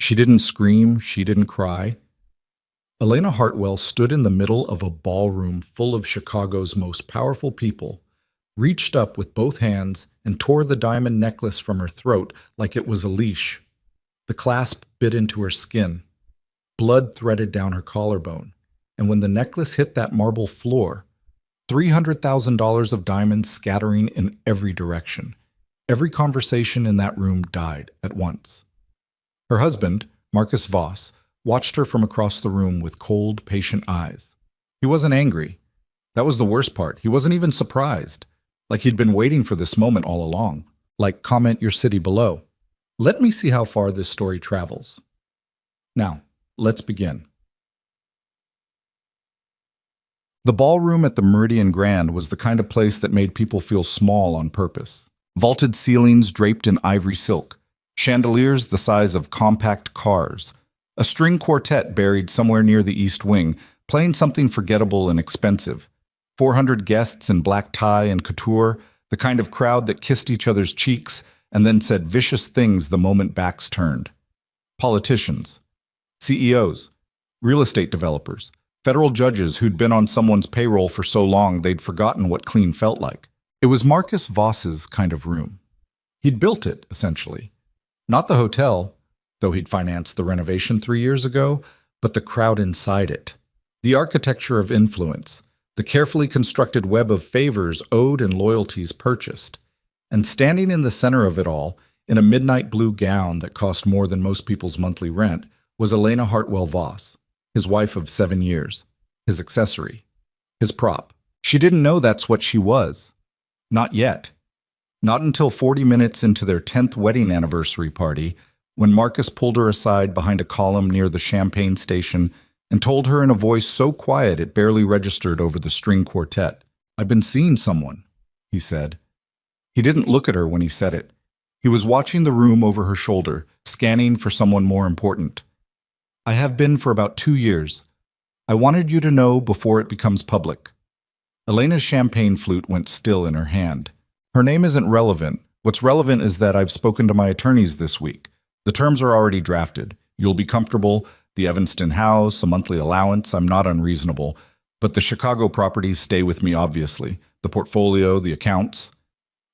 She didn't scream, she didn't cry. Elena Hartwell stood in the middle of a ballroom full of Chicago's most powerful people, reached up with both hands and tore the diamond necklace from her throat like it was a leash. The clasp bit into her skin. Blood threaded down her collarbone, and when the necklace hit that marble floor, $300,000 of diamonds scattering in every direction. Every conversation in that room died at once. Her husband, Marcus Voss, watched her from across the room with cold, patient eyes. He wasn't angry. That was the worst part. He wasn't even surprised. Like he'd been waiting for this moment all along. Like, comment your city below. Let me see how far this story travels. Now, let's begin. The ballroom at the Meridian Grand was the kind of place that made people feel small on purpose. Vaulted ceilings draped in ivory silk, chandeliers the size of compact cars, a string quartet buried somewhere near the East Wing, playing something forgettable and expensive, 400 guests in black tie and couture, the kind of crowd that kissed each other's cheeks and then said vicious things the moment backs turned. Politicians, CEOs, real estate developers, federal judges who'd been on someone's payroll for so long they'd forgotten what clean felt like. It was Marcus Voss's kind of room. He'd built it, essentially. Not the hotel, though he'd financed the renovation 3 years ago, but the crowd inside it. The architecture of influence, the carefully constructed web of favors owed and loyalties purchased. And standing in the center of it all, in a midnight blue gown that cost more than most people's monthly rent, was Elena Hartwell Voss, his wife of 7 years, his accessory, his prop. She didn't know that's what she was. Not yet. Not until 40 minutes into their 10th wedding anniversary party, when Marcus pulled her aside behind a column near the Champagne station and told her in a voice so quiet it barely registered over the string quartet. "I've been seeing someone," he said. He didn't look at her when he said it. He was watching the room over her shoulder, scanning for someone more important. "I have been for about 2 years. I wanted you to know before it becomes public." Elena's champagne flute went still in her hand. "Her name isn't relevant. What's relevant is that I've spoken to my attorneys this week. The terms are already drafted. You'll be comfortable. The Evanston house, a monthly allowance. I'm not unreasonable. But the Chicago properties stay with me, obviously. The portfolio, the accounts."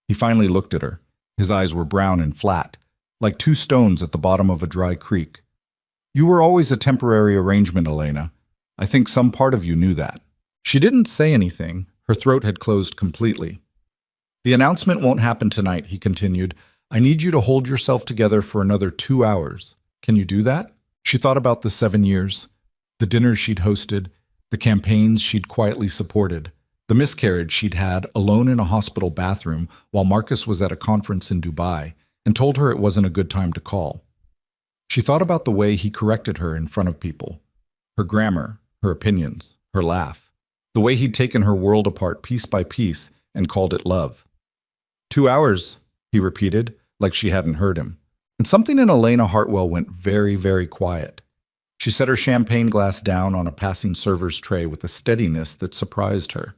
He finally looked at her. His eyes were brown and flat, like two stones at the bottom of a dry creek. "You were always a temporary arrangement, Elena. I think some part of you knew that." She didn't say anything. Her throat had closed completely. "The announcement won't happen tonight," he continued. "I need you to hold yourself together for another 2 hours. Can you do that?" She thought about the 7 years, the dinners she'd hosted, the campaigns she'd quietly supported, the miscarriage she'd had alone in a hospital bathroom while Marcus was at a conference in Dubai, and told her it wasn't a good time to call. She thought about the way he corrected her in front of people, her grammar, her opinions, her laugh, the way he'd taken her world apart piece by piece and called it love. 2 hours, he repeated, like she hadn't heard him. And something in Elena Hartwell went very, very quiet. She set her champagne glass down on a passing server's tray with a steadiness that surprised her.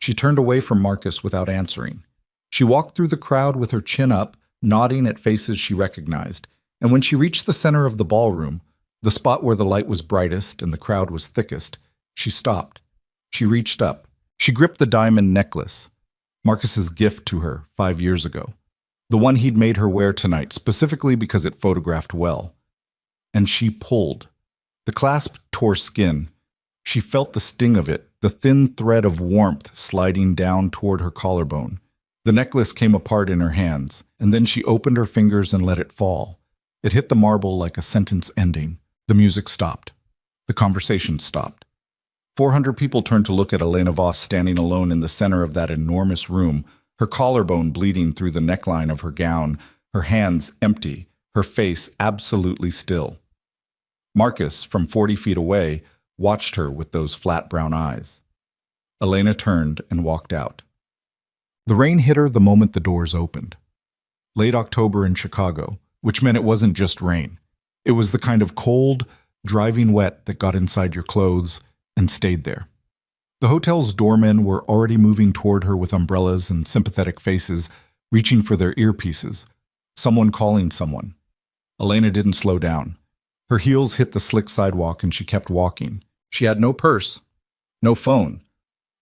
She turned away from Marcus without answering. She walked through the crowd with her chin up, nodding at faces she recognized, and when she reached the center of the ballroom, the spot where the light was brightest and the crowd was thickest, she stopped. She reached up. She gripped the diamond necklace, Marcus's gift to her 5 years ago, the one he'd made her wear tonight specifically because it photographed well. And she pulled. The clasp tore skin. She felt the sting of it, the thin thread of warmth sliding down toward her collarbone. The necklace came apart in her hands, and then she opened her fingers and let it fall. It hit the marble like a sentence ending. The music stopped. The conversation stopped. 400 people turned to look at Elena Voss standing alone in the center of that enormous room, her collarbone bleeding through the neckline of her gown, her hands empty, her face absolutely still. Marcus, from 40 feet away, watched her with those flat brown eyes. Elena turned and walked out. The rain hit her the moment the doors opened. Late October in Chicago, which meant it wasn't just rain. It was the kind of cold, driving wet that got inside your clothes and stayed there. The hotel's doormen were already moving toward her with umbrellas and sympathetic faces, reaching for their earpieces. Someone calling someone. Elena didn't slow down. Her heels hit the slick sidewalk and she kept walking. She had no purse, no phone.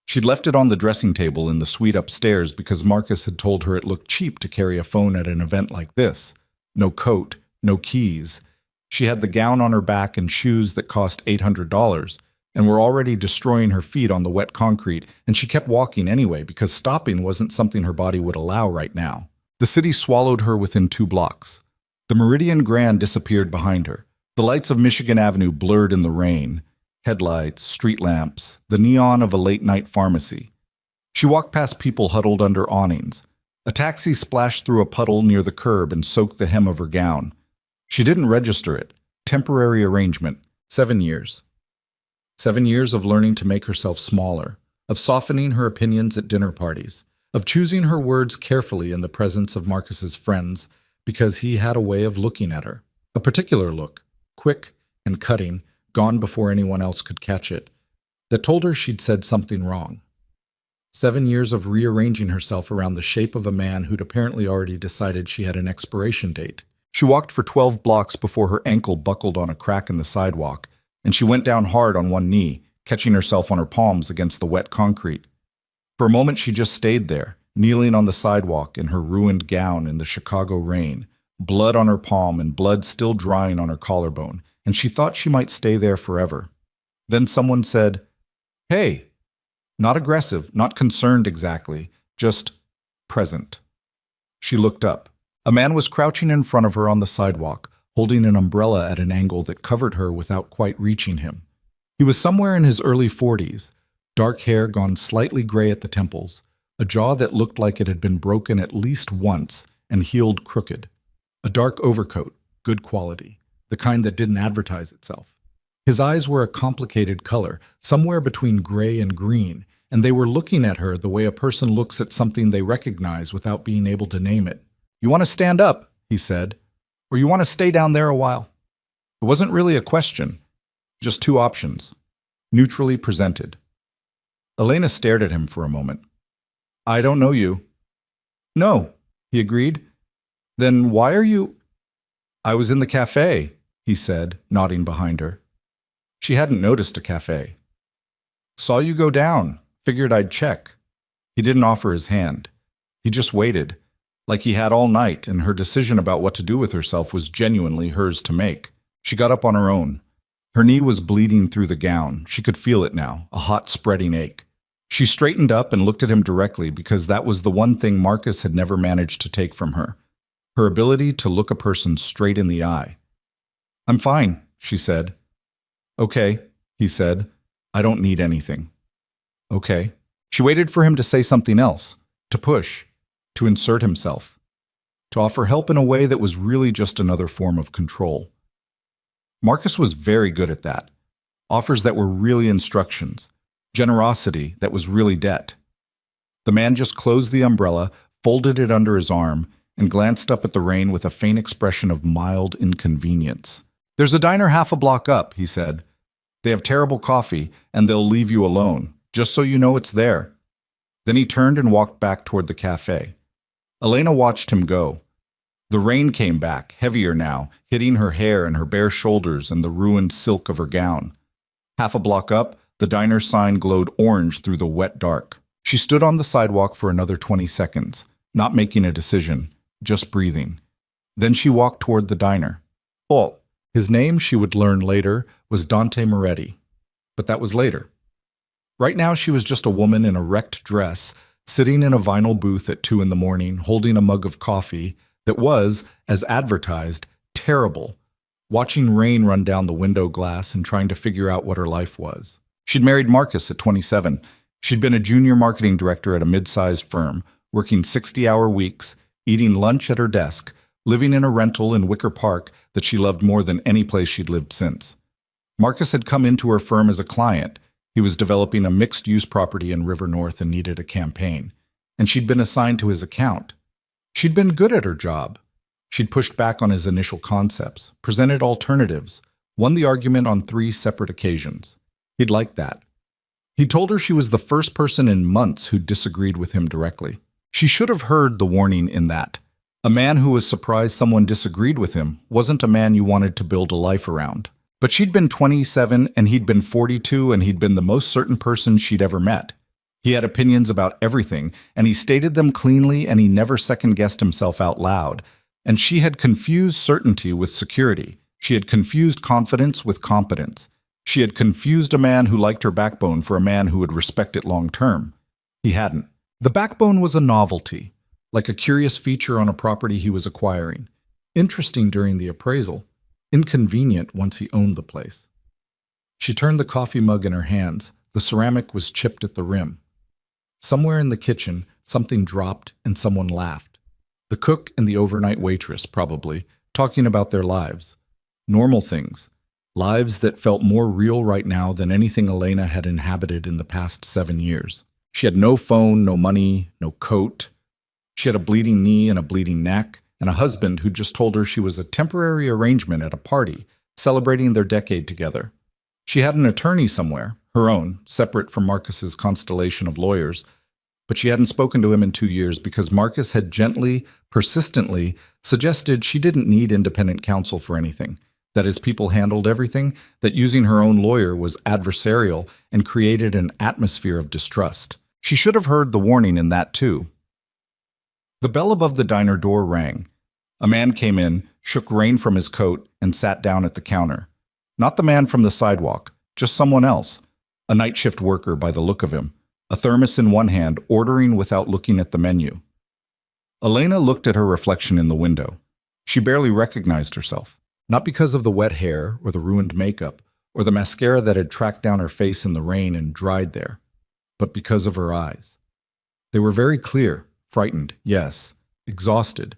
She'd left it on the dressing table in the suite upstairs because Marcus had told her it looked cheap to carry a phone at an event like this. No coat, no keys. She had the gown on her back and shoes that cost $800 and were already destroying her feet on the wet concrete, and she kept walking anyway because stopping wasn't something her body would allow right now. The city swallowed her within 2 blocks. The Meridian Grand disappeared behind her. The lights of Michigan Avenue blurred in the rain. Headlights, street lamps, the neon of a late-night pharmacy. She walked past people huddled under awnings. A taxi splashed through a puddle near the curb and soaked the hem of her gown. She didn't register it. Temporary arrangement. 7 years. 7 years of learning to make herself smaller, of softening her opinions at dinner parties, of choosing her words carefully in the presence of Marcus's friends because he had a way of looking at her. A particular look, quick and cutting, gone before anyone else could catch it, that told her she'd said something wrong. 7 years of rearranging herself around the shape of a man who'd apparently already decided she had an expiration date. She walked for 12 blocks before her ankle buckled on a crack in the sidewalk, and she went down hard on one knee, catching herself on her palms against the wet concrete. For a moment she just stayed there, kneeling on the sidewalk in her ruined gown in the Chicago rain, blood on her palm and blood still drying on her collarbone, and she thought she might stay there forever. Then someone said, "Hey." Not aggressive, not concerned exactly, just present. She looked up. A man was crouching in front of her on the sidewalk, holding an umbrella at an angle that covered her without quite reaching him. He was somewhere in his early 40s, dark hair gone slightly gray at the temples, a jaw that looked like it had been broken at least once and healed crooked, a dark overcoat, good quality, the kind that didn't advertise itself. His eyes were a complicated color, somewhere between gray and green, and they were looking at her the way a person looks at something they recognize without being able to name it. "You want to stand up," he said, "or you want to stay down there a while?" It wasn't really a question, just 2 options, neutrally presented. Elena stared at him for a moment. "I don't know you." "No," he agreed. "Then why are you—" "I was in the cafe," he said, nodding behind her. She hadn't noticed a cafe. "Saw you go down. Figured I'd check." He didn't offer his hand. He just waited, like he had all night, and her decision about what to do with herself was genuinely hers to make. She got up on her own. Her knee was bleeding through the gown. She could feel it now, a hot, spreading ache. She straightened up and looked at him directly because that was the one thing Marcus had never managed to take from her, her ability to look a person straight in the eye. "I'm fine," she said. "Okay," he said. "I don't need anything." "Okay." She waited for him to say something else, to push, to insert himself, to offer help in a way that was really just another form of control. Marcus was very good at that. Offers that were really instructions. Generosity that was really debt. The man just closed the umbrella, folded it under his arm, and glanced up at the rain with a faint expression of mild inconvenience. "There's a diner half a block up," he said. "They have terrible coffee, and they'll leave you alone, just so you know it's there." Then he turned and walked back toward the cafe. Elena watched him go. The rain came back, heavier now, hitting her hair and her bare shoulders and the ruined silk of her gown. Half a block up, the diner sign glowed orange through the wet dark. She stood on the sidewalk for another 20 seconds, not making a decision, just breathing. Then she walked toward the diner. Oh, his name, she would learn later, was Dante Moretti. But that was later. Right now she was just a woman in a wrecked dress, sitting in a vinyl booth at 2 a.m, holding a mug of coffee that was, as advertised, terrible, watching rain run down the window glass and trying to figure out what her life was. She'd married Marcus at 27. She'd been a junior marketing director at a mid-sized firm, working 60-hour weeks, eating lunch at her desk, living in a rental in Wicker Park that she loved more than any place she'd lived since. Marcus had come into her firm as a client. He was developing a mixed-use property in River North and needed a campaign, and she'd been assigned to his account. She'd been good at her job. She'd pushed back on his initial concepts, presented alternatives, won the argument on 3 separate occasions. He'd liked that. He told her she was the first person in months who disagreed with him directly. She should have heard the warning in that. A man who was surprised someone disagreed with him wasn't a man you wanted to build a life around. But she'd been 27 and he'd been 42 and he'd been the most certain person she'd ever met. He had opinions about everything, and he stated them cleanly, and he never second-guessed himself out loud. And she had confused certainty with security. She had confused confidence with competence. She had confused a man who liked her backbone for a man who would respect it long-term. He hadn't. The backbone was a novelty, like a curious feature on a property he was acquiring. Interesting during the appraisal, inconvenient once he owned the place. She turned the coffee mug in her hands. The ceramic was chipped at the rim. Somewhere in the kitchen, something dropped and someone laughed. The cook and the overnight waitress, probably, talking about their lives. Normal things. Lives that felt more real right now than anything Elena had inhabited in the past 7 years. She had no phone, no money, no coat. She had a bleeding knee and a bleeding neck, and a husband who just told her she was a temporary arrangement at a party, celebrating their decade together. She had an attorney somewhere, her own, separate from Marcus's constellation of lawyers, but she hadn't spoken to him in 2 years because Marcus had gently, persistently suggested she didn't need independent counsel for anything, that his people handled everything, that using her own lawyer was adversarial and created an atmosphere of distrust. She should have heard the warning in that too. The bell above the diner door rang. A man came in, shook rain from his coat, and sat down at the counter. Not the man from the sidewalk, just someone else, a night shift worker by the look of him, a thermos in one hand, ordering without looking at the menu. Elena looked at her reflection in the window. She barely recognized herself, not because of the wet hair or the ruined makeup or the mascara that had tracked down her face in the rain and dried there, but because of her eyes. They were very clear, frightened, yes, exhausted,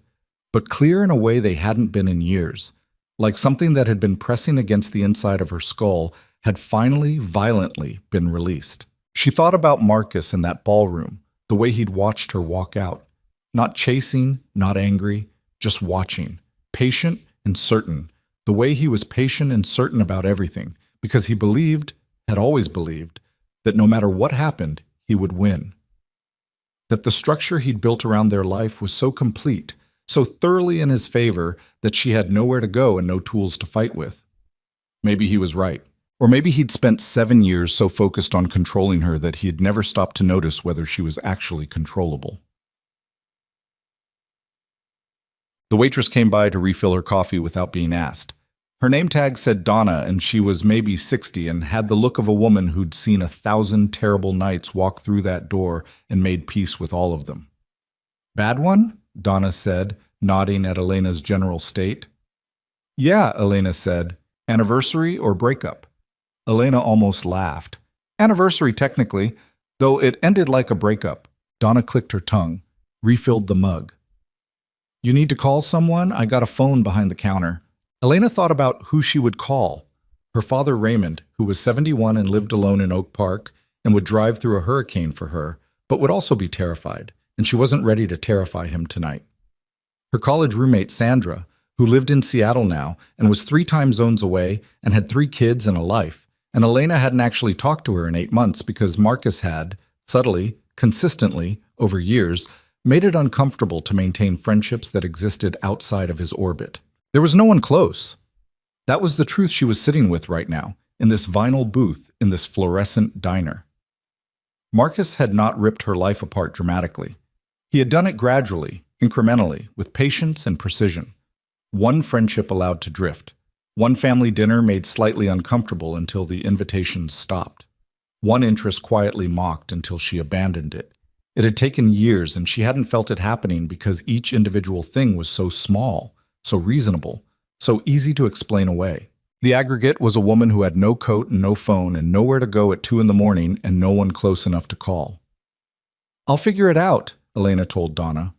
but clear in a way they hadn't been in years, like something that had been pressing against the inside of her skull had finally, violently been released. She thought about Marcus in that ballroom, the way he'd watched her walk out. Not chasing, not angry, just watching. Patient and certain. The way he was patient and certain about everything, because he believed, had always believed, that no matter what happened, he would win. That the structure he'd built around their life was so complete, so thoroughly in his favor, that she had nowhere to go and no tools to fight with. Maybe he was right. Or maybe he'd spent 7 years so focused on controlling her that he had never stopped to notice whether she was actually controllable. The waitress came by to refill her coffee without being asked. Her name tag said Donna, and she was maybe 60 and had the look of a woman who'd seen 1,000 terrible nights walk through that door and made peace with all of them. Bad one? Donna said, nodding at Elena's general state. Yeah, Elena said. Anniversary or breakup? Elena almost laughed. Anniversary, technically, though it ended like a breakup. Donna clicked her tongue, refilled the mug. You need to call someone? I got a phone behind the counter. Elena thought about who she would call. Her father Raymond, who was 71 and lived alone in Oak Park and would drive through a hurricane for her, but would also be terrified, and she wasn't ready to terrify him tonight. Her college roommate Sandra, who lived in Seattle now and was 3 time zones away and had 3 kids and a life, and Elena hadn't actually talked to her in 8 months because Marcus had, subtly, consistently, over years, made it uncomfortable to maintain friendships that existed outside of his orbit. There was no one close. That was the truth she was sitting with right now, in this vinyl booth, in this fluorescent diner. Marcus had not ripped her life apart dramatically. He had done it gradually, incrementally, with patience and precision. One friendship allowed to drift. One family dinner made slightly uncomfortable until the invitations stopped. One interest quietly mocked until she abandoned it. It had taken years, and she hadn't felt it happening because each individual thing was so small, so reasonable, so easy to explain away. The aggregate was a woman who had no coat and no phone and nowhere to go at 2 a.m. and no one close enough to call. I'll figure it out, Elena told Donna.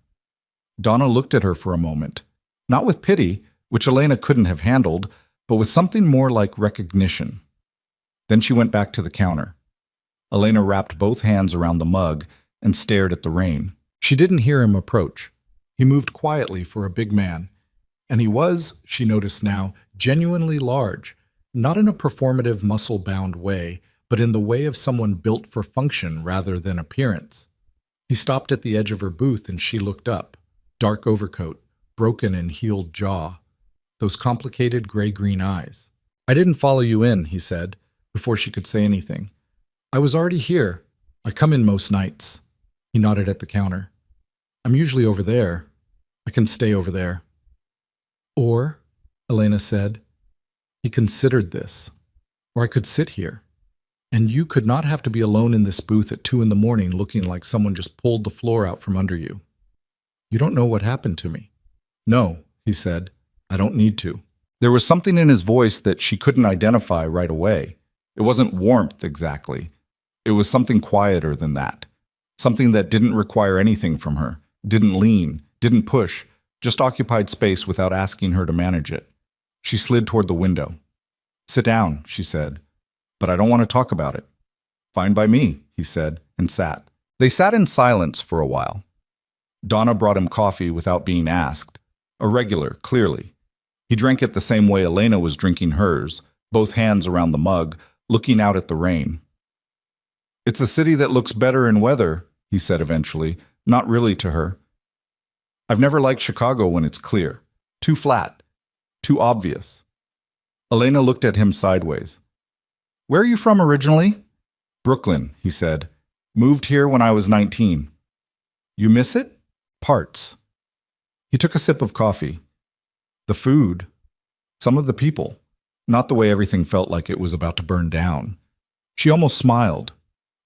Donna looked at her for a moment, not with pity, which Elena couldn't have handled, but with something more like recognition. Then she went back to the counter. Elena wrapped both hands around the mug and stared at the rain. She didn't hear him approach. He moved quietly for a big man, and he was, she noticed now, genuinely large, not in a performative, muscle-bound way, but in the way of someone built for function rather than appearance. He stopped at the edge of her booth and she looked up. Dark overcoat, broken and healed jaw, those complicated gray-green eyes. "I didn't follow you in," he said, before she could say anything. "I was already here. I come in most nights." He nodded at the counter. "I'm usually over there. I can stay over there." "Or," Elena said, "he considered this. Or I could sit here. And you could not have to be alone in this booth at 2 a.m. looking like someone just pulled the floor out from under you. You don't know what happened to me." "No," he said, "I don't need to." There was something in his voice that she couldn't identify right away. It wasn't warmth exactly. It was something quieter than that. Something that didn't require anything from her, didn't lean, didn't push, just occupied space without asking her to manage it. She slid toward the window. "Sit down," she said, "but I don't want to talk about it." "Fine by me," he said, and sat. They sat in silence for a while. Donna brought him coffee without being asked. A regular, clearly. He drank it the same way Elena was drinking hers, both hands around the mug, looking out at the rain. "It's a city that looks better in weather," he said eventually, not really to her. "I've never liked Chicago when it's clear. Too flat. Too obvious." Elena looked at him sideways. "Where are you from originally?" "Brooklyn," he said. "Moved here when I was 19. "You miss it?" "Parts." He took a sip of coffee. "The food. Some of the people. Not the way everything felt like it was about to burn down." She almost smiled.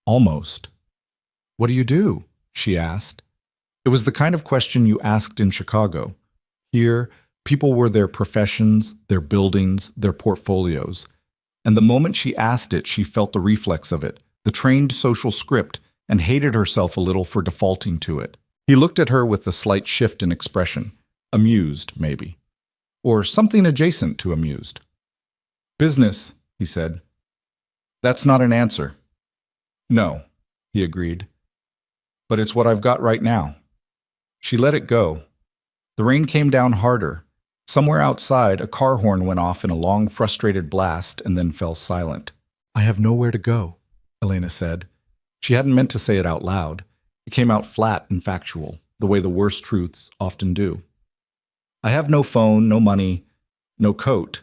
Almost. "What do you do?" she asked. It was the kind of question you asked in Chicago. Here, people were their professions, their buildings, their portfolios. And the moment she asked it, she felt the reflex of it, the trained social script, and hated herself a little for defaulting to it. He looked at her with a slight shift in expression. Amused, maybe. Or something adjacent to amused. "Business," he said. "That's not an answer." "No," he agreed. "But it's what I've got right now." She let it go. The rain came down harder. Somewhere outside, a car horn went off in a long, frustrated blast and then fell silent. "I have nowhere to go," Elena said. She hadn't meant to say it out loud. It came out flat and factual, the way the worst truths often do. "I have no phone, no money, no coat.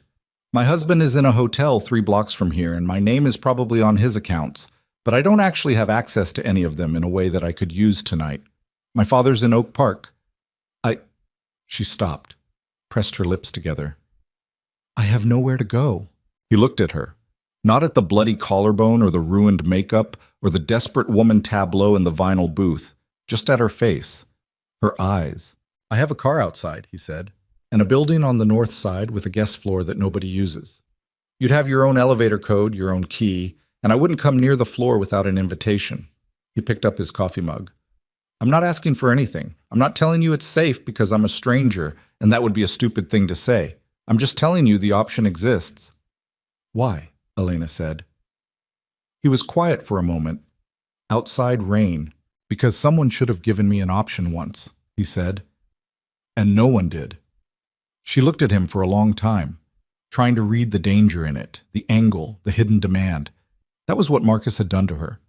My husband is in a hotel 3 blocks from here, and my name is probably on his accounts, but I don't actually have access to any of them in a way that I could use tonight. My father's in Oak Park. She stopped, pressed her lips together. "I have nowhere to go." He looked at her, not at the bloody collarbone or the ruined makeup or the desperate woman tableau in the vinyl booth, just at her face, her eyes. "I have a car outside," he said, "and a building on the north side with a guest floor that nobody uses. You'd have your own elevator code, your own key, and I wouldn't come near the floor without an invitation." He picked up his coffee mug. "I'm not asking for anything. I'm not telling you it's safe because I'm a stranger, and that would be a stupid thing to say. I'm just telling you the option exists." "Why?" Elena said. He was quiet for a moment. "Outside rain, because someone should have given me an option once," he said. "And no one did." She looked at him for a long time, trying to read the danger in it, the angle, the hidden demand. That was what Marcus had done to her.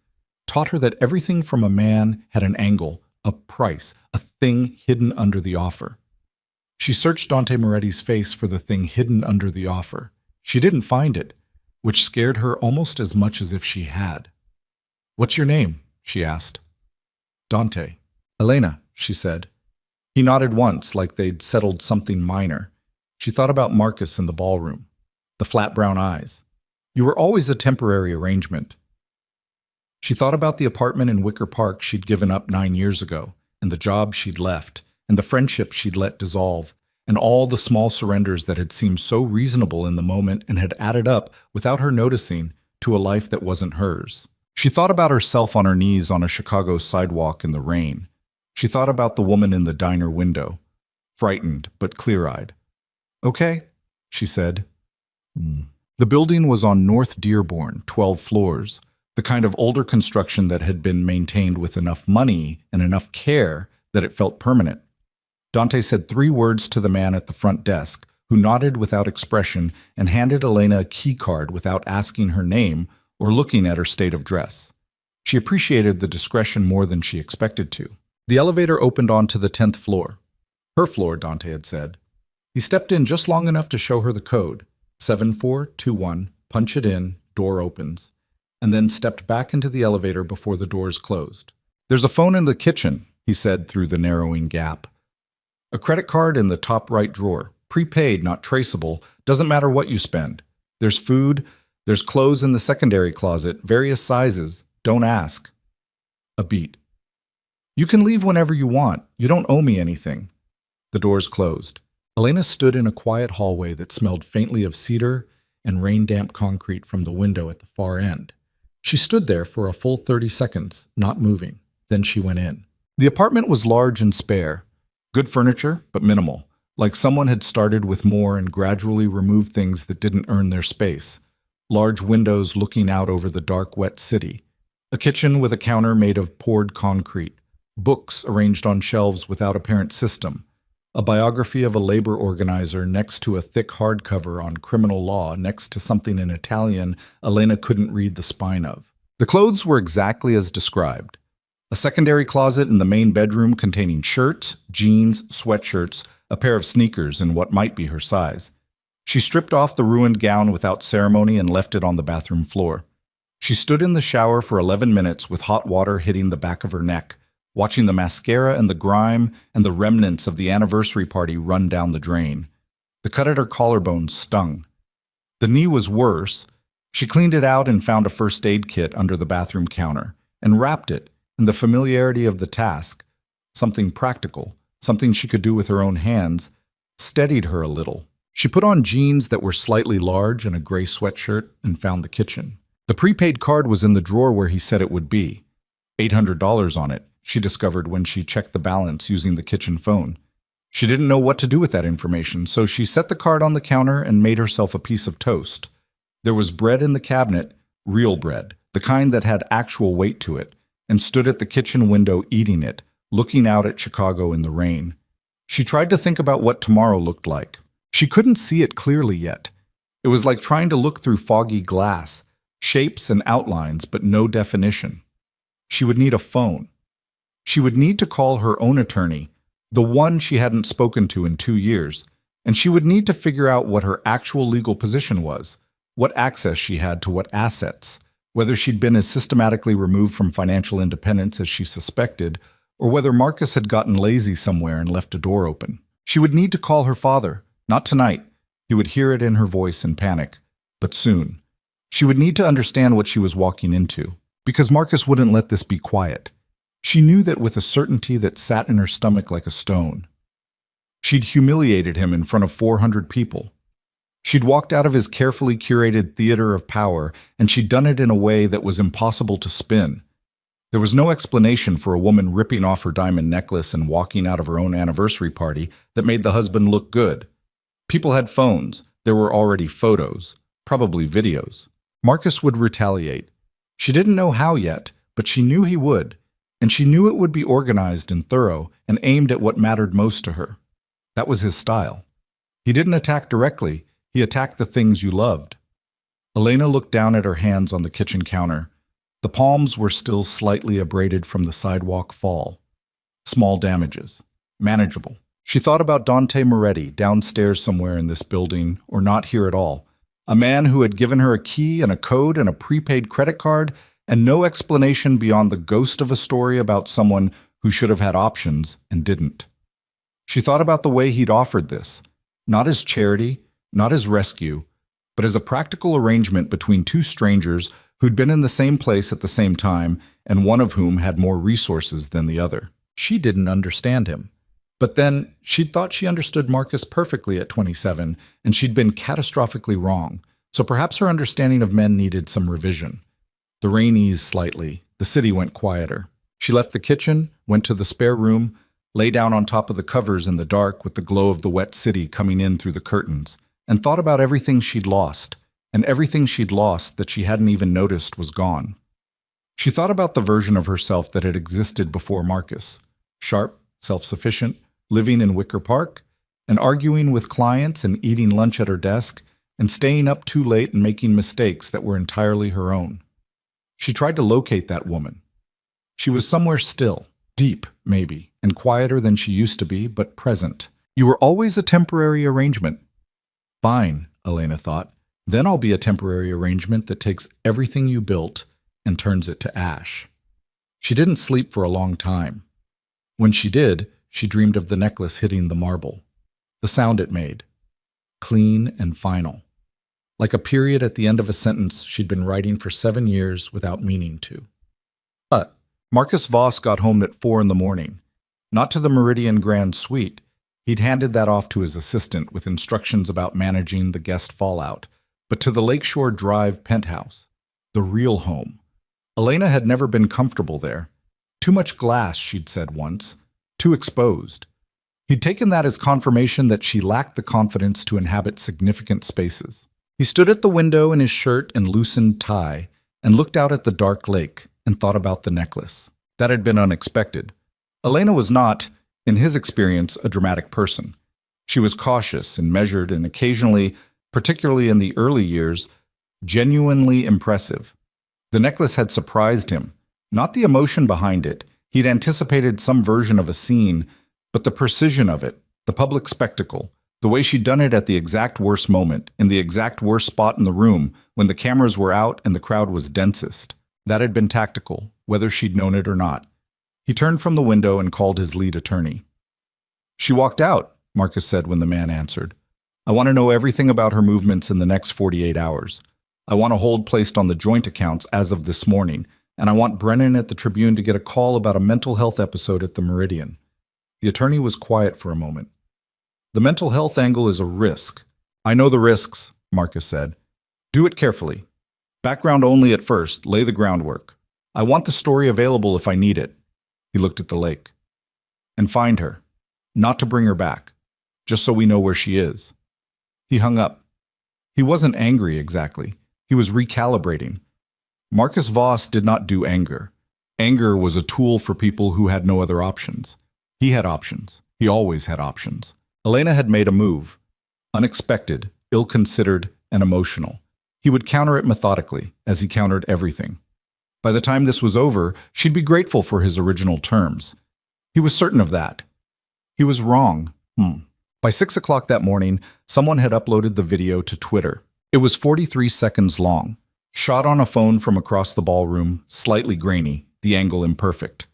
Taught her that everything from a man had an angle, a price, a thing hidden under the offer. She searched Dante Moretti's face for the thing hidden under the offer. She didn't find it, which scared her almost as much as if she had. "What's your name?" she asked. "Dante." "Elena," she said. He nodded once, like they'd settled something minor. She thought about Marcus in the ballroom, the flat brown eyes. "You were always a temporary arrangement." She thought about the apartment in Wicker Park she'd given up 9 years ago, and the job she'd left, and the friendship she'd let dissolve, and all the small surrenders that had seemed so reasonable in the moment and had added up, without her noticing, to a life that wasn't hers. She thought about herself on her knees on a Chicago sidewalk in the rain. She thought about the woman in the diner window, frightened but clear-eyed. "Okay," she said. The building was on North Dearborn, 12 floors, the kind of older construction that had been maintained with enough money and enough care that it felt permanent. Dante said 3 words to the man at the front desk, who nodded without expression and handed Elena a key card without asking her name or looking at her state of dress. She appreciated the discretion more than she expected to. The elevator opened onto the 10th floor. Her floor, Dante had said. He stepped in just long enough to show her the code. 7421, punch it in, door opens, and then stepped back into the elevator before the doors closed. There's a phone in the kitchen, he said through the narrowing gap. A credit card in the top right drawer. Prepaid, not traceable. Doesn't matter what you spend. There's food. There's clothes in the secondary closet, various sizes. Don't ask. A beat. You can leave whenever you want. You don't owe me anything. The doors closed. Elena stood in a quiet hallway that smelled faintly of cedar and rain-damp concrete from the window at the far end. She stood there for a full 30 seconds, not moving. Then she went in. The apartment was large and spare. Good furniture, but minimal, like someone had started with more and gradually removed things that didn't earn their space. Large windows looking out over the dark, wet city. A kitchen with a counter made of poured concrete. Books arranged on shelves without apparent system. A biography of a labor organizer next to a thick hardcover on criminal law next to something in Italian Elena couldn't read the spine of. The clothes were exactly as described. A secondary closet in the main bedroom containing shirts, jeans, sweatshirts, a pair of sneakers in what might be her size. She stripped off the ruined gown without ceremony and left it on the bathroom floor. She stood in the shower for 11 minutes with hot water hitting the back of her neck, watching the mascara and the grime and the remnants of the anniversary party run down the drain. The cut at her collarbone stung. The knee was worse. She cleaned it out and found a first aid kit under the bathroom counter and wrapped it in the familiarity of the task. Something practical, something she could do with her own hands, steadied her a little. She put on jeans that were slightly large and a gray sweatshirt and found the kitchen. The prepaid card was in the drawer where he said it would be. $800 on it, she discovered when she checked the balance using the kitchen phone. She didn't know what to do with that information, so she set the card on the counter and made herself a piece of toast. There was bread in the cabinet, real bread, the kind that had actual weight to it, and stood at the kitchen window eating it, looking out at Chicago in the rain. She tried to think about what tomorrow looked like. She couldn't see it clearly yet. It was like trying to look through foggy glass, shapes and outlines, but no definition. She would need a phone. She would need to call her own attorney, the one she hadn't spoken to in 2 years, and she would need to figure out what her actual legal position was, what access she had to what assets, whether she'd been as systematically removed from financial independence as she suspected, or whether Marcus had gotten lazy somewhere and left a door open. She would need to call her father, not tonight. He would hear it in her voice and panic, but soon. She would need to understand what she was walking into, because Marcus wouldn't let this be quiet. She knew that with a certainty that sat in her stomach like a stone. She'd humiliated him in front of 400 people. She'd walked out of his carefully curated theater of power, and she'd done it in a way that was impossible to spin. There was no explanation for a woman ripping off her diamond necklace and walking out of her own anniversary party that made the husband look good. People had phones. There were already photos, probably videos. Marcus would retaliate. She didn't know how yet, but she knew he would. And she knew it would be organized and thorough and aimed at what mattered most to her. That was his style. He didn't attack directly, he attacked the things you loved. Elena looked down at her hands on the kitchen counter. The palms were still slightly abraded from the sidewalk fall. Small damages. Manageable. She thought about Dante Moretti, downstairs somewhere in this building, or not here at all. A man who had given her a key and a code and a prepaid credit card, and no explanation beyond the ghost of a story about someone who should have had options and didn't. She thought about the way he'd offered this, not as charity, not as rescue, but as a practical arrangement between two strangers who'd been in the same place at the same time, and one of whom had more resources than the other. She didn't understand him. But then, she'd thought she understood Marcus perfectly at 27, and she'd been catastrophically wrong, so perhaps her understanding of men needed some revision. The rain eased slightly. The city went quieter. She left the kitchen, went to the spare room, lay down on top of the covers in the dark with the glow of the wet city coming in through the curtains, and thought about everything she'd lost, and everything she'd lost that she hadn't even noticed was gone. She thought about the version of herself that had existed before Marcus, sharp, self-sufficient, living in Wicker Park, and arguing with clients and eating lunch at her desk, and staying up too late and making mistakes that were entirely her own. She tried to locate that woman. She was somewhere still, Deep, maybe, and quieter than she used to be, but present. You were always a temporary arrangement. Fine, Elena thought. Then I'll be a temporary arrangement that takes everything you built and turns it to ash. She didn't sleep for a long time. When she did, she dreamed of the necklace hitting the marble. The sound it made. Clean and final. Like a period at the end of a sentence she'd been writing for 7 years without meaning to. But Marcus Voss got home at 4 in the morning. Not to the Meridian Grand Suite. He'd handed that off to his assistant with instructions about managing the guest fallout, but to the Lakeshore Drive penthouse. The real home. Elena had never been comfortable there. Too much glass, she'd said once. Too exposed. He'd taken that as confirmation that she lacked the confidence to inhabit significant spaces. He stood at the window in his shirt and loosened tie and looked out at the dark lake and thought about the necklace. That had been unexpected. Elena was not, in his experience, a dramatic person. She was cautious and measured and occasionally, particularly in the early years, genuinely impressive. The necklace had surprised him, not the emotion behind it. He'd anticipated some version of a scene, but the precision of it, the public spectacle, the way she'd done it at the exact worst moment, in the exact worst spot in the room, when the cameras were out and the crowd was densest. That had been tactical, whether she'd known it or not. He turned from the window and called his lead attorney. She walked out, Marcus said when the man answered. I want to know everything about her movements in the next 48 hours. I want a hold placed on the joint accounts as of this morning, and I want Brennan at the Tribune to get a call about a mental health episode at the Meridian. The attorney was quiet for a moment. The mental health angle is a risk. I know the risks, Marcus said. Do it carefully. Background only at first, lay the groundwork. I want the story available if I need it. He looked at the lake. And find her. Not to bring her back. Just so we know where she is. He hung up. He wasn't angry exactly. He was recalibrating. Marcus Voss did not do anger. Anger was a tool for people who had no other options. He had options. He always had options. Elena had made a move. Unexpected, ill-considered, and emotional. He would counter it methodically, as he countered everything. By the time this was over, she'd be grateful for his original terms. He was certain of that. He was wrong. By 6 o'clock that morning, someone had uploaded the video to Twitter. It was 43 seconds long, shot on a phone from across the ballroom, slightly grainy, the angle imperfect.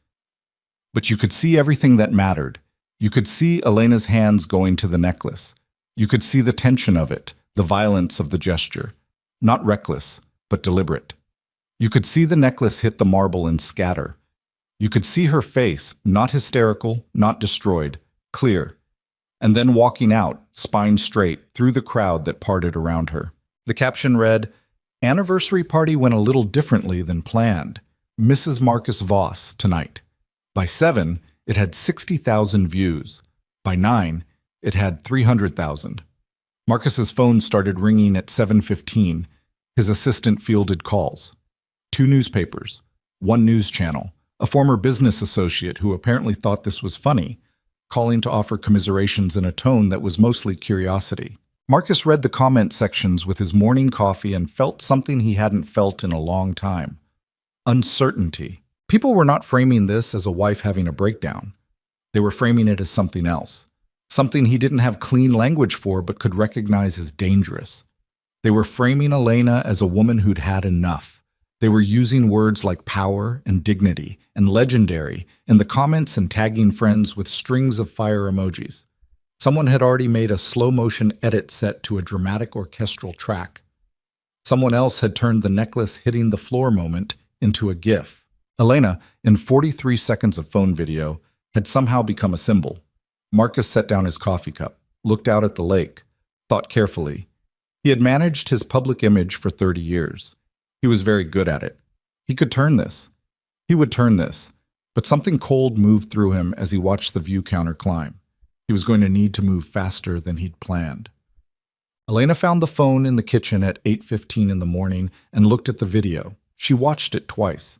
But you could see everything that mattered. You could see Elena's hands going to the necklace. You could see the tension of it, the violence of the gesture. Not reckless, but deliberate. You could see the necklace hit the marble and scatter. You could see her face, not hysterical, not destroyed, clear. And then walking out, spine straight, through the crowd that parted around her. The caption read, Anniversary party went a little differently than planned. Mrs. Marcus Voss tonight. By 7, it had 60,000 views. By 9, it had 300,000. Marcus's phone started ringing at 7:15. His assistant fielded calls. 2 newspapers, 1 news channel, a former business associate who apparently thought this was funny, calling to offer commiserations in a tone that was mostly curiosity. Marcus read the comment sections with his morning coffee and felt something he hadn't felt in a long time. Uncertainty. People were not framing this as a wife having a breakdown. They were framing it as something else. Something he didn't have clean language for but could recognize as dangerous. They were framing Elena as a woman who'd had enough. They were using words like power and dignity and legendary in the comments and tagging friends with strings of fire emojis. Someone had already made a slow-motion edit set to a dramatic orchestral track. Someone else had turned the necklace hitting the floor moment into a GIF. Elena, in 43 seconds of phone video, had somehow become a symbol. Marcus set down his coffee cup, looked out at the lake, thought carefully. He had managed his public image for 30 years. He was very good at it. He could turn this. He would turn this. But something cold moved through him as he watched the view counter climb. He was going to need to move faster than he'd planned. Elena found the phone in the kitchen at 8:15 in the morning and looked at the video. She watched it twice.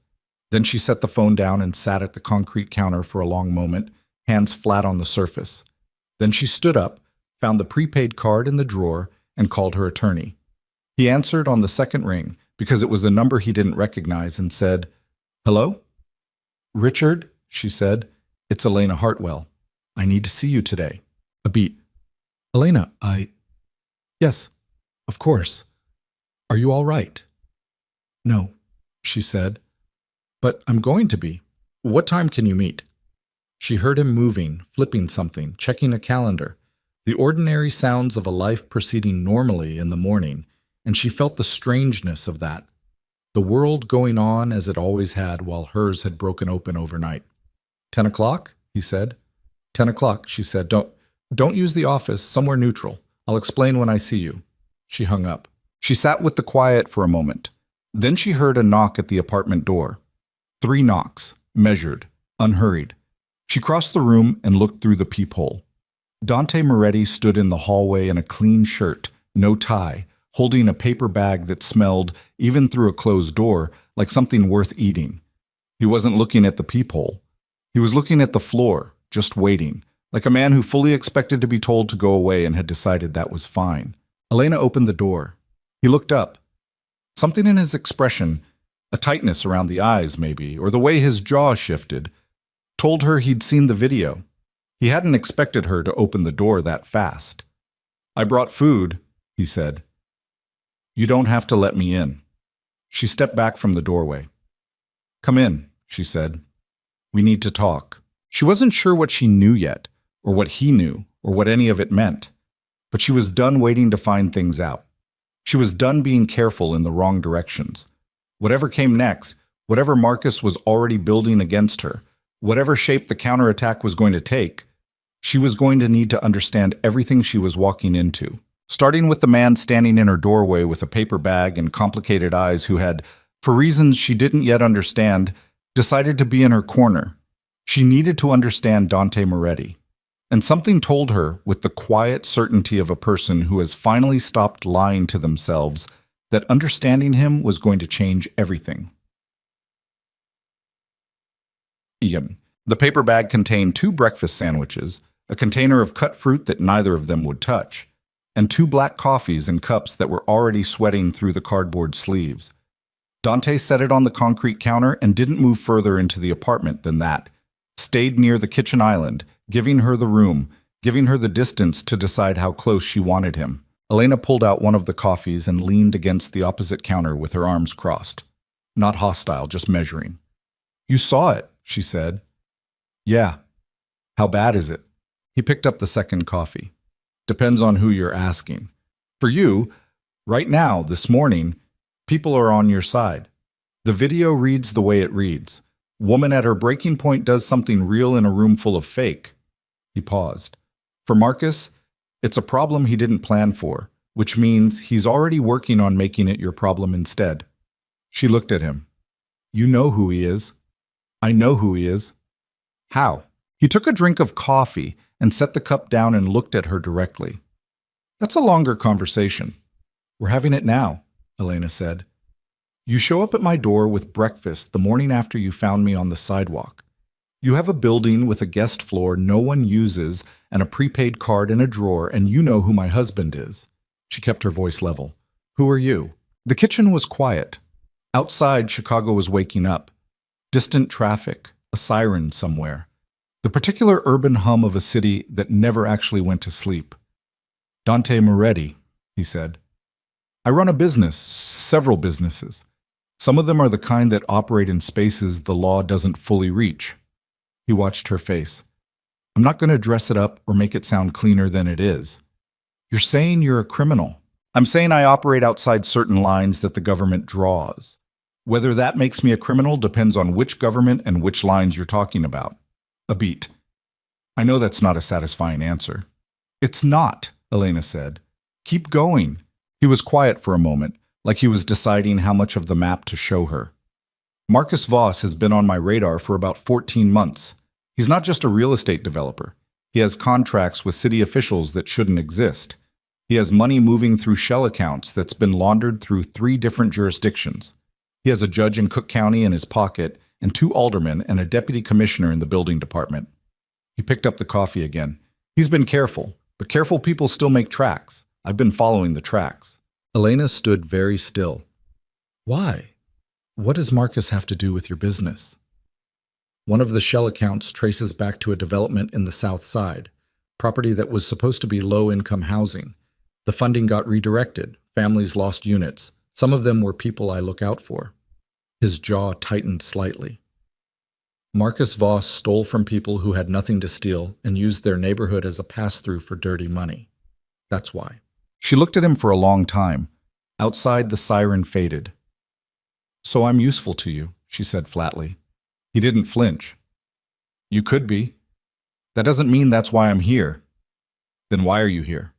Then she set the phone down and sat at the concrete counter for a long moment, hands flat on the surface. Then she stood up, found the prepaid card in the drawer, and called her attorney. He answered on the second ring because it was a number he didn't recognize and said, "Hello?" "Richard," she said. It's Elena Hartwell. I need to see you today. A beat. Elena, Yes, of course. Are you all right? No, she said. But I'm going to be. What time can you meet? She heard him moving, flipping something, checking a calendar, the ordinary sounds of a life proceeding normally in the morning, and she felt the strangeness of that. The world going on as it always had while hers had broken open overnight. 10 o'clock, he said. 10 o'clock, she said. Don't use the office, somewhere neutral. I'll explain when I see you. She hung up. She sat with the quiet for a moment. Then she heard a knock at the apartment door. 3 knocks, measured, unhurried. She crossed the room and looked through the peephole. Dante Moretti stood in the hallway in a clean shirt, no tie, holding a paper bag that smelled, even through a closed door, like something worth eating. He wasn't looking at the peephole. He was looking at the floor, just waiting, like a man who fully expected to be told to go away and had decided that was fine. Elena opened the door. He looked up. Something in his expression, a tightness around the eyes maybe, or the way his jaw shifted, told her he'd seen the video. He hadn't expected her to open the door that fast. I brought food, he said. You don't have to let me in. She stepped back from the doorway. Come in, she said. We need to talk. She wasn't sure what she knew yet, or what he knew, or what any of it meant. But she was done waiting to find things out. She was done being careful in the wrong directions. Whatever came next, whatever Marcus was already building against her, whatever shape the counterattack was going to take, she was going to need to understand everything she was walking into. Starting with the man standing in her doorway with a paper bag and complicated eyes who had, for reasons she didn't yet understand, decided to be in her corner. She needed to understand Dante Moretti. And something told her, with the quiet certainty of a person who has finally stopped lying to themselves, that understanding him was going to change everything. Ian. The paper bag contained 2 breakfast sandwiches, a container of cut fruit that neither of them would touch, and 2 black coffees in cups that were already sweating through the cardboard sleeves. Dante set it on the concrete counter and didn't move further into the apartment than that. Stayed near the kitchen island, giving her the room, giving her the distance to decide how close she wanted him. Elena pulled out one of the coffees and leaned against the opposite counter with her arms crossed. Not hostile, just measuring. You saw it, she said. Yeah. How bad is it? He picked up the second coffee. Depends on who you're asking. For you, right now, this morning, people are on your side. The video reads the way it reads. Woman at her breaking point does something real in a room full of fake. He paused. For Marcus, it's a problem he didn't plan for, which means he's already working on making it your problem instead. She looked at him. You know who he is. I know who he is. How? He took a drink of coffee and set the cup down and looked at her directly. That's a longer conversation. We're having it now, Elena said. You show up at my door with breakfast the morning after you found me on the sidewalk. You have a building with a guest floor no one uses and a prepaid card in a drawer, and you know who my husband is. She kept her voice level. Who are you? The kitchen was quiet. Outside, Chicago was waking up. Distant traffic, a siren somewhere. The particular urban hum of a city that never actually went to sleep. Dante Moretti, he said. I run a business, several businesses. Some of them are the kind that operate in spaces the law doesn't fully reach. He watched her face. I'm not going to dress it up or make it sound cleaner than it is. You're saying you're a criminal. I'm saying I operate outside certain lines that the government draws. Whether that makes me a criminal depends on which government and which lines you're talking about. A beat. I know that's not a satisfying answer. It's not, Elena said. Keep going. He was quiet for a moment, like he was deciding how much of the map to show her. Marcus Voss has been on my radar for about 14 months. He's not just a real estate developer. He has contracts with city officials that shouldn't exist. He has money moving through shell accounts that's been laundered through 3 different jurisdictions. He has a judge in Cook County in his pocket and 2 aldermen and a deputy commissioner in the building department. He picked up the coffee again. He's been careful, but careful people still make tracks. I've been following the tracks. Elena stood very still. Why? What does Marcus have to do with your business? One of the shell accounts traces back to a development in the South Side, property that was supposed to be low-income housing. The funding got redirected. Families lost units. Some of them were people I look out for. His jaw tightened slightly. Marcus Voss stole from people who had nothing to steal and used their neighborhood as a pass-through for dirty money. That's why. She looked at him for a long time. Outside, the siren faded. "So I'm useful to you," she said flatly. He didn't flinch. "You could be. That doesn't mean that's why I'm here." "Then why are you here?"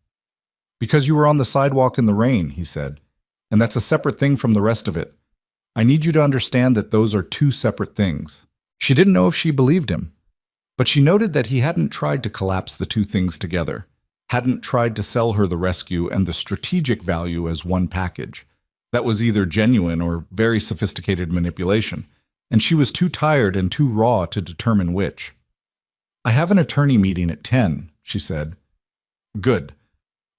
"Because you were on the sidewalk in the rain," he said. "And that's a separate thing from the rest of it. I need you to understand that those are two separate things." She didn't know if she believed him, but she noted that he hadn't tried to collapse the two things together, hadn't tried to sell her the rescue and the strategic value as one package. That was either genuine or very sophisticated manipulation, and she was too tired and too raw to determine which. "I have an attorney meeting at 10, she said. "Good.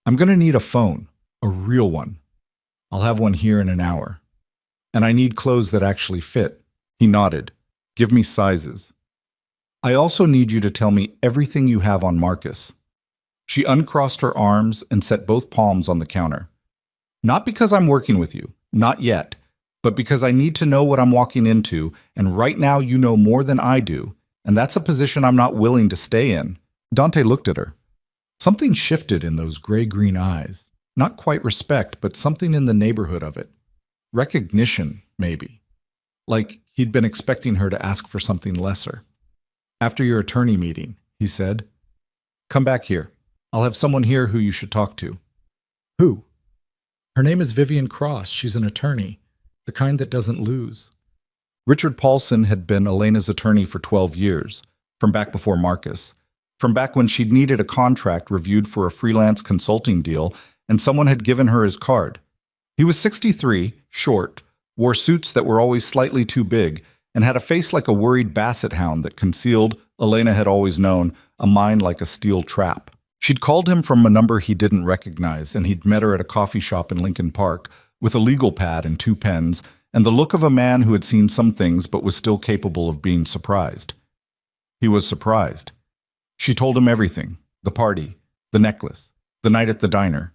I'm going to need a phone, a real one. I'll have one here in an hour. And I need clothes that actually fit." He nodded. "Give me sizes. I also need you to tell me everything you have on Marcus." She uncrossed her arms and set both palms on the counter. "Not because I'm working with you, not yet, but because I need to know what I'm walking into, and right now you know more than I do, and that's a position I'm not willing to stay in." Dante looked at her. Something shifted in those gray-green eyes. Not quite respect, but something in the neighborhood of it. Recognition, maybe. Like he'd been expecting her to ask for something lesser. "After your attorney meeting," he said, "come back here. I'll have someone here who you should talk to." "Who?" "Her name is Vivian Cross. She's an attorney. The kind that doesn't lose." Richard Paulson had been Elena's attorney for 12 years, from back before Marcus, from back when she'd needed a contract reviewed for a freelance consulting deal and someone had given her his card. He was 63, short, wore suits that were always slightly too big, and had a face like a worried basset hound that concealed, Elena had always known, a mind like a steel trap. She'd called him from a number he didn't recognize, and he'd met her at a coffee shop in Lincoln Park, with a legal pad and 2 pens, and the look of a man who had seen some things but was still capable of being surprised. He was surprised. She told him everything: the party, the necklace, the night at the diner.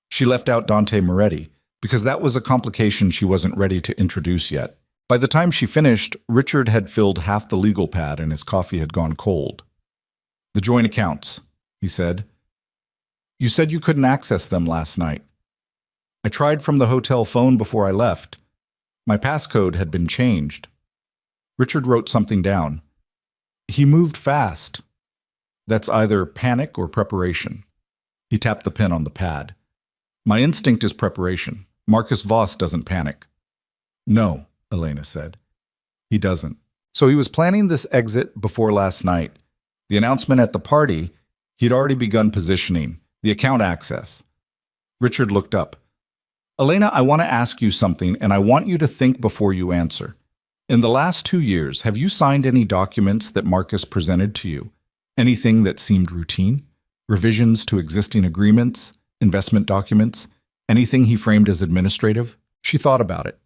She left out Dante Moretti, because that was a complication she wasn't ready to introduce yet. By the time she finished, Richard had filled half the legal pad and his coffee had gone cold. "The joint accounts," he said. "You said you couldn't access them last night. I tried from the hotel phone before I left. My passcode had been changed." Richard wrote something down. "He moved fast. That's either panic or preparation." He tapped the pen on the pad. "My instinct is preparation. Marcus Voss doesn't panic." "No," Elena said. "He doesn't." So he was planning this exit before last night. The announcement at the party, he'd already begun positioning, the account access. Richard looked up. "Elena, I want to ask you something, and I want you to think before you answer. In the last 2 years, have you signed any documents that Marcus presented to you? Anything that seemed routine? Revisions to existing agreements? Investment documents? Anything he framed as administrative?" She thought about it.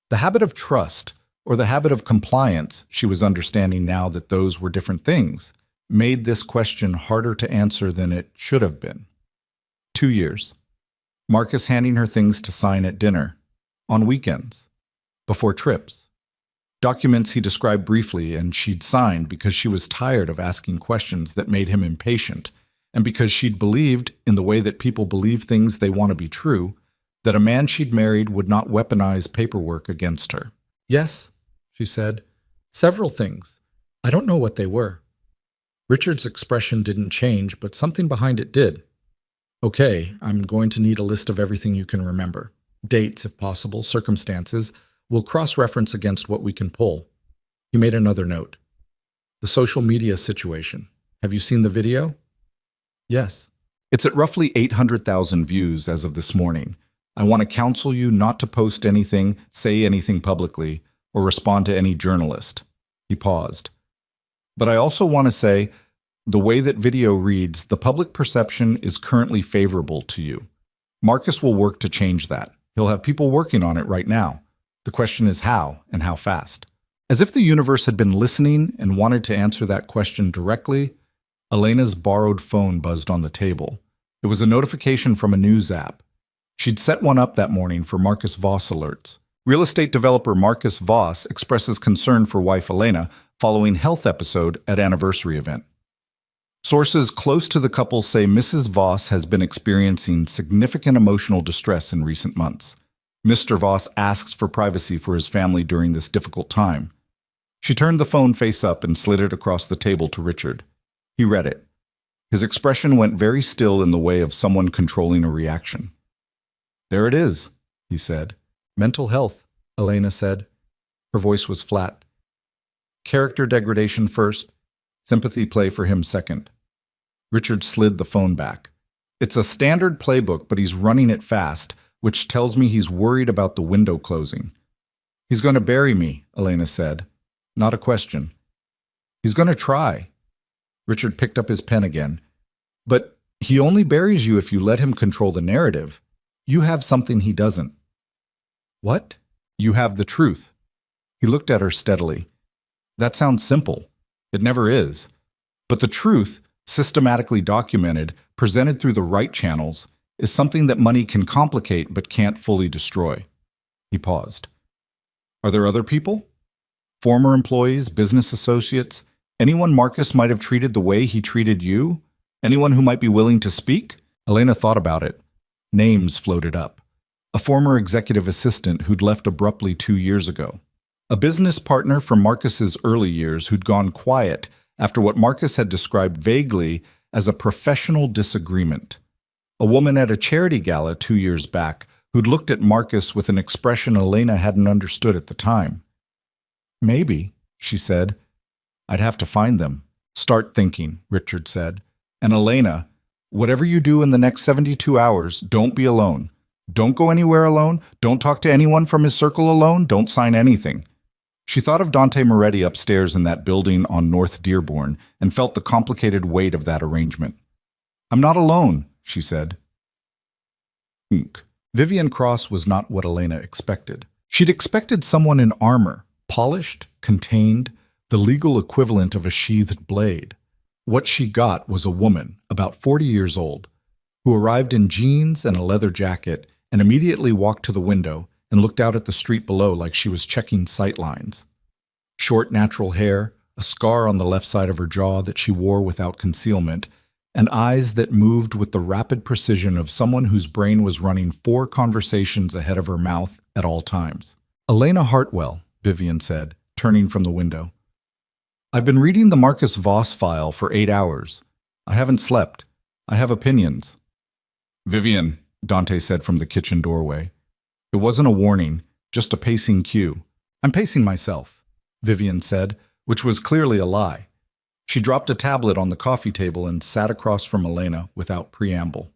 The habit of trust, or the habit of compliance, she was understanding now that those were different things, made this question harder to answer than it should have been. 2 years. Marcus handing her things to sign at dinner, on weekends, before trips. Documents he described briefly and she'd signed because she was tired of asking questions that made him impatient, and because she'd believed, in the way that people believe things they want to be true, that a man she'd married would not weaponize paperwork against her. "Yes," she said. "Several things. I don't know what they were." Richard's expression didn't change, but something behind it did. "Okay, I'm going to need a list of everything you can remember. Dates, if possible, circumstances. We'll cross-reference against what we can pull." He made another note. "The social media situation. Have you seen the video?" "Yes." "It's at roughly 800,000 views as of this morning. I want to counsel you not to post anything, say anything publicly, or respond to any journalist." He paused. "But I also want to say, the way that video reads, the public perception is currently favorable to you. Marcus will work to change that. He'll have people working on it right now. The question is how, and how fast." As if the universe had been listening and wanted to answer that question directly, Elena's borrowed phone buzzed on the table. It was a notification from a news app. She'd set one up that morning for Marcus Voss alerts. Real estate developer Marcus Voss expresses concern for wife Elena following health episode at anniversary event. Sources close to the couple say Mrs. Voss has been experiencing significant emotional distress in recent months. Mr. Voss asks for privacy for his family during this difficult time. She turned the phone face up and slid it across the table to Richard. He read it. His expression went very still in the way of someone controlling a reaction. "There it is," he said. "Mental health," Elena said. Her voice was flat. "Character degradation first, sympathy play for him second." Richard slid the phone back. "It's a standard playbook, but he's running it fast, which tells me he's worried about the window closing." "He's going to bury me," Elena said. "Not a question." "He's going to try." Richard picked up his pen again. "But he only buries you if you let him control the narrative. You have something he doesn't." "What?" "You have the truth." He looked at her steadily. "That sounds simple. It never is. But the truth, systematically documented, presented through the right channels, is something that money can complicate but can't fully destroy." He paused. "Are there other people? Former employees, business associates, anyone Marcus might have treated the way he treated you? Anyone who might be willing to speak?" Elena thought about it. Names floated up. A former executive assistant who'd left abruptly 2 years ago. A business partner from Marcus's early years who'd gone quiet after what Marcus had described vaguely as a professional disagreement. A woman at a charity gala 2 years back who'd looked at Marcus with an expression Elena hadn't understood at the time. "Maybe," she said. "I'd have to find them." "Start thinking," Richard said. "And Elena, whatever you do in the next 72 hours, don't be alone. Don't go anywhere alone. Don't talk to anyone from his circle alone. Don't sign anything." She thought of Dante Moretti upstairs in that building on North Dearborn and felt the complicated weight of that arrangement. "I'm not alone," she said. Vivian Cross was not what Elena expected. She'd expected someone in armor, polished, contained, the legal equivalent of a sheathed blade. What she got was a woman, about 40 years old, who arrived in jeans and a leather jacket and immediately walked to the window and looked out at the street below like she was checking sight lines. Short natural hair, a scar on the left side of her jaw that she wore without concealment, and eyes that moved with the rapid precision of someone whose brain was running 4 conversations ahead of her mouth at all times. "Elena Hartwell," Vivian said, turning from the window. "I've been reading the Marcus Voss file for 8 hours. I haven't slept. I have opinions." "Vivian," Dante said from the kitchen doorway. It wasn't a warning, just a pacing cue. "I'm pacing myself," Vivian said, which was clearly a lie. She dropped a tablet on the coffee table and sat across from Elena without preamble.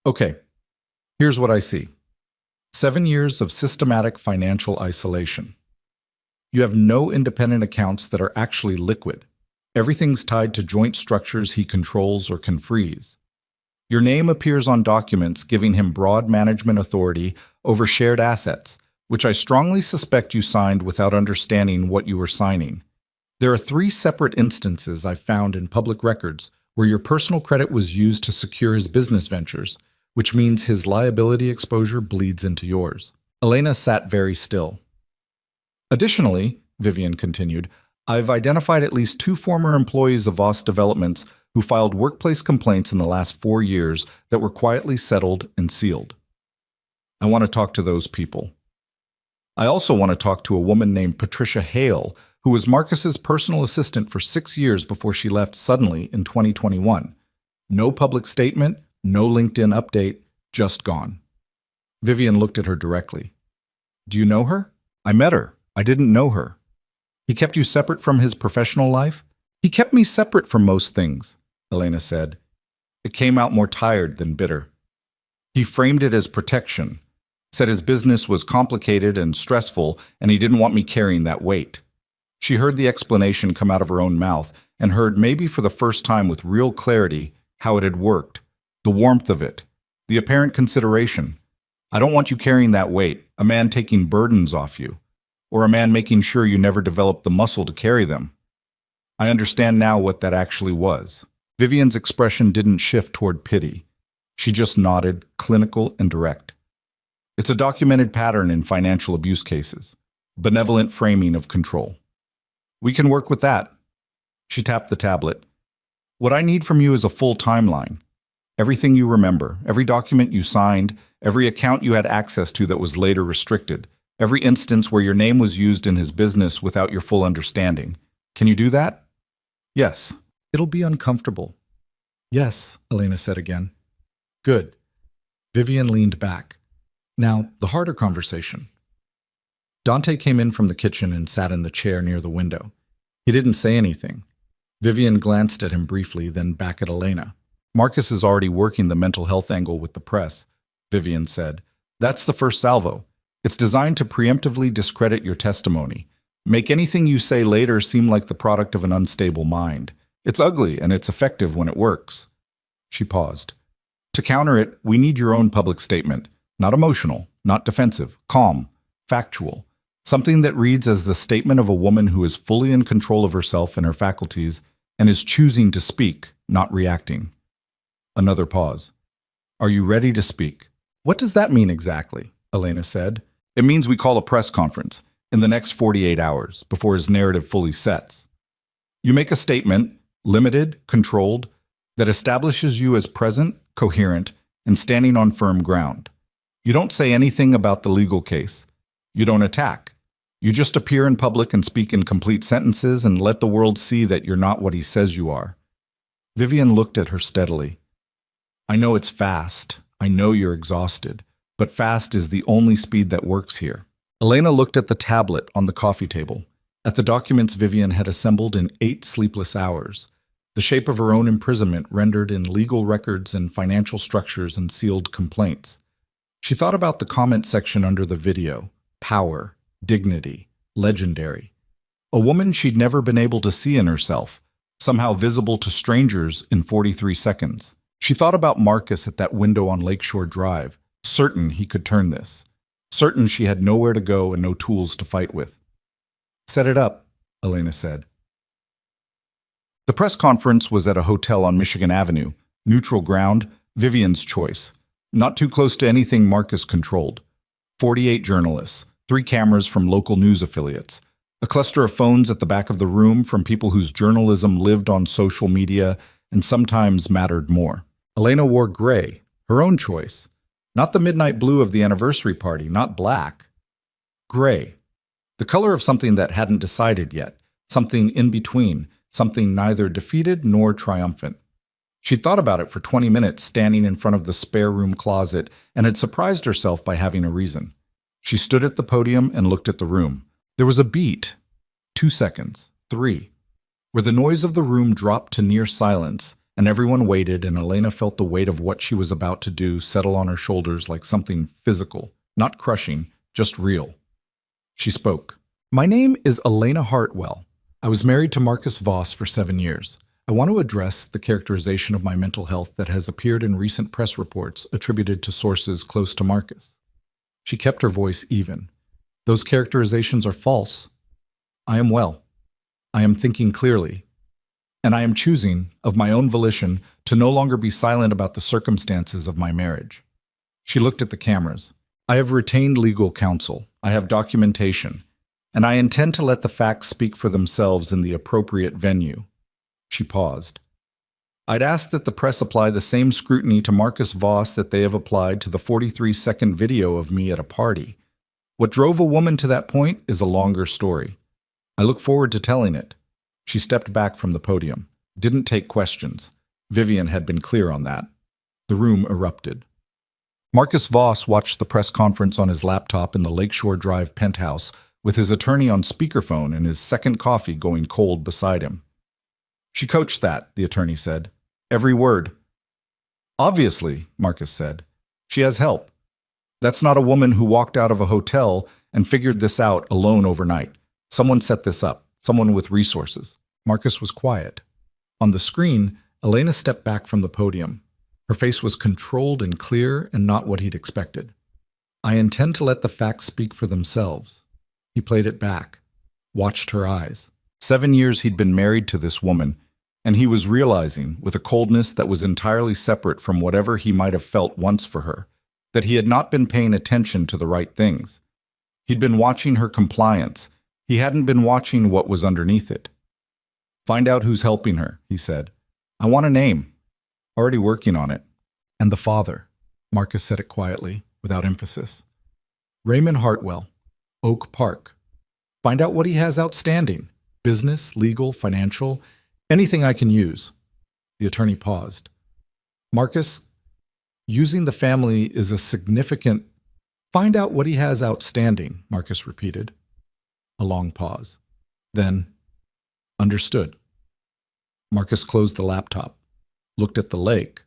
"Okay, here's what I see. 7 years of systematic financial isolation. You have no independent accounts that are actually liquid. Everything's tied to joint structures he controls or can freeze. Your name appears on documents giving him broad management authority over shared assets, which I strongly suspect you signed without understanding what you were signing. There are 3 separate instances I've found in public records where your personal credit was used to secure his business ventures, which means his liability exposure bleeds into yours." Elena sat very still. "Additionally," Vivian continued, "I've identified at least 2 former employees of Voss Developments who filed workplace complaints in the last 4 years that were quietly settled and sealed. I want to talk to those people. I also want to talk to a woman named Patricia Hale, who was Marcus's personal assistant for 6 years before she left suddenly in 2021. No public statement, no LinkedIn update, just gone." Vivian looked at her directly. "Do you know her?" "I met her. I didn't know her." "He kept you separate from his professional life?" "He kept me separate from most things," Elena said. It came out more tired than bitter. "He framed it as protection, said his business was complicated and stressful, and he didn't want me carrying that weight." She heard the explanation come out of her own mouth and heard, maybe for the first time with real clarity, how it had worked, the warmth of it, the apparent consideration. "I don't want you carrying that weight, a man taking burdens off you." or a man making sure you never developed the muscle to carry them. I understand now what that actually was. Vivian's expression didn't shift toward pity. She just nodded, clinical and direct. It's a documented pattern in financial abuse cases. Benevolent framing of control. We can work with that. She tapped the tablet. What I need from you is a full timeline. Everything you remember, every document you signed, every account you had access to that was later restricted, every instance where your name was used in his business without your full understanding. Can you do that? Yes. It'll be uncomfortable. Yes, Elena said again. Good. Vivian leaned back. Now, the harder conversation. Dante came in from the kitchen and sat in the chair near the window. He didn't say anything. Vivian glanced at him briefly, then back at Elena. Marcus is already working the mental health angle with the press, Vivian said. That's the first salvo. It's designed to preemptively discredit your testimony. Make anything you say later seem like the product of an unstable mind. It's ugly, and it's effective when it works. She paused. To counter it, we need your own public statement. Not emotional, not defensive, calm, factual. Something that reads as the statement of a woman who is fully in control of herself and her faculties and is choosing to speak, not reacting. Another pause. Are you ready to speak? What does that mean exactly? Elena said. It means we call a press conference in the next 48 hours before his narrative fully sets. You make a statement, limited, controlled, that establishes you as present, coherent, and standing on firm ground. You don't say anything about the legal case. You don't attack. You just appear in public and speak in complete sentences and let the world see that you're not what he says you are. Vivian looked at her steadily. I know it's fast. I know you're exhausted. But fast is the only speed that works here. Elena looked at the tablet on the coffee table, at the documents Vivian had assembled in 8 sleepless hours, the shape of her own imprisonment rendered in legal records and financial structures and sealed complaints. She thought about the comment section under the video. Power, dignity, legendary. A woman she'd never been able to see in herself, somehow visible to strangers in 43 seconds. She thought about Marcus at that window on Lakeshore Drive, certain he could turn this, certain she had nowhere to go and no tools to fight with. Set it up, Elena said. The press conference was at a hotel on Michigan Avenue, neutral ground, Vivian's choice. Not too close to anything Marcus controlled. 48 journalists, 3 cameras from local news affiliates, a cluster of phones at the back of the room from people whose journalism lived on social media and sometimes mattered more. Elena wore gray, her own choice. Not the midnight blue of the anniversary party, not black. Gray. The color of something that hadn't decided yet, something in between, something neither defeated nor triumphant. She'd thought about it for 20 minutes standing in front of the spare room closet and had surprised herself by having a reason. She stood at the podium and looked at the room. There was a beat. 2 seconds. 3. Where the noise of the room dropped to near silence, and everyone waited, and Elena felt the weight of what she was about to do settle on her shoulders like something physical, not crushing, just real. She spoke. My name is Elena Hartwell. I was married to Marcus Voss for 7 years. I want to address the characterization of my mental health that has appeared in recent press reports attributed to sources close to Marcus. She kept her voice even. Those characterizations are false. I am well. I am thinking clearly. And I am choosing, of my own volition, to no longer be silent about the circumstances of my marriage. She looked at the cameras. I have retained legal counsel. I have documentation. And I intend to let the facts speak for themselves in the appropriate venue. She paused. I'd ask that the press apply the same scrutiny to Marcus Voss that they have applied to the 43-second video of me at a party. What drove a woman to that point is a longer story. I look forward to telling it. She stepped back from the podium, didn't take questions. Vivian had been clear on that. The room erupted. Marcus Voss watched the press conference on his laptop in the Lakeshore Drive penthouse with his attorney on speakerphone and his second coffee going cold beside him. She coached that, the attorney said. Every word. Obviously, Marcus said. She has help. That's not a woman who walked out of a hotel and figured this out alone overnight. Someone set this up, someone with resources. Marcus was quiet. On the screen, Elena stepped back from the podium. Her face was controlled and clear and not what he'd expected. I intend to let the facts speak for themselves. He played it back, watched her eyes. 7 years he'd been married to this woman, and he was realizing, with a coldness that was entirely separate from whatever he might have felt once for her, that he had not been paying attention to the right things. He'd been watching her compliance. He hadn't been watching what was underneath it. "Find out who's helping her," he said. "I want a name." "Already working on it." "And the father," Marcus said it quietly, without emphasis. "Raymond Hartwell, Oak Park. Find out what he has outstanding. Business, legal, financial, anything I can use." The attorney paused. "Marcus, using the family is a significant—" "Find out what he has outstanding," Marcus repeated. A long pause. Then, "Understood." Marcus closed the laptop, looked at the lake.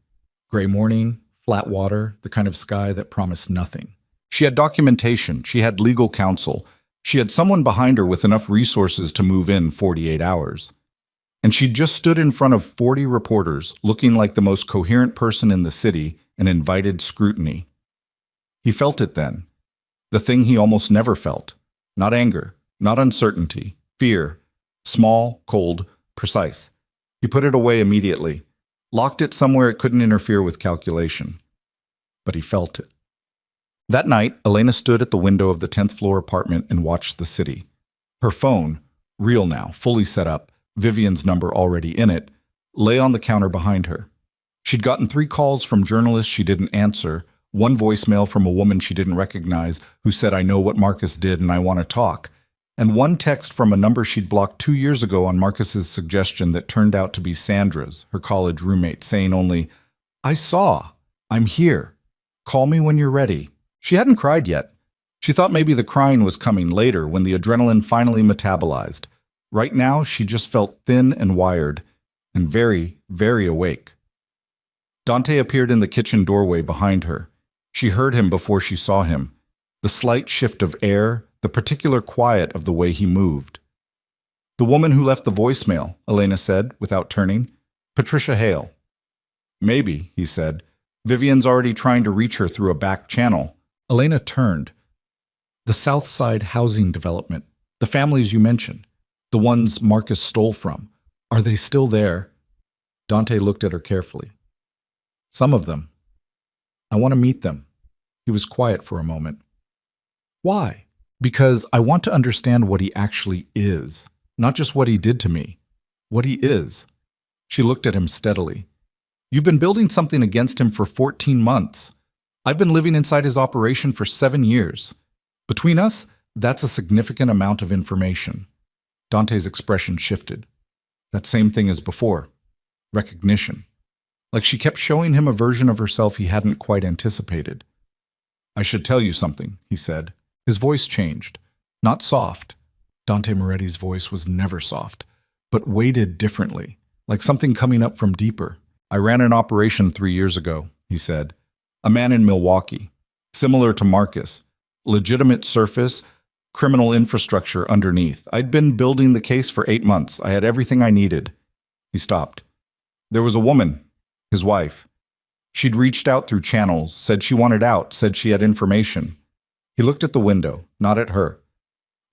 Gray morning, flat water, the kind of sky that promised nothing. She had documentation, she had legal counsel, she had someone behind her with enough resources to move in 48 hours. And she'd just stood in front of 40 reporters, looking like the most coherent person in the city, and invited scrutiny. He felt it then. The thing he almost never felt. Not anger, not uncertainty, fear. Small, cold, precise. He put it away immediately, locked it somewhere it couldn't interfere with calculation. But he felt it. That night, Elena stood at the window of the 10th floor apartment and watched the city. Her phone, real now, fully set up, Vivian's number already in it, lay on the counter behind her. She'd gotten 3 calls from journalists she didn't answer, 1 voicemail from a woman she didn't recognize who said, "I know what Marcus did and I want to talk," and 1 text from a number she'd blocked 2 years ago on Marcus's suggestion that turned out to be Sandra's, her college roommate, saying only, "I saw. I'm here. Call me when you're ready." She hadn't cried yet. She thought maybe the crying was coming later when the adrenaline finally metabolized. Right now, she just felt thin and wired, and very, very awake. Dante appeared in the kitchen doorway behind her. She heard him before she saw him. The slight shift of air, the particular quiet of the way he moved. "The woman who left the voicemail," Elena said, without turning. "Patricia Hale." "Maybe," he said. "Vivian's already trying to reach her through a back channel." Elena turned. "The South Side housing development, the families you mentioned, the ones Marcus stole from, are they still there?" Dante looked at her carefully. "Some of them. I want to meet them." He was quiet for a moment. "Why?" "Because I want to understand what he actually is, not just what he did to me. What he is." She looked at him steadily. "You've been building something against him for 14 months. I've been living inside his operation for 7 years. Between us, that's a significant amount of information." Dante's expression shifted. That same thing as before. Recognition. Like she kept showing him a version of herself he hadn't quite anticipated. "I should tell you something," he said. His voice changed. Not soft. Dante Moretti's voice was never soft, but weighted differently, like something coming up from deeper. "I ran an operation 3 years ago," he said. "A man in Milwaukee. Similar to Marcus. Legitimate surface, criminal infrastructure underneath. I'd been building the case for 8 months. I had everything I needed." He stopped. "There was a woman, his wife. She'd reached out through channels, said she wanted out, said she had information." He looked at the window, not at her.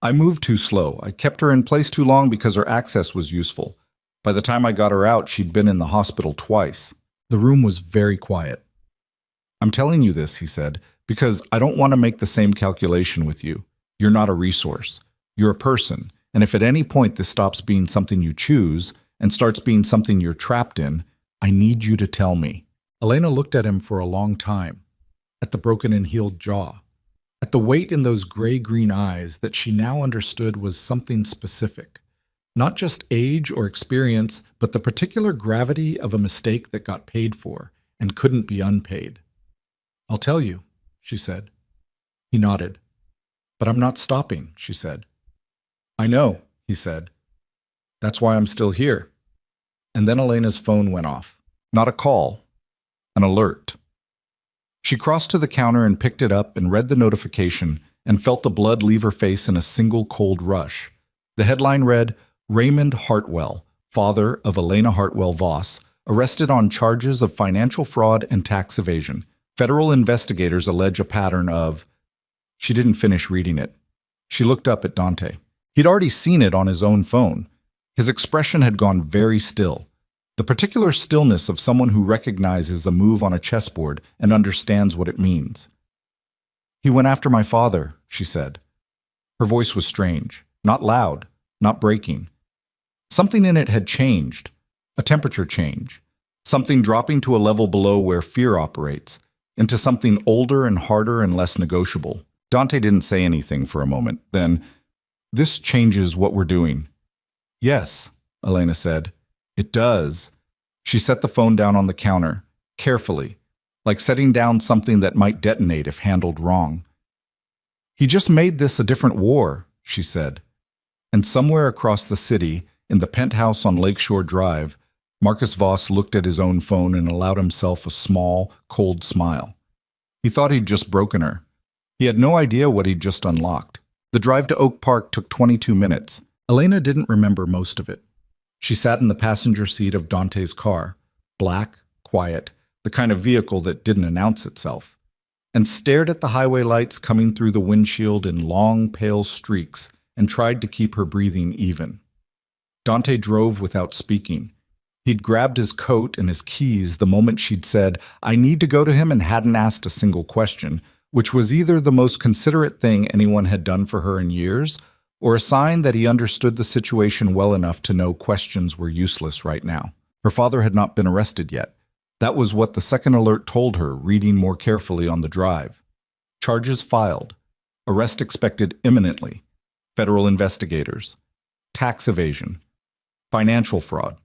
"I moved too slow. I kept her in place too long because her access was useful. By the time I got her out, she'd been in the hospital twice." The room was very quiet. "I'm telling you this," he said, "because I don't want to make the same calculation with you. You're not a resource. You're a person, and if at any point this stops being something you choose and starts being something you're trapped in, I need you to tell me." Elena looked at him for a long time, at the broken and healed jaw, at the weight in those gray-green eyes that she now understood was something specific. Not just age or experience, but the particular gravity of a mistake that got paid for and couldn't be unpaid. "I'll tell you," she said. He nodded. "But I'm not stopping," she said. "I know," he said. "That's why I'm still here." And then Elena's phone went off. Not a call, an alert. She crossed to the counter and picked it up and read the notification and felt the blood leave her face in a single cold rush. The headline read, "Raymond Hartwell, father of Elena Hartwell Voss, arrested on charges of financial fraud and tax evasion. Federal investigators allege a pattern of—" She didn't finish reading it. She looked up at Dante. He'd already seen it on his own phone. His expression had gone very still. The particular stillness of someone who recognizes a move on a chessboard and understands what it means. "He went after my father," she said. Her voice was strange, not loud, not breaking. Something in it had changed, a temperature change, something dropping to a level below where fear operates, into something older and harder and less negotiable. Dante didn't say anything for a moment. Then, "This changes what we're doing." "Yes," Elena said. "It does." She set the phone down on the counter, carefully, like setting down something that might detonate if handled wrong. "He just made this a different war," she said. And somewhere across the city, in the penthouse on Lakeshore Drive, Marcus Voss looked at his own phone and allowed himself a small, cold smile. He thought he'd just broken her. He had no idea what he'd just unlocked. The drive to Oak Park took 22 minutes. Elena didn't remember most of it. She sat in the passenger seat of Dante's car, black, quiet, the kind of vehicle that didn't announce itself, and stared at the highway lights coming through the windshield in long, pale streaks and tried to keep her breathing even. Dante drove without speaking. He'd grabbed his coat and his keys the moment she'd said, "I need to go to him," and hadn't asked a single question, which was either the most considerate thing anyone had done for her in years, or a sign that he understood the situation well enough to know questions were useless right now. Her father had not been arrested yet. That was what the second alert told her, reading more carefully on the drive. Charges filed. Arrest expected imminently. Federal investigators. Tax evasion. Financial fraud.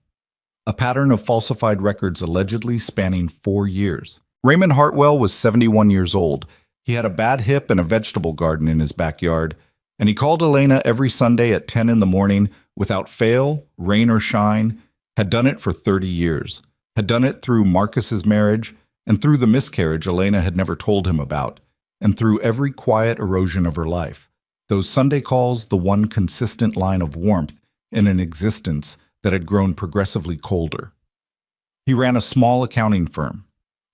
A pattern of falsified records allegedly spanning 4 years. Raymond Hartwell was 71 years old. He had a bad hip and a vegetable garden in his backyard, and he called Elena every Sunday at 10 in the morning without fail, rain or shine, had done it for 30 years, had done it through Marcus's marriage, and through the miscarriage Elena had never told him about, and through every quiet erosion of her life. Those Sunday calls, the one consistent line of warmth in an existence that had grown progressively colder. He ran a small accounting firm,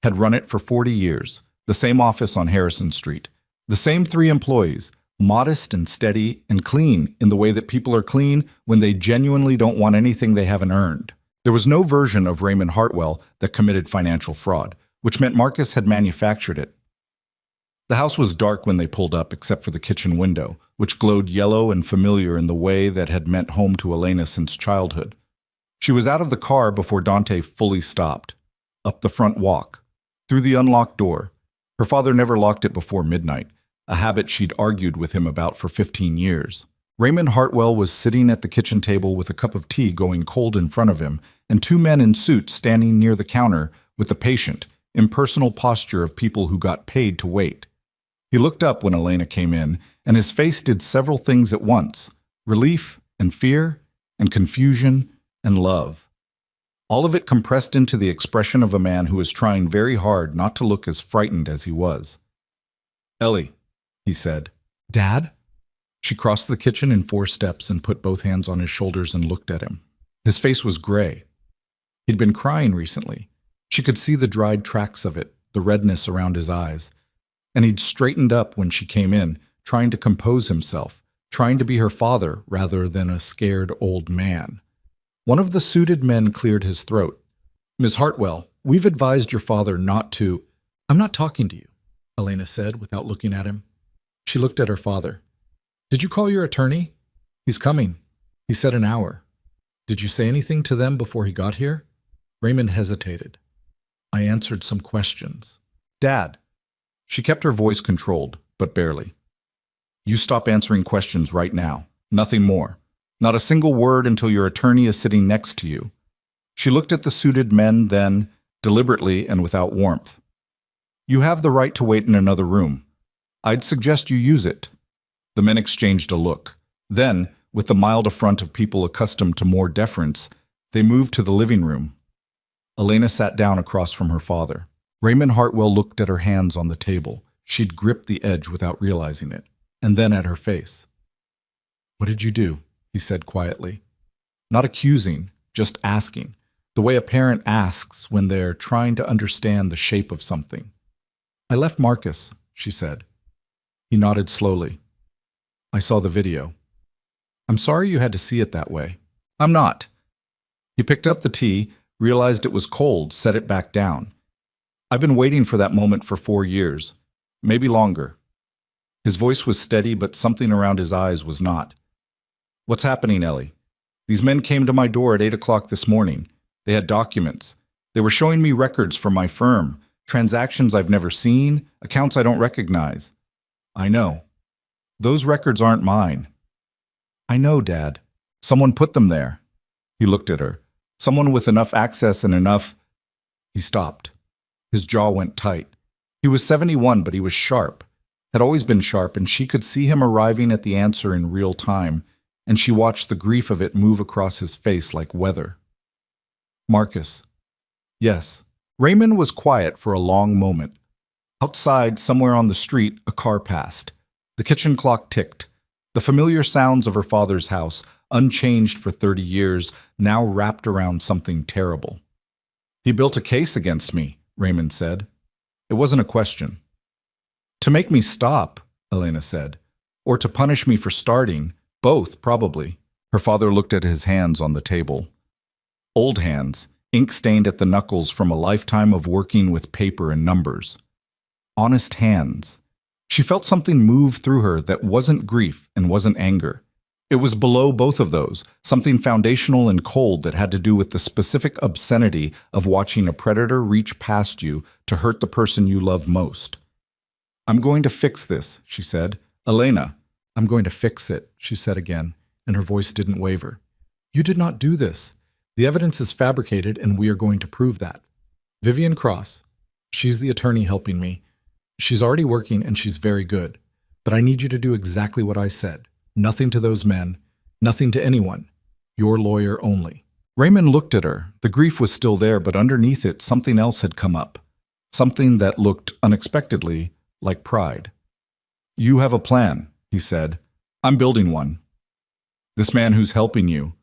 had run it for 40 years, the same office on Harrison Street, the same 3 employees, modest and steady and clean in the way that people are clean when they genuinely don't want anything they haven't earned. There was no version of Raymond Hartwell that committed financial fraud, which meant Marcus had manufactured it. The house was dark when they pulled up except for the kitchen window, which glowed yellow and familiar in the way that had meant home to Elena since childhood. She was out of the car before Dante fully stopped. Up the front walk. Through the unlocked door. Her father never locked it before midnight, a habit she'd argued with him about for 15 years. Raymond Hartwell was sitting at the kitchen table with a cup of tea going cold in front of him, and 2 men in suits standing near the counter with the patient, impersonal posture of people who got paid to wait. He looked up when Elena came in, and his face did several things at once: relief and fear and confusion and love. All of it compressed into the expression of a man who was trying very hard not to look as frightened as he was. "Ellie," he said. "Dad?" She crossed the kitchen in 4 steps and put both hands on his shoulders and looked at him. His face was gray. He'd been crying recently. She could see the dried tracks of it, the redness around his eyes. And he'd straightened up when she came in, trying to compose himself, trying to be her father rather than a scared old man. One of the suited men cleared his throat. "Miss Hartwell, we've advised your father not to—" "I'm not talking to you," Elena said without looking at him. She looked at her father. "Did you call your attorney?" "He's coming. He said an hour." "Did you say anything to them before he got here?" Raymond hesitated. "I answered some questions." "Dad." She kept her voice controlled, but barely. "You stop answering questions right now. Nothing more. Not a single word until your attorney is sitting next to you." She looked at the suited men then, deliberately and without warmth. "You have the right to wait in another room. I'd suggest you use it." The men exchanged a look. Then, with the mild affront of people accustomed to more deference, they moved to the living room. Elena sat down across from her father. Raymond Hartwell looked at her hands on the table. She'd gripped the edge without realizing it, and then at her face. "What did you do?" he said quietly. Not accusing, just asking, the way a parent asks when they're trying to understand the shape of something. "I left Marcus," she said. He nodded slowly. I saw the video. I'm sorry you had to see it that way. I'm not. He picked up the tea, realized it was cold, set it back down. I've been waiting for that moment for 4 years, maybe longer. His voice was steady, but something around his eyes was not. What's happening, Ellie? These men came to my door at 8 o'clock this morning. They had documents. They were showing me records from my firm, transactions I've never seen, accounts I don't recognize. I know. Those records aren't mine. I know, Dad. Someone put them there. He looked at her. Someone with enough access and enough... He stopped. His jaw went tight. He was 71, but he was sharp. Had always been sharp, and she could see him arriving at the answer in real time, and she watched the grief of it move across his face like weather. Marcus. Yes. Raymond was quiet for a long moment. Outside, somewhere on the street, a car passed. The kitchen clock ticked. The familiar sounds of her father's house, unchanged for 30 years, now wrapped around something terrible. He built a case against me, Raymond said. It wasn't a question. To make me stop, Elena said. Or to punish me for starting. Both, probably. Her father looked at his hands on the table. Old hands, ink-stained at the knuckles from a lifetime of working with paper and numbers. Honest hands. She felt something move through her that wasn't grief and wasn't anger. It was below both of those, something foundational and cold that had to do with the specific obscenity of watching a predator reach past you to hurt the person you love most. I'm going to fix this, she said. Elena. I'm going to fix it, she said again, and her voice didn't waver. You did not do this. The evidence is fabricated, and we are going to prove that. Vivian Cross. She's the attorney helping me. She's already working, and she's very good. But I need you to do exactly what I said. Nothing to those men. Nothing to anyone. Your lawyer only. Raymond looked at her. The grief was still there, but underneath it, something else had come up. Something that looked unexpectedly like pride. You have a plan, he said. I'm building one. This man who's helping you.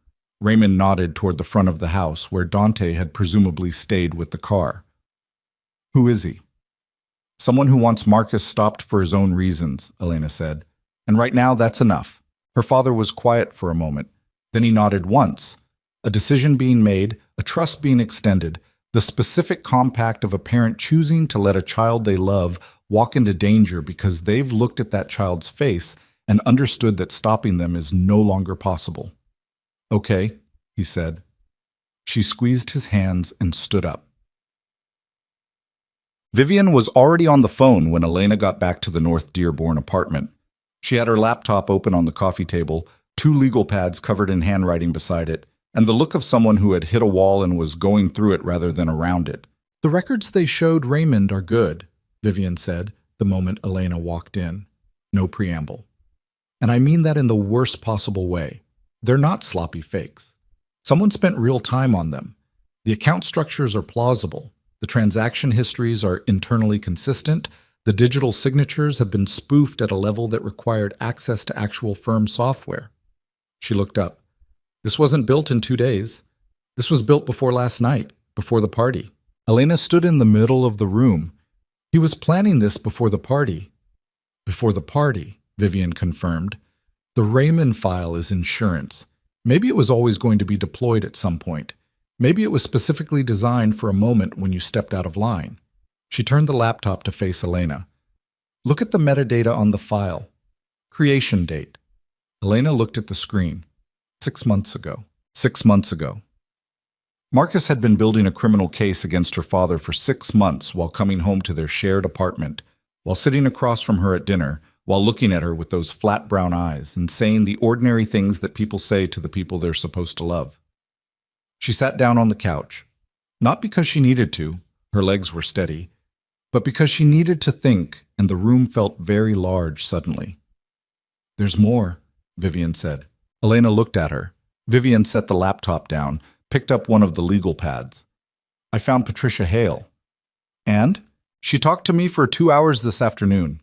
Raymond nodded toward the front of the house where Dante had presumably stayed with the car. Who is he? Someone who wants Marcus stopped for his own reasons, Elena said. And right now, that's enough. Her father was quiet for a moment. Then he nodded once. A decision being made, a trust being extended, the specific compact of a parent choosing to let a child they love walk into danger because they've looked at that child's face and understood that stopping them is no longer possible. Okay, he said. She squeezed his hands and stood up. Vivian was already on the phone when Elena got back to the North Dearborn apartment. She had her laptop open on the coffee table, 2 legal pads covered in handwriting beside it, and the look of someone who had hit a wall and was going through it rather than around it. The records they showed Raymond are good, Vivian said, the moment Elena walked in. No preamble. And I mean that in the worst possible way. They're not sloppy fakes. Someone spent real time on them. The account structures are plausible. The transaction histories are internally consistent. The digital signatures have been spoofed at a level that required access to actual firm software. She looked up. This wasn't built in 2 days. This was built before last night, before the party. Elena stood in the middle of the room. He was planning this before the party. Before the party, Vivian confirmed. The Raymond file is insurance. Maybe it was always going to be deployed at some point. Maybe it was specifically designed for a moment when you stepped out of line. She turned the laptop to face Elena. Look at the metadata on the file. Creation date. Elena looked at the screen. 6 months ago. 6 months ago. Marcus had been building a criminal case against her father for 6 months while coming home to their shared apartment, while sitting across from her at dinner, while looking at her with those flat brown eyes and saying the ordinary things that people say to the people they're supposed to love. She sat down on the couch, not because she needed to, her legs were steady, but because she needed to think, and the room felt very large suddenly. There's more, Vivian said. Elena looked at her. Vivian set the laptop down, picked up one of the legal pads. I found Patricia Hale. And? She talked to me for 2 hours this afternoon.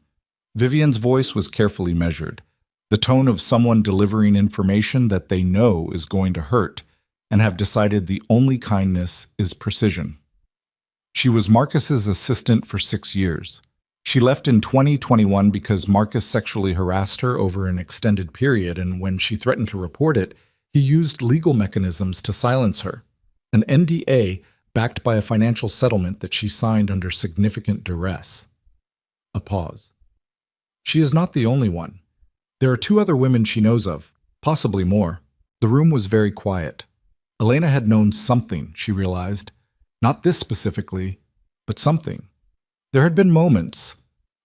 Vivian's voice was carefully measured, the tone of someone delivering information that they know is going to hurt, and have decided the only kindness is precision. She was Marcus's assistant for 6 years. She left in 2021 because Marcus sexually harassed her over an extended period, and when she threatened to report it, he used legal mechanisms to silence her. An NDA backed by a financial settlement that she signed under significant duress. A pause. She is not the only one. There are 2 other women she knows of, possibly more. The room was very quiet. Elena had known something, she realized. Not this specifically, but something. There had been moments,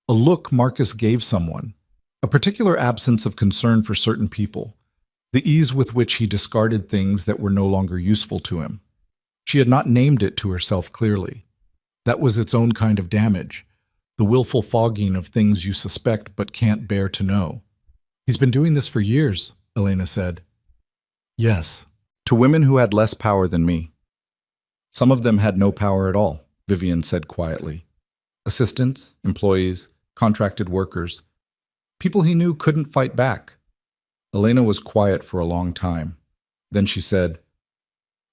a look Marcus gave someone, a particular absence of concern for certain people, the ease with which he discarded things that were no longer useful to him. She had not named it to herself clearly. That was its own kind of damage, the willful fogging of things you suspect but can't bear to know. He's been doing this for years, Elena said. Yes, to women who had less power than me. Some of them had no power at all, Vivian said quietly. Assistants, employees, contracted workers. People he knew couldn't fight back. Elena was quiet for a long time. Then she said,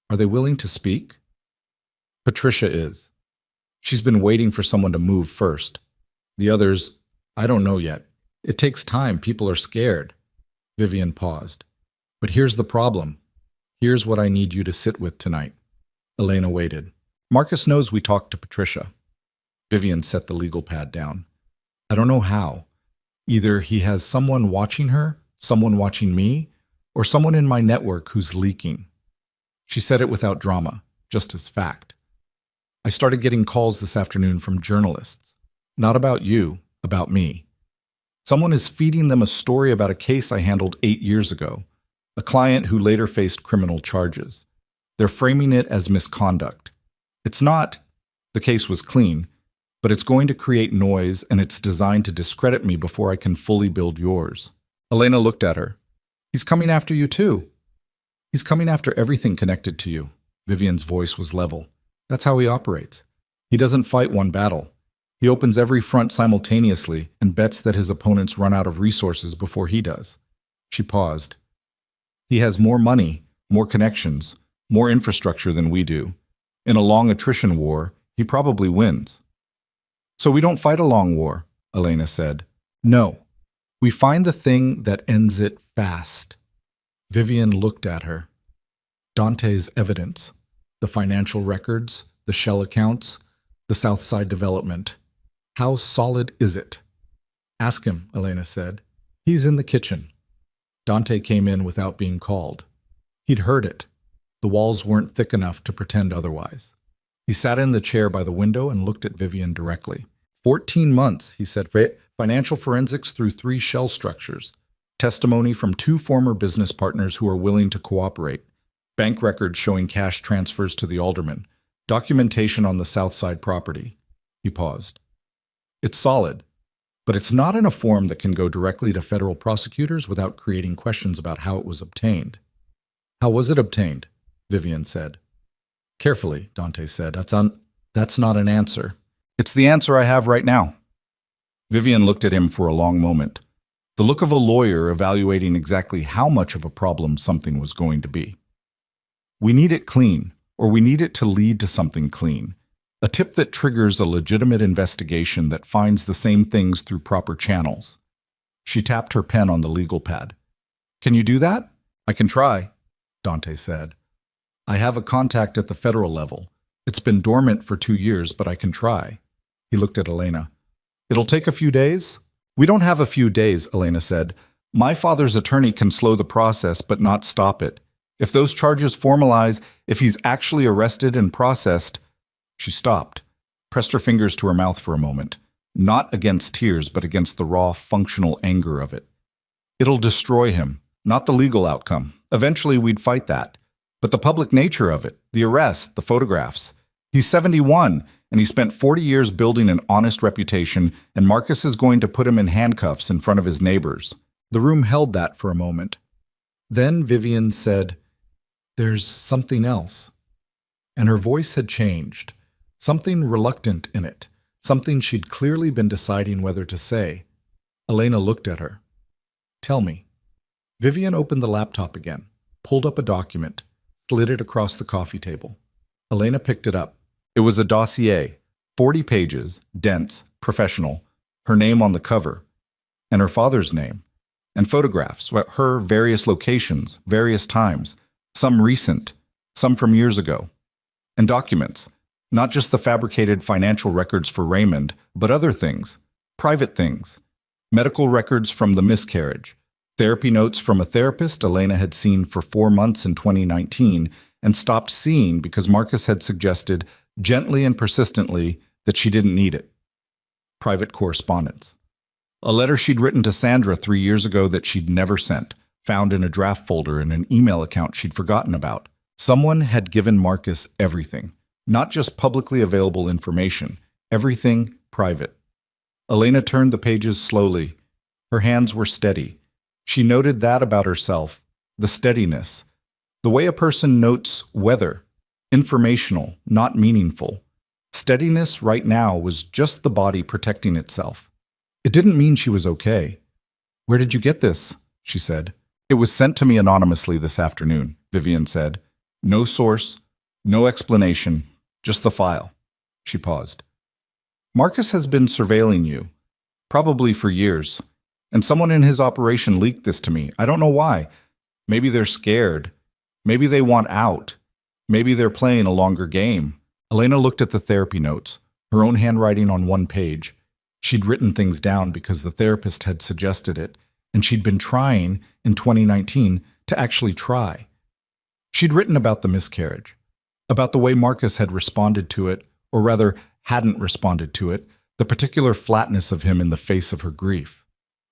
"Are they willing to speak?" Patricia is. She's been waiting for someone to move first. The others, I don't know yet. It takes time. People are scared. Vivian paused. But here's the problem. Here's what I need you to sit with tonight. Elena waited. Marcus knows we talked to Patricia. Vivian set the legal pad down. I don't know how. Either he has someone watching her, someone watching me, or someone in my network who's leaking. She said it without drama, just as fact. I started getting calls this afternoon from journalists. Not about you, about me. Someone is feeding them a story about a case I handled 8 years ago, a client who later faced criminal charges. They're framing it as misconduct. It's not. The case was clean, but it's going to create noise and it's designed to discredit me before I can fully build yours. Elena looked at her. He's coming after you too. He's coming after everything connected to you. Vivian's voice was level. That's how he operates. He doesn't fight one battle. He opens every front simultaneously and bets that his opponents run out of resources before he does. She paused. He has more money, more connections, more infrastructure than we do. In a long attrition war, he probably wins. So we don't fight a long war, Elena said. No. We find the thing that ends it fast. Vivian looked at her. Dante's evidence, the financial records, the shell accounts, the Southside development. How solid is it? Ask him, Elena said. He's in the kitchen. Dante came in without being called. He'd heard it. The walls weren't thick enough to pretend otherwise. He sat in the chair by the window and looked at Vivian directly. 14 months, he said. Financial forensics through 3 shell structures. Testimony from 2 former business partners who are willing to cooperate. Bank records showing cash transfers to the alderman. Documentation on the Southside property. He paused. It's solid, but it's not in a form that can go directly to federal prosecutors without creating questions about how it was obtained. How was it obtained? Vivian said. Carefully, Dante said. That's not an answer. It's the answer I have right now. Vivian looked at him for a long moment, the look of a lawyer evaluating exactly how much of a problem something was going to be. We need it clean, or we need it to lead to something clean. A tip that triggers a legitimate investigation that finds the same things through proper channels. She tapped her pen on the legal pad. Can you do that? I can try, Dante said. I have a contact at the federal level. It's been dormant for 2 years, but I can try. He looked at Elena. It'll take a few days? We don't have a few days, Elena said. My father's attorney can slow the process, but not stop it. If those charges formalize, if he's actually arrested and processed. She stopped, pressed her fingers to her mouth for a moment, not against tears, but against the raw, functional anger of it. It'll destroy him, not the legal outcome. Eventually we'd fight that. But the public nature of it, the arrest, the photographs. He's 71, and he spent 40 years building an honest reputation, and Marcus is going to put him in handcuffs in front of his neighbors. The room held that for a moment. Then Vivian said, There's something else. And her voice had changed. Something reluctant in it, something she'd clearly been deciding whether to say. Elena looked at her. Tell me. Vivian opened the laptop again, pulled up a document, slid it across the coffee table. Elena picked it up. It was a dossier, 40 pages, dense, professional, her name on the cover, and her father's name, and photographs at her various locations, various times, some recent, some from years ago, and documents, not just the fabricated financial records for Raymond, but other things, private things, medical records from the miscarriage, therapy notes from a therapist Elena had seen for 4 months in 2019 and stopped seeing because Marcus had suggested, gently and persistently, that she didn't need it. Private correspondence. A letter she'd written to Sandra 3 years ago that she'd never sent, found in a draft folder in an email account she'd forgotten about. Someone had given Marcus everything, not just publicly available information, everything private. Elena turned the pages slowly. Her hands were steady. She noted that about herself, the steadiness, the way a person notes weather, informational, not meaningful. Steadiness right now was just the body protecting itself. It didn't mean she was okay. "Where did you get this?" she said. "It was sent to me anonymously this afternoon," Vivian said. "No source, no explanation, just the file." She paused. "Marcus has been surveilling you, probably for years, and someone in his operation leaked this to me. I don't know why. Maybe they're scared. Maybe they want out. Maybe they're playing a longer game." Elena looked at the therapy notes, her own handwriting on one page. She'd written things down because the therapist had suggested it, and she'd been trying, in 2019, to actually try. She'd written about the miscarriage, about the way Marcus had responded to it, or rather, hadn't responded to it, the particular flatness of him in the face of her grief.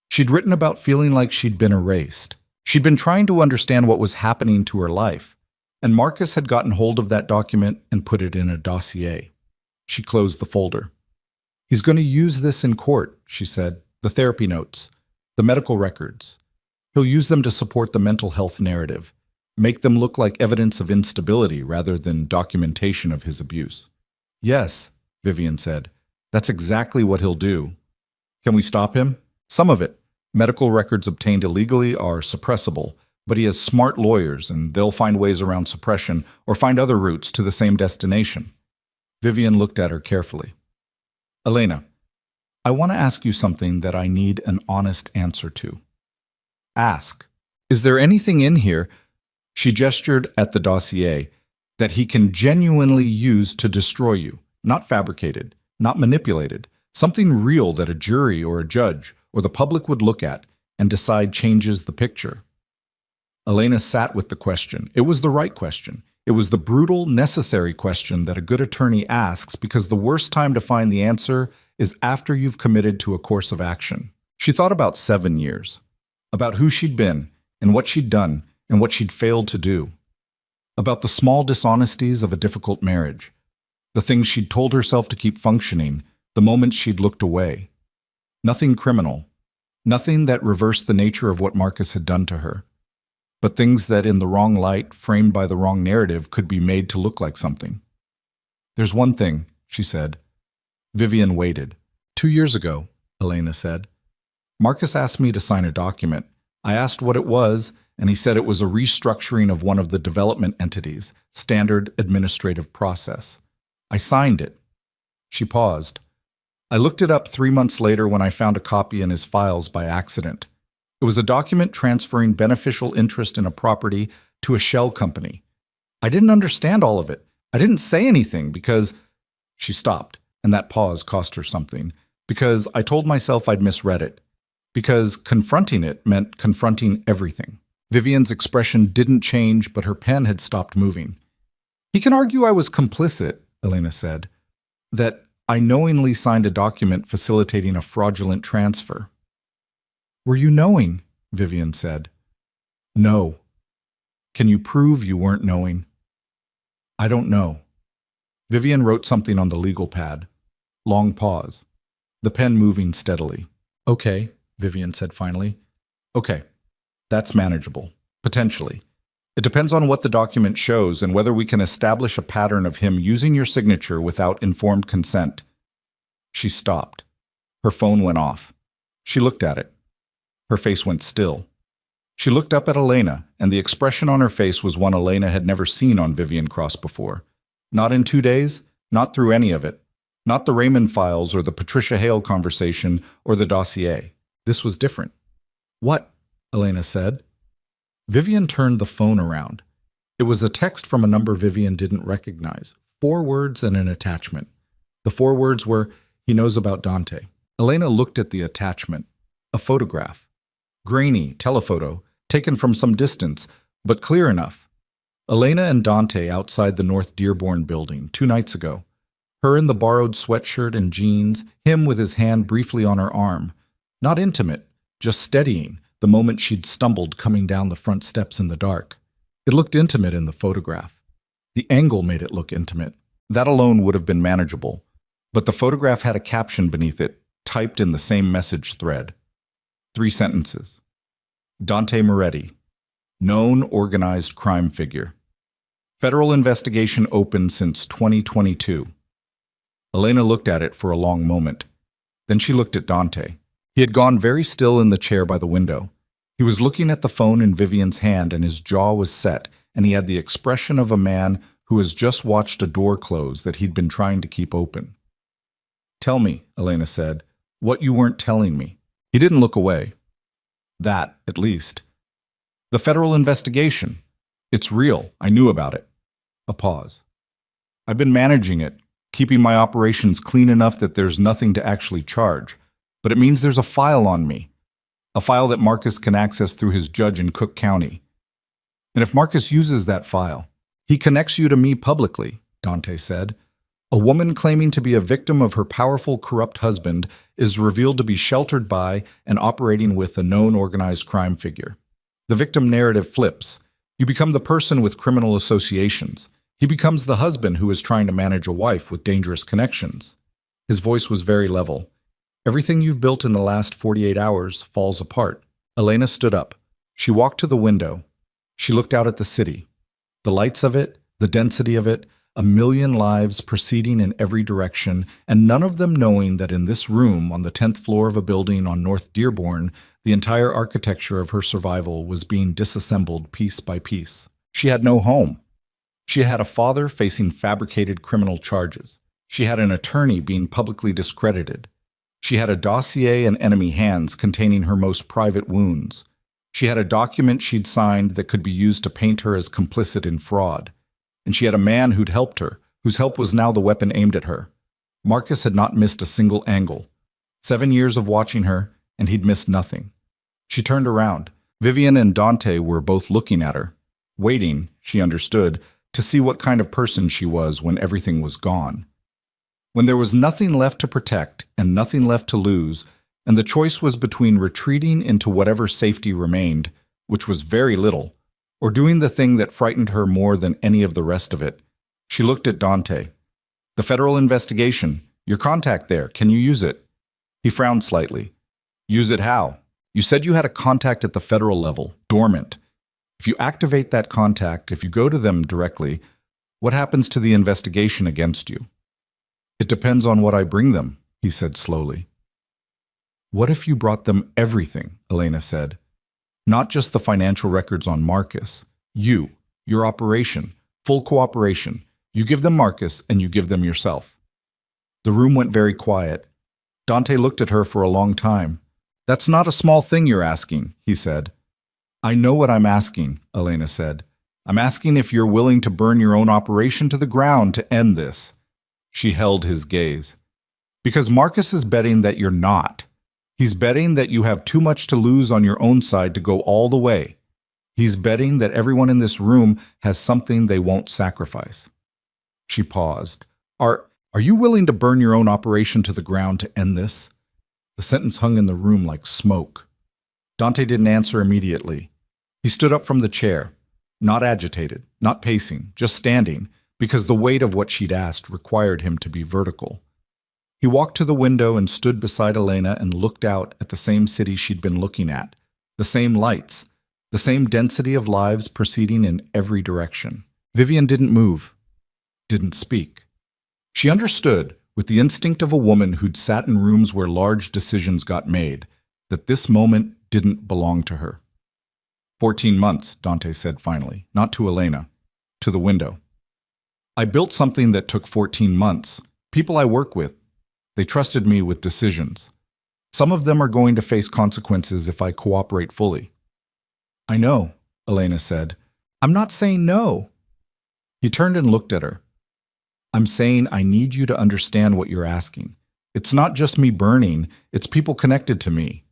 She'd written about feeling like she'd been erased. She'd been trying to understand what was happening to her life, and Marcus had gotten hold of that document and put it in a dossier. She closed the folder. "He's going to use this in court," she said, "the therapy notes, the medical records. He'll use them to support the mental health narrative, make them look like evidence of instability rather than documentation of his abuse." "Yes," Vivian said, "that's exactly what he'll do." "Can we stop him?" "Some of it. Medical records obtained illegally are suppressible, but he has smart lawyers and they'll find ways around suppression or find other routes to the same destination." Vivian looked at her carefully. "Elena, I want to ask you something that I need an honest answer to." "Ask. Is there anything in here," she gestured at the dossier, "that he can genuinely use to destroy you? Not fabricated, not manipulated. Something real that a jury or a judge or the public would look at and decide changes the picture." Elena sat with the question. It was the right question. It was the brutal, necessary question that a good attorney asks because the worst time to find the answer is after you've committed to a course of action. She thought about 7 years, about who she'd been and what she'd done and what she'd failed to do, about the small dishonesties of a difficult marriage, the things she'd told herself to keep functioning, the moments she'd looked away. Nothing criminal, nothing that reversed the nature of what Marcus had done to her, but things that in the wrong light, framed by the wrong narrative, could be made to look like something. "There's one thing," she said. Vivian waited. 2 years ago, Elena said, "Marcus asked me to sign a document. I asked what it was, and he said it was a restructuring of one of the development entities, standard administrative process. I signed it." She paused. "I looked it up 3 months later when I found a copy in his files by accident. It was a document transferring beneficial interest in a property to a shell company. I didn't understand all of it. I didn't say anything because—" She stopped, and that pause cost her something. "Because I told myself I'd misread it. Because confronting it meant confronting everything." Vivian's expression didn't change, but her pen had stopped moving. "He can argue I was complicit," Elena said, "that I knowingly signed a document facilitating a fraudulent transfer." "Were you knowing?" Vivian said. "No." "Can you prove you weren't knowing?" "I don't know." Vivian wrote something on the legal pad. Long pause. The pen moving steadily. "Okay," Vivian said finally. "Okay. That's manageable. Potentially. It depends on what the document shows and whether we can establish a pattern of him using your signature without informed consent." She stopped. Her phone went off. She looked at it. Her face went still. She looked up at Elena, and the expression on her face was one Elena had never seen on Vivian Cross before. Not in 2 days, not through any of it. Not the Raymond files or the Patricia Hale conversation or the dossier. This was different. What? Elena said. Vivian turned the phone around. It was a text from a number Vivian didn't recognize. 4 words and an attachment. The 4 words were, "He knows about Dante." Elena looked at the attachment. A photograph. Grainy, telephoto, taken from some distance, but clear enough. Elena and Dante outside the North Dearborn building 2 nights ago. Her in the borrowed sweatshirt and jeans, him with his hand briefly on her arm. Not intimate, just steadying, the moment she'd stumbled coming down the front steps in the dark. It looked intimate in the photograph. The angle made it look intimate. That alone would have been manageable. But the photograph had a caption beneath it, typed in the same message thread. 3 sentences. Dante Moretti, known organized crime figure. Federal investigation open since 2022. Elena looked at it for a long moment. Then she looked at Dante. He had gone very still in the chair by the window. He was looking at the phone in Vivian's hand, and his jaw was set, and he had the expression of a man who has just watched a door close that he'd been trying to keep open. "Tell me," Elena said, "what you weren't telling me." He didn't look away. That, at least. "The federal investigation. It's real. I knew about it." A pause. "I've been managing it, keeping my operations clean enough that there's nothing to actually charge. But it means there's a file on me. A file that Marcus can access through his judge in Cook County. And if Marcus uses that file, he connects you to me publicly," Dante said. "A woman claiming to be a victim of her powerful, corrupt husband is revealed to be sheltered by and operating with a known organized crime figure. The victim narrative flips. You become the person with criminal associations. He becomes the husband who is trying to manage a wife with dangerous connections." His voice was very level. "Everything you've built in the last 48 hours falls apart." Elena stood up. She walked to the window. She looked out at the city. The lights of it, the density of it, a million lives proceeding in every direction, and none of them knowing that in this room on the 10th floor of a building on North Dearborn, the entire architecture of her survival was being disassembled piece by piece. She had no home. She had a father facing fabricated criminal charges. She had an attorney being publicly discredited. She had a dossier in enemy hands containing her most private wounds. She had a document she'd signed that could be used to paint her as complicit in fraud. And she had a man who'd helped her, whose help was now the weapon aimed at her. Marcus had not missed a single angle. 7 years of watching her, and he'd missed nothing. She turned around. Vivian and Dante were both looking at her, waiting, she understood, to see what kind of person she was when everything was gone. When there was nothing left to protect and nothing left to lose, and the choice was between retreating into whatever safety remained, which was very little, or doing the thing that frightened her more than any of the rest of it, she looked at Dante. "The federal investigation. Your contact there. Can you use it?" He frowned slightly. "Use it how? You said you had a contact at the federal level, dormant. If you activate that contact, if you go to them directly, what happens to the investigation against you?" "It depends on what I bring them," he said slowly. "What if you brought them everything?" Elena said. "Not just the financial records on Marcus. You, your operation, full cooperation. You give them Marcus and you give them yourself." The room went very quiet. Dante looked at her for a long time. "That's not a small thing you're asking," he said. "I know what I'm asking," Elena said. "I'm asking if you're willing to burn your own operation to the ground to end this." She held his gaze. "Because Marcus is betting that you're not. He's betting that you have too much to lose on your own side to go all the way. He's betting that everyone in this room has something they won't sacrifice." She paused. Are you willing to burn your own operation to the ground to end this?" The sentence hung in the room like smoke. Dante didn't answer immediately. He stood up from the chair, not agitated, not pacing, just standing, because the weight of what she'd asked required him to be vertical. He walked to the window and stood beside Elena and looked out at the same city she'd been looking at, the same lights, the same density of lives proceeding in every direction. Vivian didn't move, didn't speak. She understood, with the instinct of a woman who'd sat in rooms where large decisions got made, that this moment didn't belong to her. 14 months, Dante said finally, not to Elena, to the window. "I built something that took 14 months," People I work with, they trusted me with decisions. Some of them are going to face consequences if I cooperate fully. I know, Elena said. I'm not saying no. He turned and looked at her. I'm saying I need you to understand what you're asking. It's not just me burning, it's people connected to me.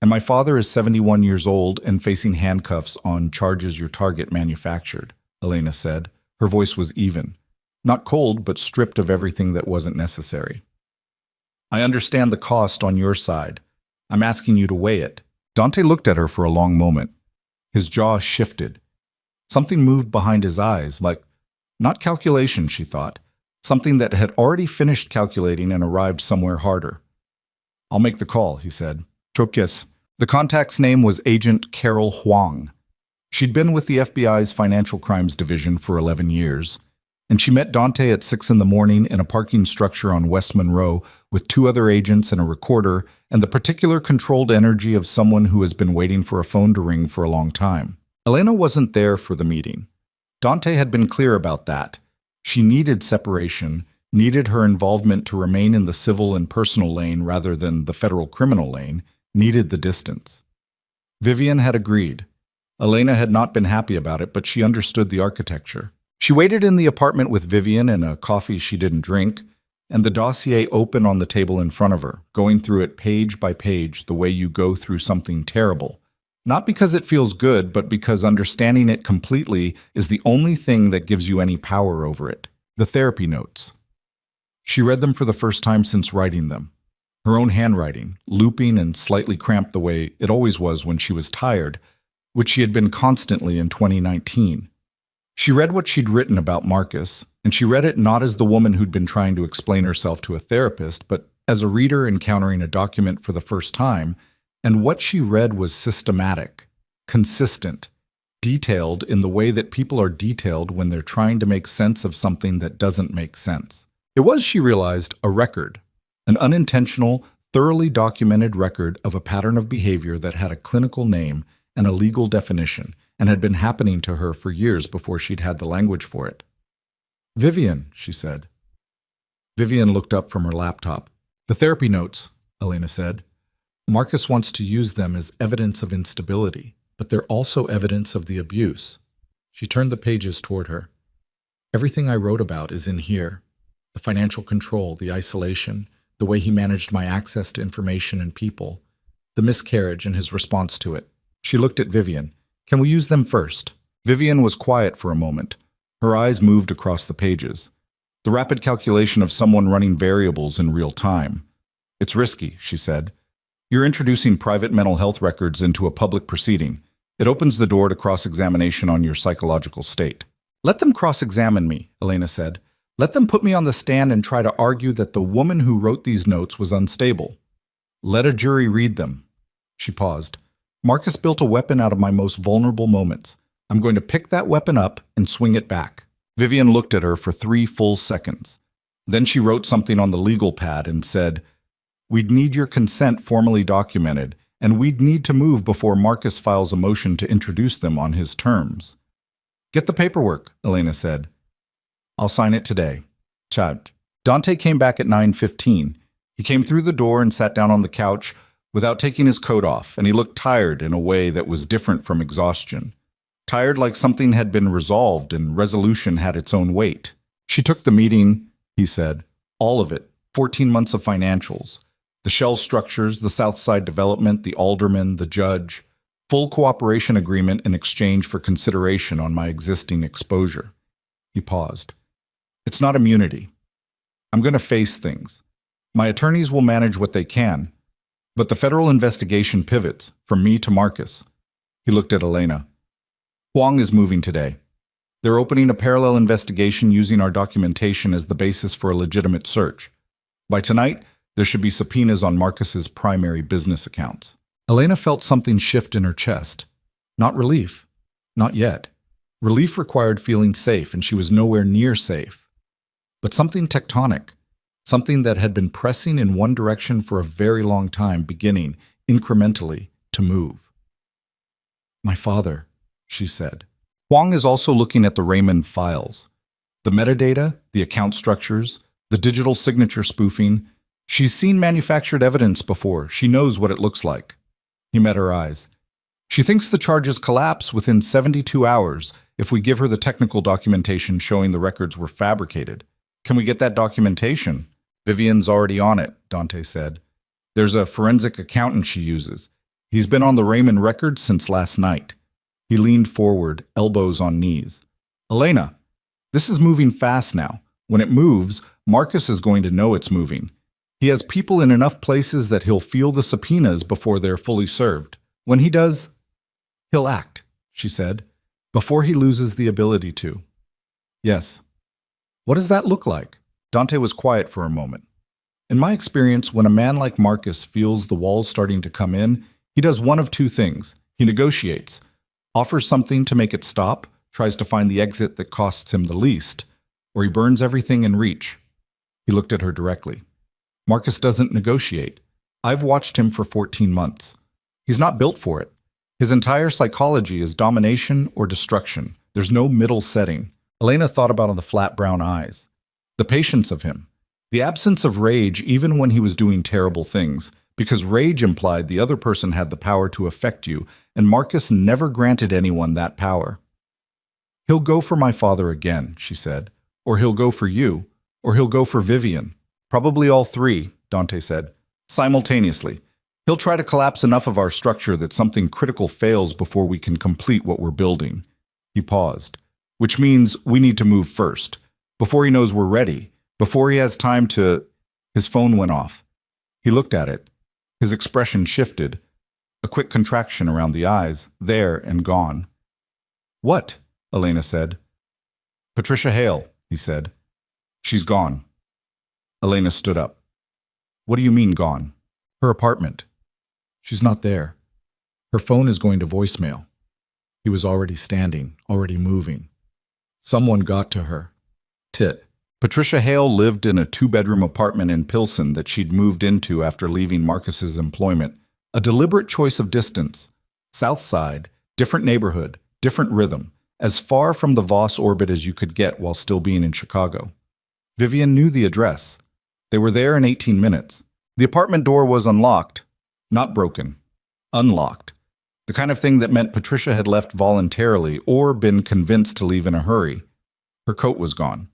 And my father is 71 years old and facing handcuffs on charges your target manufactured, Elena said. Her voice was even. Not cold, but stripped of everything that wasn't necessary. I understand the cost on your side. I'm asking you to weigh it. Dante looked at her for a long moment. His jaw shifted. Something moved behind his eyes, like, not calculation, she thought. Something that had already finished calculating and arrived somewhere harder. I'll make the call, he said. Chokis. The contact's name was Agent Carol Huang. She'd been with the FBI's Financial Crimes Division for 11 years, and she met Dante at 6 in the morning in a parking structure on West Monroe with 2 other agents and a recorder and the particular controlled energy of someone who has been waiting for a phone to ring for a long time. Elena wasn't there for the meeting. Dante had been clear about that. She needed separation, needed her involvement to remain in the civil and personal lane rather than the federal criminal lane, needed the distance. Vivian had agreed. Elena had not been happy about it, but she understood the architecture. She waited in the apartment with Vivian and a coffee she didn't drink, and the dossier open on the table in front of her, going through it page by page the way you go through something terrible. Not because it feels good, but because understanding it completely is the only thing that gives you any power over it. The therapy notes. She read them for the first time since writing them. Her own handwriting, looping and slightly cramped the way it always was when she was tired, which she had been constantly in 2019. She read what she'd written about Marcus, and she read it not as the woman who'd been trying to explain herself to a therapist, but as a reader encountering a document for the first time, and what she read was systematic, consistent, detailed in the way that people are detailed when they're trying to make sense of something that doesn't make sense. It was, she realized, a record, an unintentional, thoroughly documented record of a pattern of behavior that had a clinical name and a legal definition, and had been happening to her for years before she'd had the language for it. Vivian, she said. Vivian looked up from her laptop. The therapy notes, Elena said. Marcus wants to use them as evidence of instability, but they're also evidence of the abuse. She turned the pages toward her. Everything I wrote about is in here. The financial control, the isolation, the way he managed my access to information and people, the miscarriage and his response to it. She looked at Vivian. Can we use them first? Vivian was quiet for a moment. Her eyes moved across the pages. The rapid calculation of someone running variables in real time. It's risky, she said. You're introducing private mental health records into a public proceeding. It opens the door to cross-examination on your psychological state. Let them cross-examine me, Elena said. Let them put me on the stand and try to argue that the woman who wrote these notes was unstable. Let a jury read them. She paused. Marcus built a weapon out of my most vulnerable moments. I'm going to pick that weapon up and swing it back. Vivian looked at her for 3 full seconds. Then she wrote something on the legal pad and said, We'd need your consent formally documented, and we'd need to move before Marcus files a motion to introduce them on his terms. Get the paperwork, Elena said. I'll sign it today. Chad. Dante came back at 9:15. He came through the door and sat down on the couch without taking his coat off, and he looked tired in a way that was different from exhaustion. Tired like something had been resolved and resolution had its own weight. She took the meeting, he said. All of it. 14 months of financials. The shell structures, the Southside development, the alderman, the judge. Full cooperation agreement in exchange for consideration on my existing exposure. He paused. It's not immunity. I'm going to face things. My attorneys will manage what they can. But the federal investigation pivots, from me to Marcus. He looked at Elena. Huang is moving today. They're opening a parallel investigation using our documentation as the basis for a legitimate search. By tonight, there should be subpoenas on Marcus's primary business accounts. Elena felt something shift in her chest. Not relief. Not yet. Relief required feeling safe, and she was nowhere near safe. But something tectonic. Something that had been pressing in one direction for a very long time, beginning, incrementally, to move. My father, she said. Huang is also looking at the Raymond files. The metadata, the account structures, The digital signature spoofing. She's seen manufactured evidence before. She knows what it looks like. He met her eyes. She thinks the charges collapse within 72 hours if we give her the technical documentation showing the records were fabricated. Can we get that documentation? Vivian's already on it, Dante said. There's a forensic accountant she uses. He's been on the Raymond records since last night. He leaned forward, elbows on knees. Elena, this is moving fast now. When it moves, Marcus is going to know it's moving. He has people in enough places that he'll feel the subpoenas before they're fully served. When he does, he'll act, she said, before he loses the ability to. Yes. What does that look like? Dante was quiet for a moment. In my experience, when a man like Marcus feels the walls starting to come in, he does one of two things. He negotiates, offers something to make it stop, tries to find the exit that costs him the least, or he burns everything in reach. He looked at her directly. Marcus doesn't negotiate. I've watched him for 14 months. He's not built for it. His entire psychology is domination or destruction. There's no middle setting. Elena thought about the flat brown eyes. The patience of him. The absence of rage even when he was doing terrible things, because rage implied the other person had the power to affect you, and Marcus never granted anyone that power. He'll go for my father again, she said. Or he'll go for you. Or he'll go for Vivian. Probably all three, Dante said. Simultaneously. He'll try to collapse enough of our structure that something critical fails before we can complete what we're building. He paused. Which means we need to move first. Before he knows we're ready. Before he has time to... His phone went off. He looked at it. His expression shifted. A quick contraction around the eyes, there and gone. What? Elena said. Patricia Hale, he said. She's gone. Elena stood up. What do you mean gone? Her apartment. She's not there. Her phone is going to voicemail. He was already standing, already moving. Someone got to her. Tit. Patricia Hale lived in a 2-bedroom apartment in Pilsen that she'd moved into after leaving Marcus's employment. A deliberate choice of distance. South Side, different neighborhood, different rhythm, as far from the Voss orbit as you could get while still being in Chicago. Vivian knew the address. They were there in 18 minutes. The apartment door was unlocked, not broken, unlocked. The kind of thing that meant Patricia had left voluntarily or been convinced to leave in a hurry. Her coat was gone.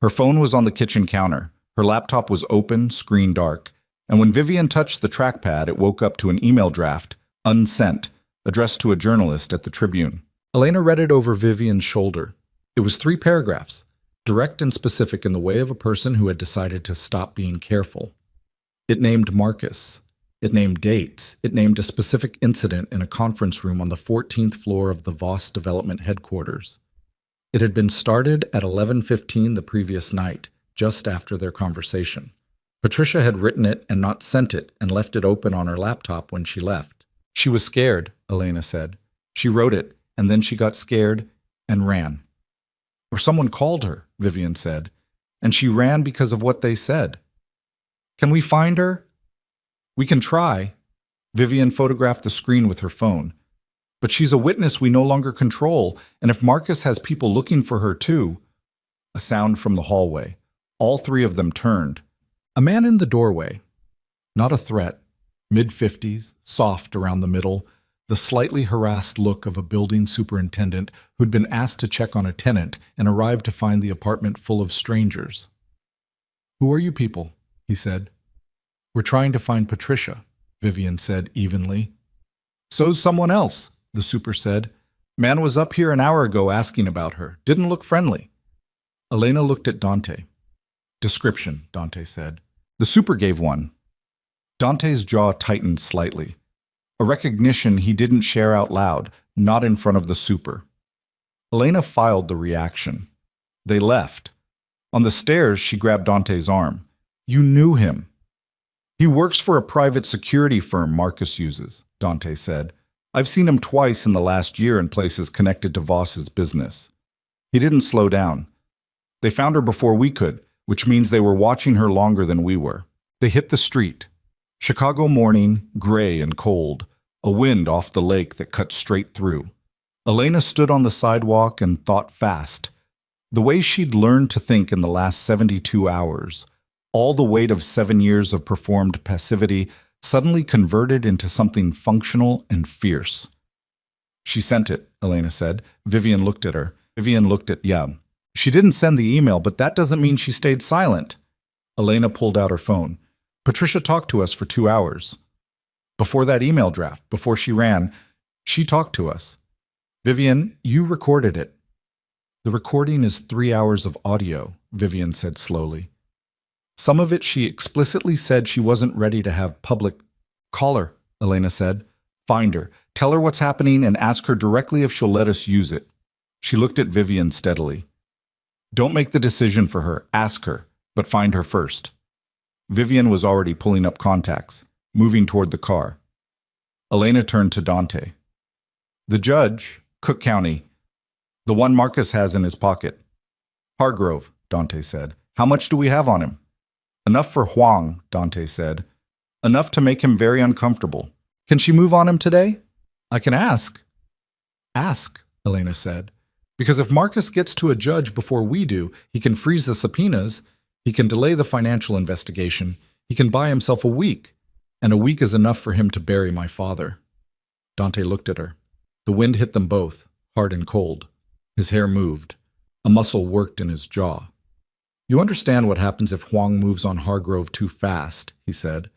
Her phone was on the kitchen counter. Her laptop was open, screen dark. And when Vivian touched the trackpad, it woke up to an email draft, unsent, addressed to a journalist at the Tribune. Elena read it over Vivian's shoulder. It was 3 paragraphs, direct and specific in the way of a person who had decided to stop being careful. It named Marcus. It named dates. It named a specific incident in a conference room on the 14th floor of the Voss Development headquarters. It had been started at 11:15 the previous night, just after their conversation. Patricia had written it and not sent it and left it open on her laptop when she left. She was scared, Elena said. She wrote it, and then she got scared and ran. Or someone called her, Vivian said, and she ran because of what they said. Can we find her? We can try. Vivian photographed the screen with her phone. But she's a witness we no longer control, and if Marcus has people looking for her too... A sound from the hallway. All 3 of them turned. A man in the doorway. Not a threat. Mid-50s, soft around the middle, the slightly harassed look of a building superintendent who'd been asked to check on a tenant and arrived to find the apartment full of strangers. Who are you people? He said. We're trying to find Patricia, Vivian said evenly. So's someone else, the super said. Man was up here an hour ago asking about her. Didn't look friendly. Elena looked at Dante. Description, Dante said. The super gave one. Dante's jaw tightened slightly. A recognition he didn't share out loud, not in front of the super. Elena filed the reaction. They left. On the stairs, she grabbed Dante's arm. You knew him. He works for a private security firm Marcus uses, Dante said. I've seen him twice in the last year in places connected to Voss's business. He didn't slow down. They found her before we could, which means they were watching her longer than we were. They hit the street. Chicago morning, gray and cold, a wind off the lake that cut straight through. Elena stood on the sidewalk and thought fast. The way she'd learned to think in the last 72 hours, all the weight of 7 years of performed passivity suddenly converted into something functional and fierce. She sent it, Elena said. Vivian looked at her. Vivian looked at Yab. She didn't send the email, but that doesn't mean she stayed silent. Elena pulled out her phone. Patricia talked to us for 2 hours. Before that email draft, before she ran, she talked to us. Vivian, you recorded it. The recording is 3 hours of audio, Vivian said slowly. Some of it she explicitly said she wasn't ready to have public. Call her, Elena said. Find her. Tell her what's happening and ask her directly if she'll let us use it. She looked at Vivian steadily. Don't make the decision for her. Ask her, but find her first. Vivian was already pulling up contacts, moving toward the car. Elena turned to Dante. The judge, Cook County, the one Marcus has in his pocket. Hargrove, Dante said. How much do we have on him? Enough for Huang, Dante said. Enough to make him very uncomfortable. Can she move on him today? I can ask. Ask, Elena said. Because if Marcus gets to a judge before we do, he can freeze the subpoenas, he can delay the financial investigation, he can buy himself a week, and a week is enough for him to bury my father. Dante looked at her. The wind hit them both, hard and cold. His hair moved. A muscle worked in his jaw. You understand what happens if Huang moves on Hargrove too fast, he said.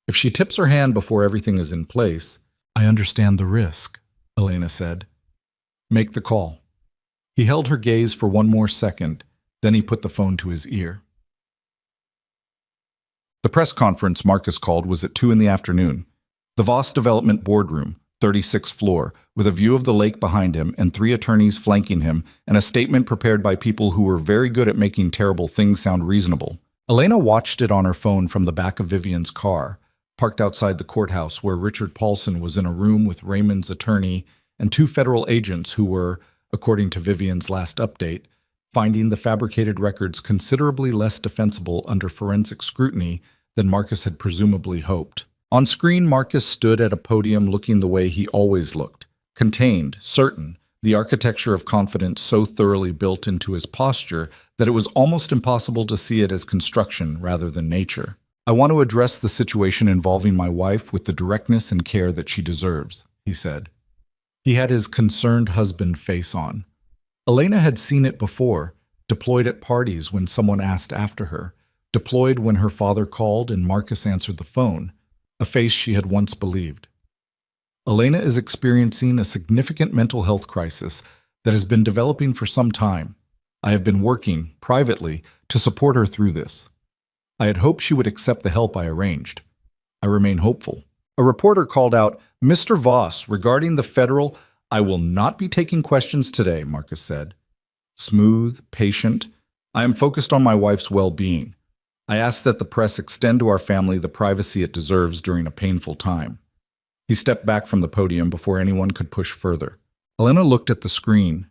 If she tips her hand before everything is in place, I understand the risk, Elena said. Make the call. He held her gaze for one more second, then he put the phone to his ear. The press conference Marcus called was at 2 in the afternoon. The Voss Development boardroom, 36th floor, with a view of the lake behind him and 3 attorneys flanking him, and a statement prepared by people who were very good at making terrible things sound reasonable. Elena watched it on her phone from the back of Vivian's car, parked outside the courthouse where Richard Paulson was in a room with Raymond's attorney and 2 federal agents who were, according to Vivian's last update, finding the fabricated records considerably less defensible under forensic scrutiny than Marcus had presumably hoped. On screen, Marcus stood at a podium looking the way he always looked, contained, certain, the architecture of confidence so thoroughly built into his posture that it was almost impossible to see it as construction rather than nature. I want to address the situation involving my wife with the directness and care that she deserves, he said. He had his concerned husband face on. Elena had seen it before, deployed at parties when someone asked after her, deployed when her father called and Marcus answered the phone, a face she had once believed. Elena is experiencing a significant mental health crisis that has been developing for some time. I have been working, privately, to support her through this. I had hoped she would accept the help I arranged. I remain hopeful. A reporter called out, Mr. Voss, regarding the federal, I will not be taking questions today, Marcus said. Smooth, patient. I am focused on my wife's well-being. I ask that the press extend to our family the privacy it deserves during a painful time. He stepped back from the podium before anyone could push further. Elena looked at the screen,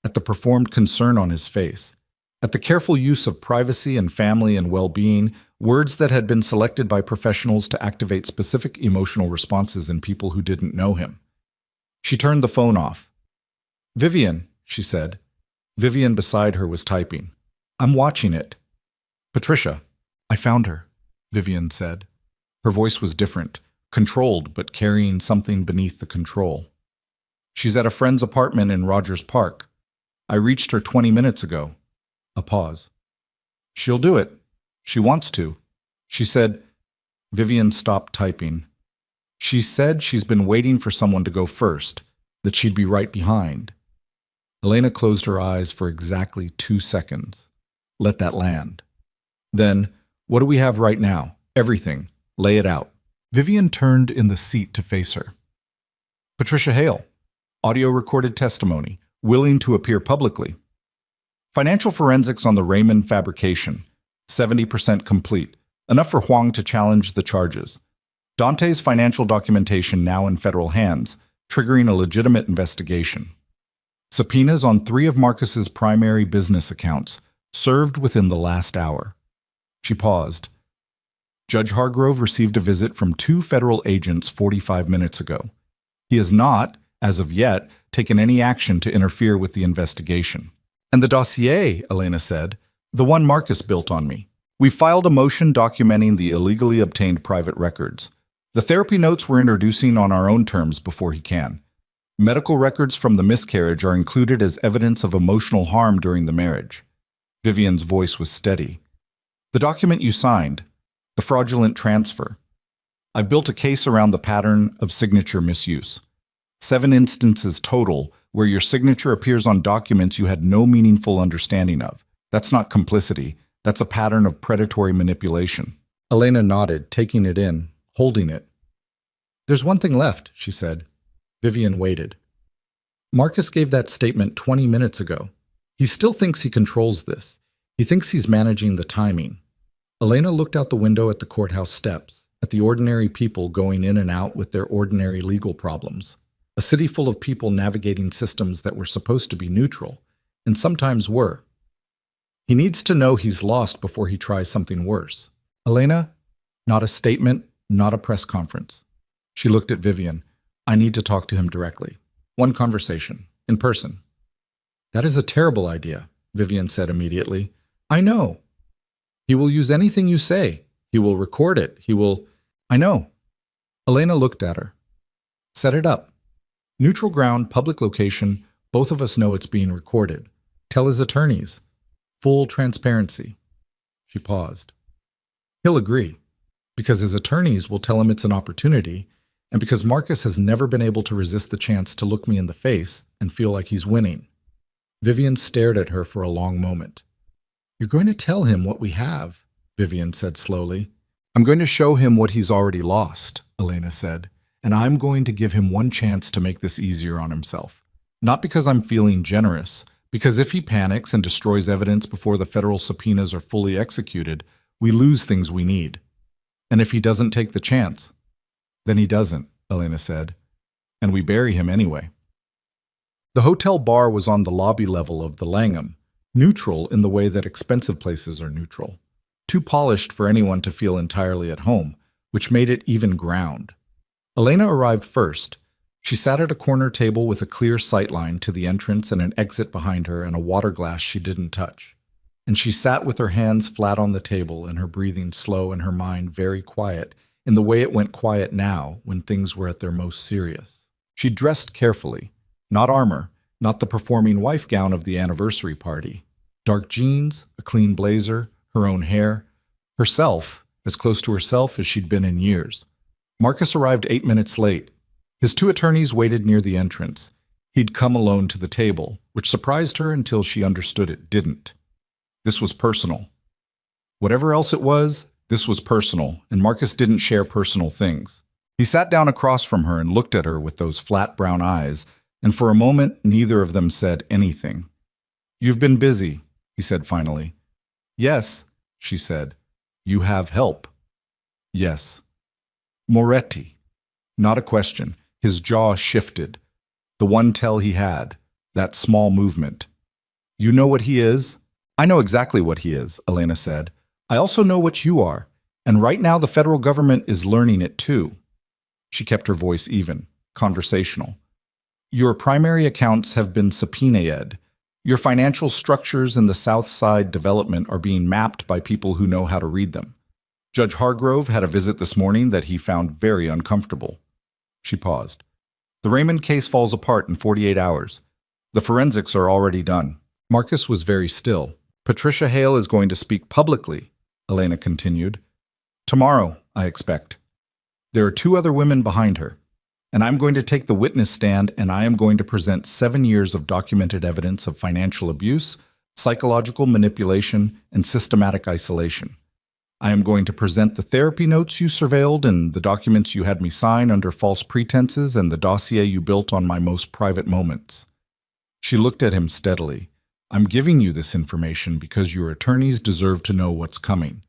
at the performed concern on his face, at the careful use of privacy and family and well-being, words that had been selected by professionals to activate specific emotional responses in people who didn't know him. She turned the phone off. Vivian, she said. Vivian beside her was typing. I'm watching it. Patricia, I found her, Vivian said. Her voice was different, controlled but carrying something beneath the control. She's at a friend's apartment in Rogers Park. I reached her 20 minutes ago. A pause. She'll do it. She wants to. She said, Vivian stopped typing. She said she's been waiting for someone to go first, that she'd be right behind. Elena closed her eyes for exactly 2 seconds. Let that land. Then, what do we have right now? Everything. Lay it out. Vivian turned in the seat to face her. Patricia Hale, audio-recorded testimony, willing to appear publicly. Financial forensics on the Raymond fabrication, 70% complete, enough for Huang to challenge the charges. Dante's financial documentation now in federal hands, triggering a legitimate investigation. Subpoenas on 3 of Marcus's primary business accounts, served within the last hour. She paused. Judge Hargrove received a visit from 2 federal agents 45 minutes ago. He has not, as of yet, taken any action to interfere with the investigation. And the dossier, Elena said, the one Marcus built on me. We filed a motion documenting the illegally obtained private records. The therapy notes we're introducing on our own terms before he can. Medical records from the miscarriage are included as evidence of emotional harm during the marriage. Vivian's voice was steady. The document you signed, the fraudulent transfer. I've built a case around the pattern of signature misuse. 7 instances total where your signature appears on documents you had no meaningful understanding of. That's not complicity. That's a pattern of predatory manipulation. Elena nodded, taking it in, holding it. There's one thing left, she said. Vivian waited. Marcus gave that statement 20 minutes ago. He still thinks he controls this. He thinks he's managing the timing. Elena looked out the window at the courthouse steps, at the ordinary people going in and out with their ordinary legal problems. A city full of people navigating systems that were supposed to be neutral, and sometimes were. He needs to know he's lost before he tries something worse. Elena, not a statement, not a press conference. She looked at Vivian. I need to talk to him directly. One conversation, in person. That is a terrible idea, Vivian said immediately. I know. He will use anything you say. He will record it. He will... I know. Elena looked at her. Set it up. Neutral ground, public location, both of us know it's being recorded. Tell his attorneys. Full transparency. She paused. He'll agree, because his attorneys will tell him it's an opportunity, and because Marcus has never been able to resist the chance to look me in the face and feel like he's winning. Vivian stared at her for a long moment. You're going to tell him what we have, Vivian said slowly. I'm going to show him what he's already lost, Elena said. And I'm going to give him one chance to make this easier on himself. Not because I'm feeling generous, because if he panics and destroys evidence before the federal subpoenas are fully executed, we lose things we need. And if he doesn't take the chance, then he doesn't, Elena said. And we bury him anyway. The hotel bar was on the lobby level of the Langham, neutral in the way that expensive places are neutral. Too polished for anyone to feel entirely at home, which made it even ground. Elena arrived first. She sat at a corner table with a clear sightline to the entrance and an exit behind her and a water glass she didn't touch. And she sat with her hands flat on the table and her breathing slow and her mind very quiet in the way it went quiet now when things were at their most serious. She dressed carefully. Not armor, not the performing wife gown of the anniversary party. Dark jeans, a clean blazer, her own hair. Herself, as close to herself as she'd been in years. Marcus arrived 8 minutes late. His 2 attorneys waited near the entrance. He'd come alone to the table, which surprised her until she understood it didn't. This was personal. Whatever else it was, this was personal, and Marcus didn't share personal things. He sat down across from her and looked at her with those flat brown eyes, and for a moment neither of them said anything. You've been busy, he said finally. Yes, she said. You have help. Yes. Moretti. Not a question. His jaw shifted. The one tell he had. That small movement. You know what he is? I know exactly what he is, Elena said. I also know what you are. And right now the federal government is learning it too. She kept her voice even, conversational. Your primary accounts have been subpoenaed. Your financial structures in the South Side development are being mapped by people who know how to read them. Judge Hargrove had a visit this morning that he found very uncomfortable. She paused. The Raymond case falls apart in 48 hours. The forensics are already done. Marcus was very still. Patricia Hale is going to speak publicly, Elena continued. Tomorrow, I expect. There are 2 other women behind her. And I'm going to take the witness stand and I am going to present 7 years of documented evidence of financial abuse, psychological manipulation, and systematic isolation. I am going to present the therapy notes you surveilled and the documents you had me sign under false pretenses and the dossier you built on my most private moments. She looked at him steadily. I'm giving you this information because your attorneys deserve to know what's coming.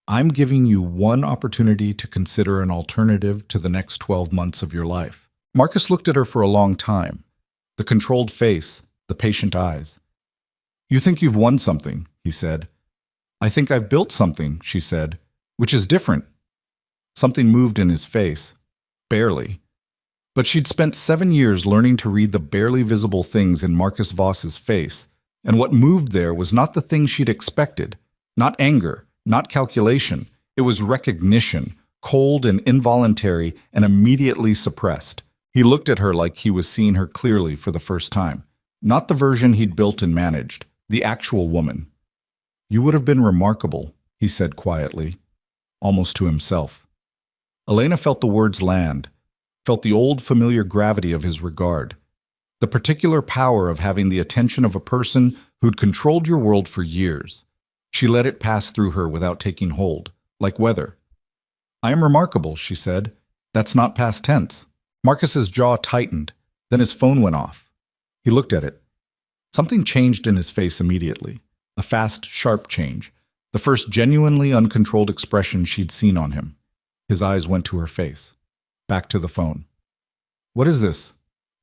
I'm giving you one opportunity to consider an alternative to the next 12 months of your life. Marcus looked at her for a long time. The controlled face, the patient eyes. You think you've won something, he said. I think I've built something, she said, which is different. Something moved in his face. Barely. But she'd spent 7 years learning to read the barely visible things in Marcus Voss's face, And what moved there was not the thing she'd expected, not anger, not calculation. It was recognition, cold and involuntary and immediately suppressed. He looked at her like he was seeing her clearly for the first time. Not the version he'd built and managed, the actual woman. "You would have been remarkable," he said quietly, almost to himself. Elena felt the words land, felt the old familiar gravity of his regard, the particular power of having the attention of a person who'd controlled your world for years. She let it pass through her without taking hold, like weather. "I am remarkable," she said. "That's not past tense." Marcus's jaw tightened, then his phone went off. He looked at it. Something changed in his face immediately, a fast, sharp change, the first genuinely uncontrolled expression she'd seen on him. His eyes went to her face, back to the phone. "What is this?"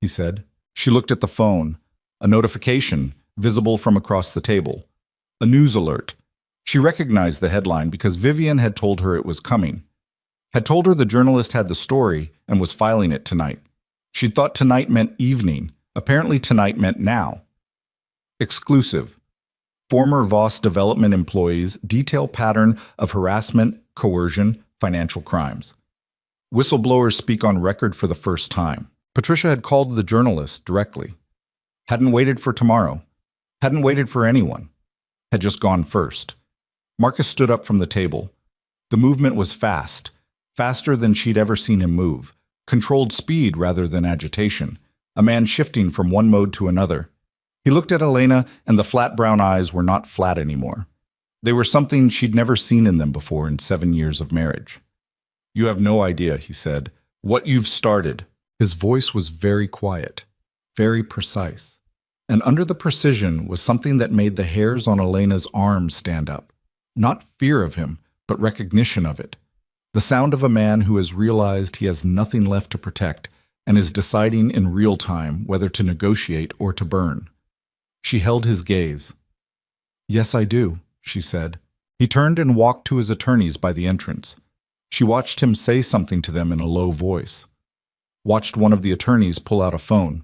he said. She looked at the phone, a notification visible from across the table, a news alert. She recognized the headline because Vivian had told her it was coming, had told her the journalist had the story and was filing it tonight. She'd thought tonight meant evening. Apparently tonight meant now. Exclusive. Former Voss development employees detail pattern of harassment, coercion, financial crimes. Whistleblowers speak on record for the first time. Patricia had called the journalist directly. Hadn't waited for tomorrow. Hadn't waited for anyone. Had just gone first. Marcus stood up from the table. The movement was fast, faster than she'd ever seen him move. Controlled speed rather than agitation. A man shifting from one mode to another. He looked at Elena, and the flat brown eyes were not flat anymore. They were something she'd never seen in them before in 7 years of marriage. "You have no idea," he said, "what you've started." His voice was very quiet, very precise. And under the precision was something that made the hairs on Elena's arms stand up. Not fear of him, but recognition of it. The sound of a man who has realized he has nothing left to protect and is deciding in real time whether to negotiate or to burn. She held his gaze. "Yes, I do," she said. He turned and walked to his attorneys by the entrance. She watched him say something to them in a low voice. Watched one of the attorneys pull out a phone.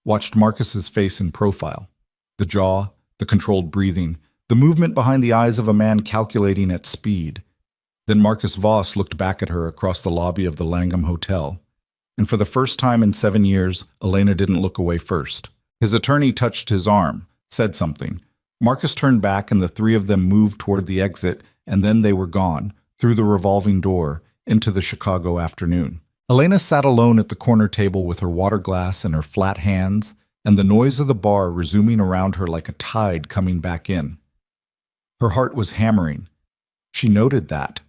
Watched Marcus's face in profile. The jaw, the controlled breathing, the movement behind the eyes of a man calculating at speed. Then Marcus Voss looked back at her across the lobby of the Langham Hotel. And for the first time in 7 years, Elena didn't look away first. His attorney touched his arm, said something. Marcus turned back and the three of them moved toward the exit, and then they were gone, through the revolving door, into the Chicago afternoon. Elena sat alone at the corner table with her water glass in her flat hands, and the noise of the bar resuming around her like a tide coming back in. Her heart was hammering. She noted that.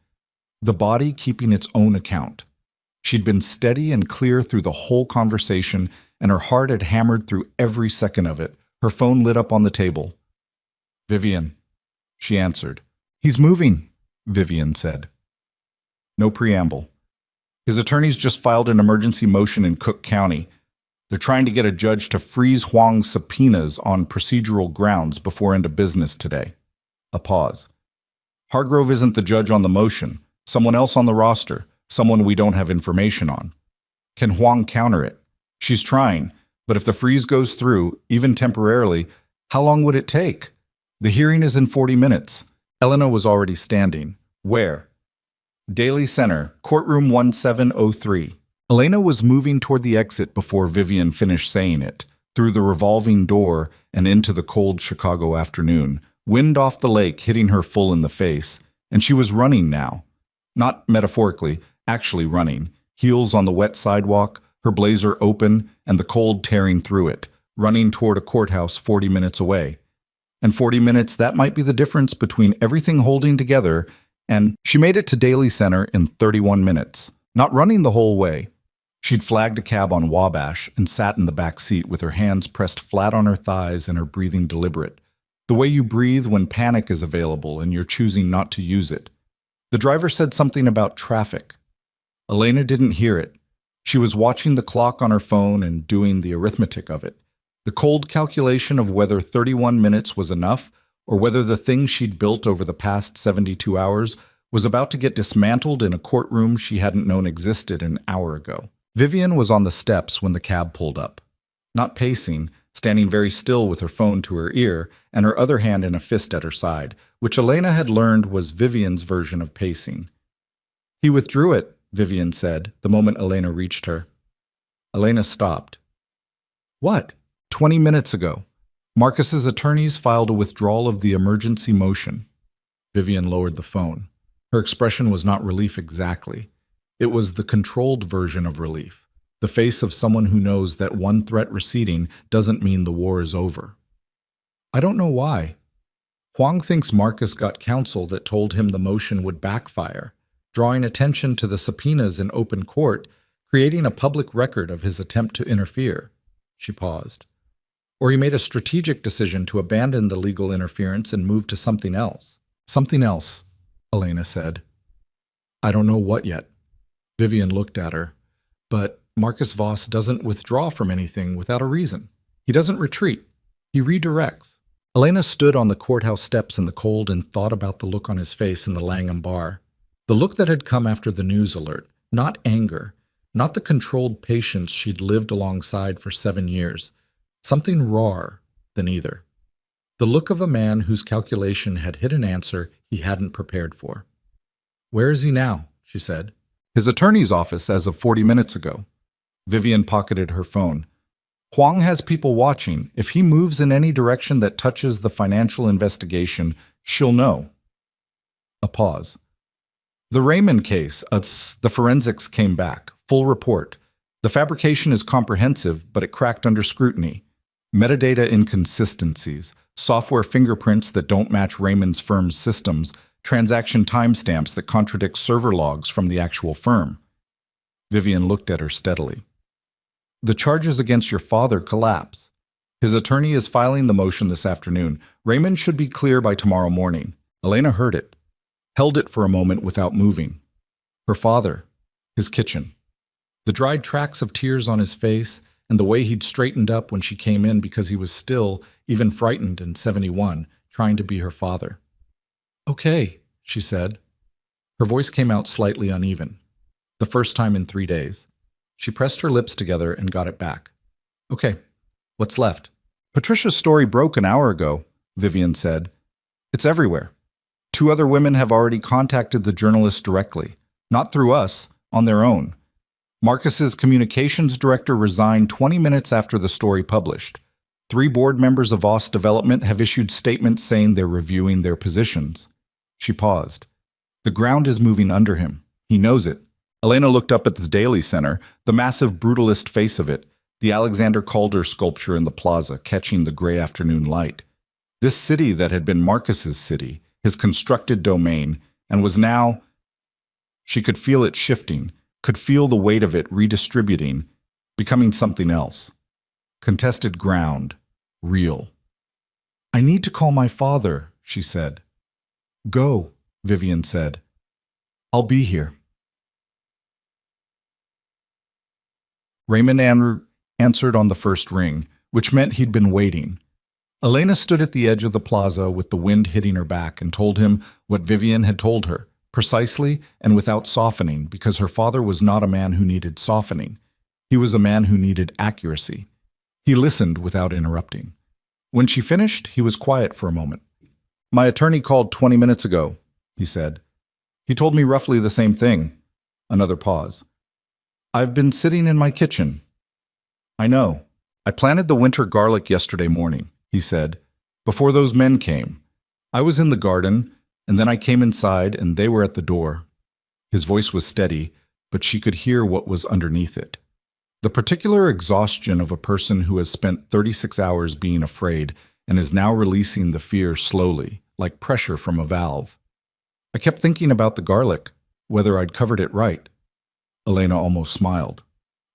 The body keeping its own account. She'd been steady and clear through the whole conversation, and her heart had hammered through every second of it. Her phone lit up on the table. "Vivian," she answered. "He's moving," Vivian said. No preamble. His attorneys just filed an emergency motion in Cook County. They're trying to get a judge to freeze Huang's subpoenas on procedural grounds before end of business today. A pause. "Hargrove isn't the judge on the motion. Someone else on the roster. Someone we don't have information on. Can Huang counter it? She's trying, but if the freeze goes through, even temporarily, how long would it take? The hearing is in 40 minutes. Elena was already standing. Where? Daly Center, courtroom 1703. Elena was moving toward the exit before Vivian finished saying it, through the revolving door and into the cold Chicago afternoon, wind off the lake hitting her full in the face, and she was running now. Not metaphorically, actually running, heels on the wet sidewalk, her blazer open, and the cold tearing through it, running toward a courthouse 40 minutes away. And 40 minutes, that might be the difference between everything holding together, and she made it to Daly Center in 31 minutes, not running the whole way. She'd flagged a cab on Wabash and sat in the back seat with her hands pressed flat on her thighs and her breathing deliberate, the way you breathe when panic is available and you're choosing not to use it. The driver said something about traffic. Elena didn't hear it. She was watching the clock on her phone and doing the arithmetic of it, the cold calculation of whether 31 minutes was enough or whether the thing she'd built over the past 72 hours was about to get dismantled in a courtroom she hadn't known existed an hour ago. Vivian was on the steps when the cab pulled up. Not pacing, standing very still with her phone to her ear and her other hand in a fist at her side, which Elena had learned was Vivian's version of pacing. "He withdrew it," Vivian said, the moment Elena reached her. Elena stopped. "What?" 20 minutes ago. Marcus's attorneys filed a withdrawal of the emergency motion. Vivian lowered the phone. Her expression was not relief exactly. It was the controlled version of relief. The face of someone who knows that one threat receding doesn't mean the war is over. "I don't know why. Huang thinks Marcus got counsel that told him the motion would backfire, drawing attention to the subpoenas in open court, creating a public record of his attempt to interfere." She paused. "Or he made a strategic decision to abandon the legal interference and move to something else." "Something else," Elena said. "I don't know what yet." Vivian looked at her. "But Marcus Voss doesn't withdraw from anything without a reason. He doesn't retreat. He redirects." Elena stood on the courthouse steps in the cold and thought about the look on his face in the Langham bar. The look that had come after the news alert, not anger, not the controlled patience she'd lived alongside for 7 years. Something rawer than either. The look of a man whose calculation had hit an answer he hadn't prepared for. "Where is he now?" she said. "His attorney's office as of 40 minutes ago." Vivian pocketed her phone. "Huang has people watching. If he moves in any direction that touches the financial investigation, she'll know." A pause. "The Raymond case, the forensics came back. Full report. The fabrication is comprehensive, but it cracked under scrutiny. Metadata inconsistencies, software fingerprints that don't match Raymond's firm's systems, transaction timestamps that contradict server logs from the actual firm." Vivian looked at her steadily. "The charges against your father collapse. His attorney is filing the motion this afternoon. Raymond should be clear by tomorrow morning." Elena heard it, held it for a moment without moving. Her father, his kitchen. The dried tracks of tears on his face, and the way he'd straightened up when she came in because he was still, even frightened in 71, trying to be her father. "Okay," she said. Her voice came out slightly uneven. The first time in 3 days. She pressed her lips together and got it back. "Okay, what's left?" "Patricia's story broke an hour ago," Vivian said. "It's everywhere. 2 other women have already contacted the journalist directly. Not through us, on their own. Marcus's communications director resigned 20 minutes after the story published. 3 board members of Voss Development have issued statements saying they're reviewing their positions." She paused. "The ground is moving under him. He knows it." Elena looked up at the Daily Center, the massive brutalist face of it, the Alexander Calder sculpture in the plaza catching the gray afternoon light. This city that had been Marcus's city, his constructed domain, and was now... She could feel it shifting, could feel the weight of it redistributing, becoming something else. Contested ground. Real. "I need to call my father," she said. "Go," Vivian said. "I'll be here." Raymond answered on the first ring, which meant he'd been waiting. Elena stood at the edge of the plaza with the wind hitting her back and told him what Vivian had told her, precisely and without softening, because her father was not a man who needed softening. He was a man who needed accuracy. He listened without interrupting. When she finished, he was quiet for a moment. "My attorney called 20 minutes ago," he said. "He told me roughly the same thing." Another pause. "I've been sitting in my kitchen." "I know. I planted the winter garlic yesterday morning," he said, "before those men came. I was in the garden, and then I came inside, and they were at the door." His voice was steady, but she could hear what was underneath it. The particular exhaustion of a person who has spent 36 hours being afraid and is now releasing the fear slowly, like pressure from a valve. "I kept thinking about the garlic, whether I'd covered it right." Elena almost smiled.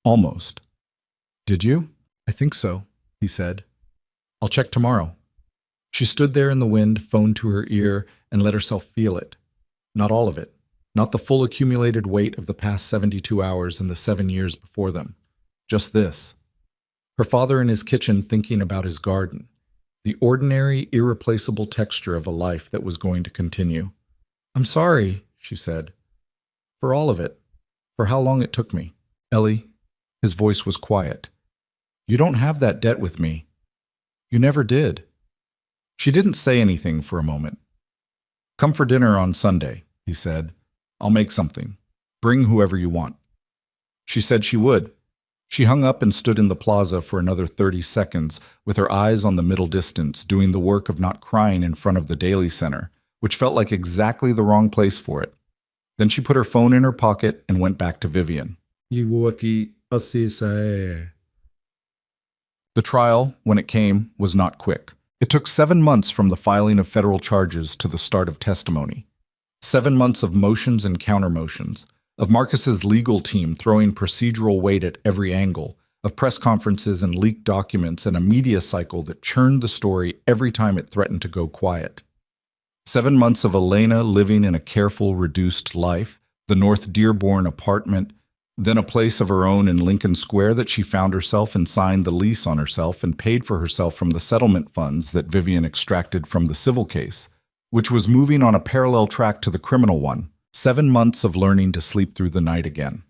"Almost." "Did you?" "I think so," he said. "I'll check tomorrow." She stood there in the wind, phone to her ear, and let herself feel it. Not all of it. Not the full accumulated weight of the past 72 hours and the 7 years before them. Just this. Her father in his kitchen thinking about his garden. The ordinary, irreplaceable texture of a life that was going to continue. "I'm sorry," she said. "For all of it. For how long it took me." "Ellie," his voice was quiet. "You don't have that debt with me. You never did. She didn't say anything for a moment. Come for dinner on Sunday, he said. I'll make something. Bring whoever you want. She said she would. She hung up and stood in the plaza for another 30 seconds, with her eyes on the middle distance, doing the work of not crying in front of the Daily Center, which felt like exactly the wrong place for it. Then she put her phone in her pocket and went back to Vivian. The trial, when it came, was not quick. It took 7 months from the filing of federal charges to the start of testimony. 7 months of motions and counter-motions, of Marcus's legal team throwing procedural weight at every angle, of press conferences and leaked documents and a media cycle that churned the story every time it threatened to go quiet. 7 months of Elena living in a careful, reduced life, the North Dearborn apartment, then a place of her own in Lincoln Square that she found herself and signed the lease on herself and paid for herself from the settlement funds that Vivian extracted from the civil case, which was moving on a parallel track to the criminal one. 7 months of learning to sleep through the night again.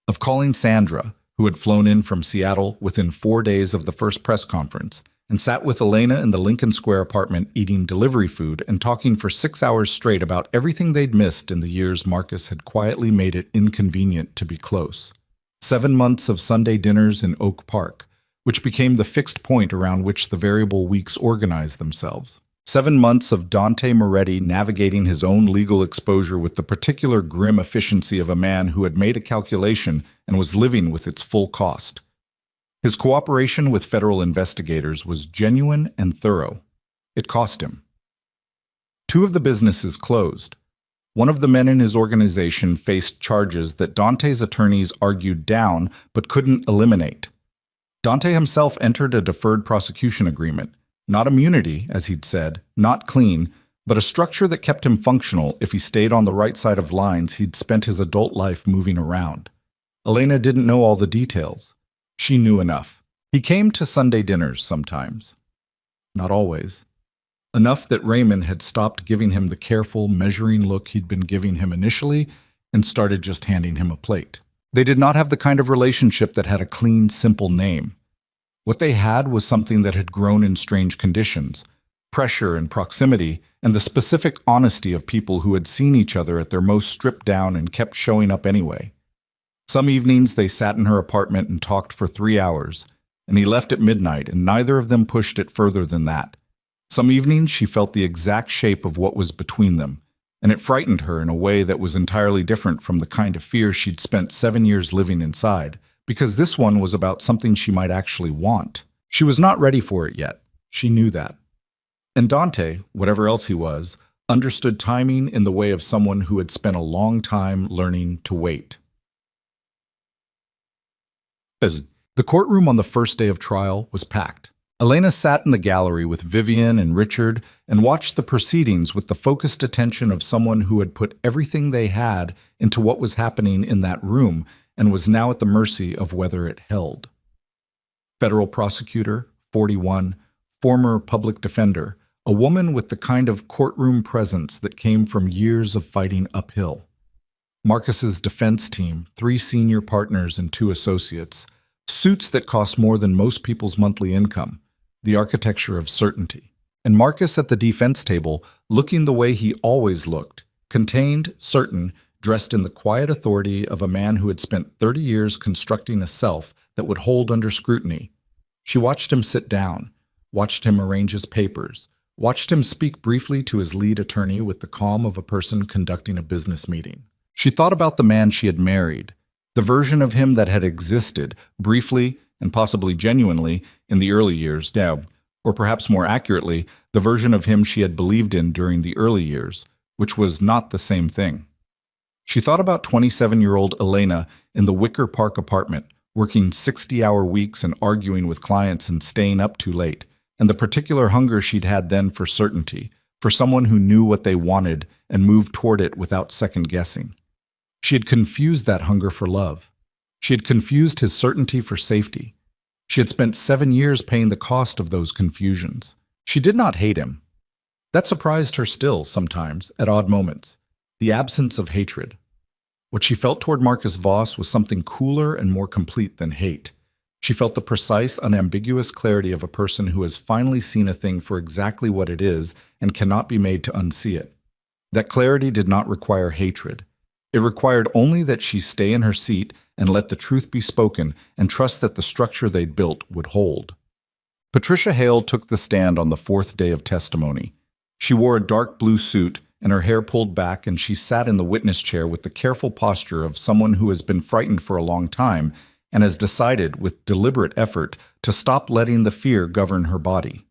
Of calling Sandra, who had flown in from Seattle within 4 days of the first press conference, and sat with Elena in the Lincoln Square apartment eating delivery food and talking for 6 hours straight about everything they'd missed in the years Marcus had quietly made it inconvenient to be close. 7 months of Sunday dinners in Oak Park, which became the fixed point around which the variable weeks organized themselves. 7 months of Dante Moretti navigating his own legal exposure with the particular grim efficiency of a man who had made a calculation and was living with its full cost. His cooperation with federal investigators was genuine and thorough. It cost him. 2 of the businesses closed. One of the men in his organization faced charges that Dante's attorneys argued down but couldn't eliminate. Dante himself entered a deferred prosecution agreement. Not immunity, as he'd said, not clean, but a structure that kept him functional if he stayed on the right side of lines he'd spent his adult life moving around. Elena didn't know all the details. She knew enough. He came to Sunday dinners sometimes. Not always. Enough that Raymond had stopped giving him the careful, measuring look he'd been giving him initially and started just handing him a plate. They did not have the kind of relationship that had a clean, simple name. What they had was something that had grown in strange conditions, pressure and proximity, and the specific honesty of people who had seen each other at their most stripped down and kept showing up anyway. Some evenings they sat in her apartment and talked for 3 hours, and he left at midnight, and neither of them pushed it further than that. Some evenings she felt the exact shape of what was between them, and it frightened her in a way that was entirely different from the kind of fear she'd spent 7 years living inside. Because this one was about something she might actually want. She was not ready for it yet. She knew that. And Dante, whatever else he was, understood timing in the way of someone who had spent a long time learning to wait. The courtroom on the first day of trial was packed. Elena sat in the gallery with Vivian and Richard and watched the proceedings with the focused attention of someone who had put everything they had into what was happening in that room and was now at the mercy of whether it held. Federal prosecutor, 41, former public defender, a woman with the kind of courtroom presence that came from years of fighting uphill. Marcus's defense team, 3 senior partners and 2 associates, suits that cost more than most people's monthly income, the architecture of certainty. And Marcus at the defense table, looking the way he always looked, contained, certain, dressed in the quiet authority of a man who had spent 30 years constructing a self that would hold under scrutiny. She watched him sit down, watched him arrange his papers, watched him speak briefly to his lead attorney with the calm of a person conducting a business meeting. She thought about the man she had married, the version of him that had existed, briefly and possibly genuinely, in the early years, or perhaps more accurately, the version of him she had believed in during the early years, which was not the same thing. She thought about 27-year-old Elena in the Wicker Park apartment, working 60-hour weeks and arguing with clients and staying up too late, and the particular hunger she'd had then for certainty, for someone who knew what they wanted and moved toward it without second-guessing. She had confused that hunger for love. She had confused his certainty for safety. She had spent 7 years paying the cost of those confusions. She did not hate him. That surprised her still, sometimes, at odd moments. The absence of hatred. What she felt toward Marcus Voss was something cooler and more complete than hate. She felt the precise, unambiguous clarity of a person who has finally seen a thing for exactly what it is and cannot be made to unsee it. That clarity did not require hatred. It required only that she stay in her seat and let the truth be spoken and trust that the structure they'd built would hold. Patricia Hale took the stand on the fourth day of testimony. She wore a dark blue suit and her hair pulled back, and she sat in the witness chair with the careful posture of someone who has been frightened for a long time and has decided, with deliberate effort, to stop letting the fear govern her body.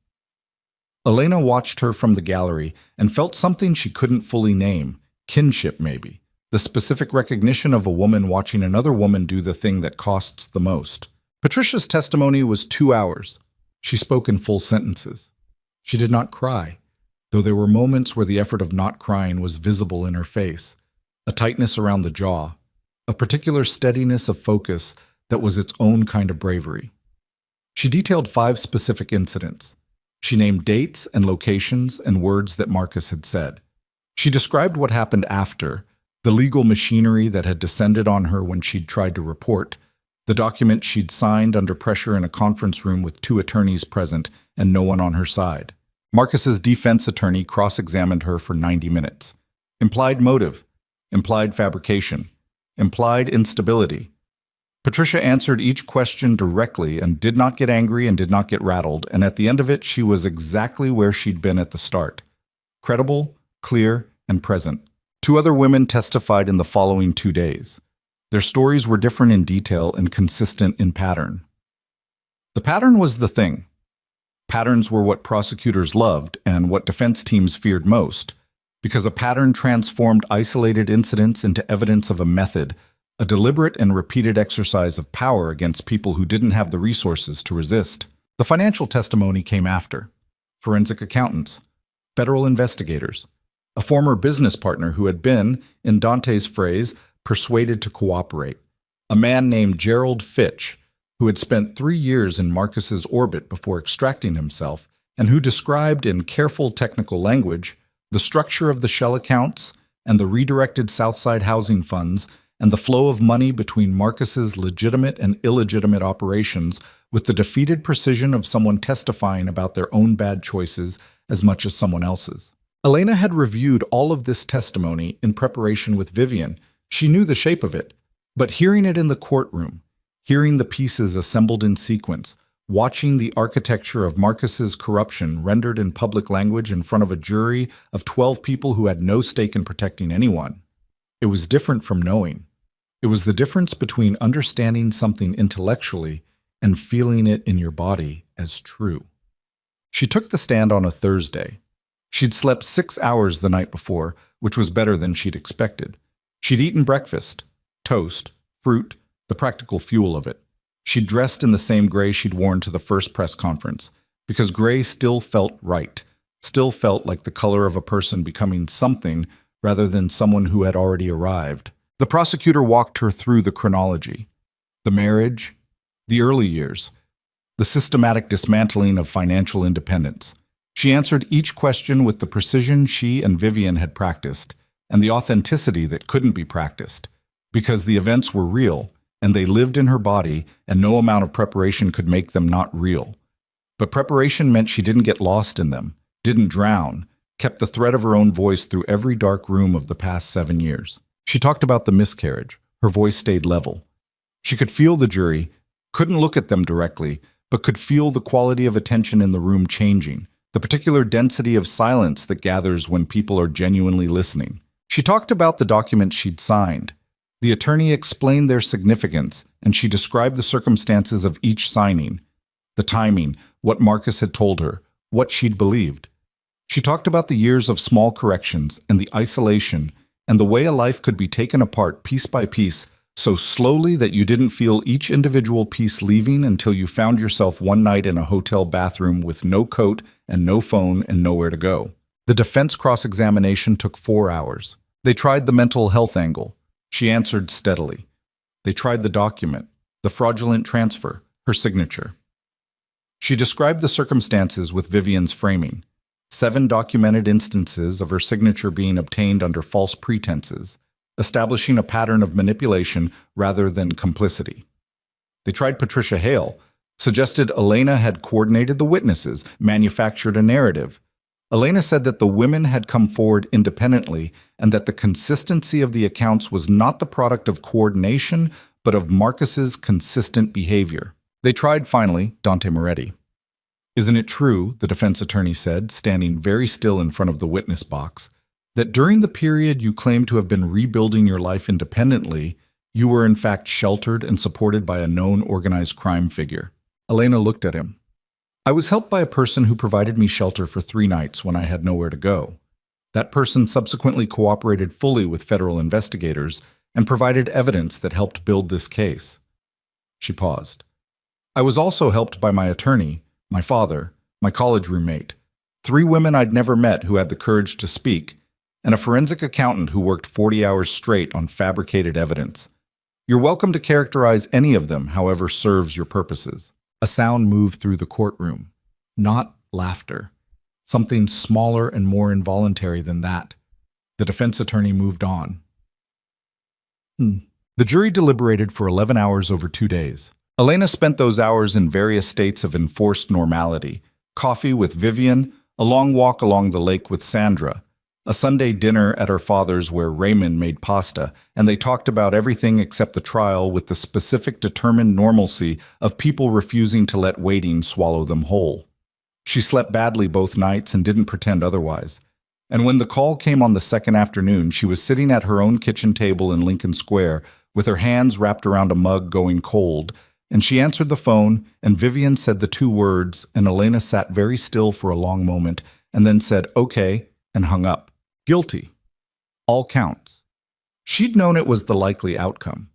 Elena watched her from the gallery and felt something she couldn't fully name, kinship maybe, the specific recognition of a woman watching another woman do the thing that costs the most. Patricia's testimony was 2 hours. She spoke in full sentences. She did not cry, though there were moments where the effort of not crying was visible in her face, a tightness around the jaw, a particular steadiness of focus that was its own kind of bravery. She detailed 5 specific incidents. She named dates and locations and words that Marcus had said. She described what happened after, the legal machinery that had descended on her when she'd tried to report, the document she'd signed under pressure in a conference room with 2 attorneys present and no one on her side. Marcus's defense attorney cross-examined her for 90 minutes. Implied motive, implied fabrication, implied instability. Patricia answered each question directly and did not get angry and did not get rattled, and at the end of it, she was exactly where she'd been at the start. Credible, clear, and present. 2 other women testified in the following 2 days. Their stories were different in detail and consistent in pattern. The pattern was the thing. Patterns were what prosecutors loved and what defense teams feared most, because a pattern transformed isolated incidents into evidence of a method, a deliberate and repeated exercise of power against people who didn't have the resources to resist. The financial testimony came after. Forensic accountants, federal investigators, a former business partner who had been, in Dante's phrase, persuaded to cooperate, a man named Gerald Fitch, who had spent 3 years in Marcus's orbit before extracting himself, and who described in careful technical language the structure of the shell accounts and the redirected Southside housing funds and the flow of money between Marcus's legitimate and illegitimate operations with the defeated precision of someone testifying about their own bad choices as much as someone else's. Elena had reviewed all of this testimony in preparation with Vivian. She knew the shape of it, but hearing it in the courtroom, hearing the pieces assembled in sequence, watching the architecture of Marcus's corruption rendered in public language in front of a jury of 12 people who had no stake in protecting anyone, it was different from knowing. It was the difference between understanding something intellectually and feeling it in your body as true. She took the stand on a Thursday. She'd slept 6 hours the night before, which was better than she'd expected. She'd eaten breakfast, toast, fruit, the practical fuel of it. She'd dressed in the same gray she'd worn to the first press conference, because gray still felt right, still felt like the color of a person becoming something rather than someone who had already arrived. The prosecutor walked her through the chronology, the marriage, the early years, the systematic dismantling of financial independence. She answered each question with the precision she and Vivian had practiced, and the authenticity that couldn't be practiced, because the events were real, and they lived in her body, and no amount of preparation could make them not real. But preparation meant she didn't get lost in them, didn't drown, kept the thread of her own voice through every dark room of the past 7 years. She talked about the miscarriage. Her voice stayed level. She could feel the jury, couldn't look at them directly, but could feel the quality of attention in the room changing, the particular density of silence that gathers when people are genuinely listening. She talked about the documents she'd signed. The attorney explained their significance, and she described the circumstances of each signing, the timing, what Marcus had told her, what she'd believed. She talked about the years of small corrections and the isolation and the way a life could be taken apart piece by piece so slowly that you didn't feel each individual piece leaving until you found yourself one night in a hotel bathroom with no coat and no phone and nowhere to go. The defense cross-examination took 4 hours. They tried the mental health angle. She answered steadily. They tried the document, the fraudulent transfer, her signature. She described the circumstances with Vivian's framing. 7 documented instances of her signature being obtained under false pretenses, establishing a pattern of manipulation rather than complicity. They tried Patricia Hale, suggested Elena had coordinated the witnesses, manufactured a narrative. Elena said that the women had come forward independently and that the consistency of the accounts was not the product of coordination, but of Marcus's consistent behavior. They tried finally Dante Moretti. Isn't it true, the defense attorney said, standing very still in front of the witness box, that during the period you claim to have been rebuilding your life independently, you were in fact sheltered and supported by a known organized crime figure? Elena looked at him. I was helped by a person who provided me shelter for 3 nights when I had nowhere to go. That person subsequently cooperated fully with federal investigators and provided evidence that helped build this case. She paused. I was also helped by my attorney, my father, my college roommate, 3 women I'd never met who had the courage to speak, and a forensic accountant who worked 40 hours straight on fabricated evidence. You're welcome to characterize any of them, however serves your purposes. A sound moved through the courtroom. Not laughter. Something smaller and more involuntary than that. The defense attorney moved on. The jury deliberated for 11 hours over 2 days. Elena spent those hours in various states of enforced normality. Coffee with Vivian, a long walk along the lake with Sandra, a Sunday dinner at her father's where Raymond made pasta, and they talked about everything except the trial with the specific determined normalcy of people refusing to let waiting swallow them whole. She slept badly both nights and didn't pretend otherwise. And when the call came on the second afternoon, she was sitting at her own kitchen table in Lincoln Square with her hands wrapped around a mug going cold, and she answered the phone, and Vivian said the 2 words, and Elena sat very still for a long moment, and then said, okay, and hung up. Guilty. All counts. She'd known it was the likely outcome.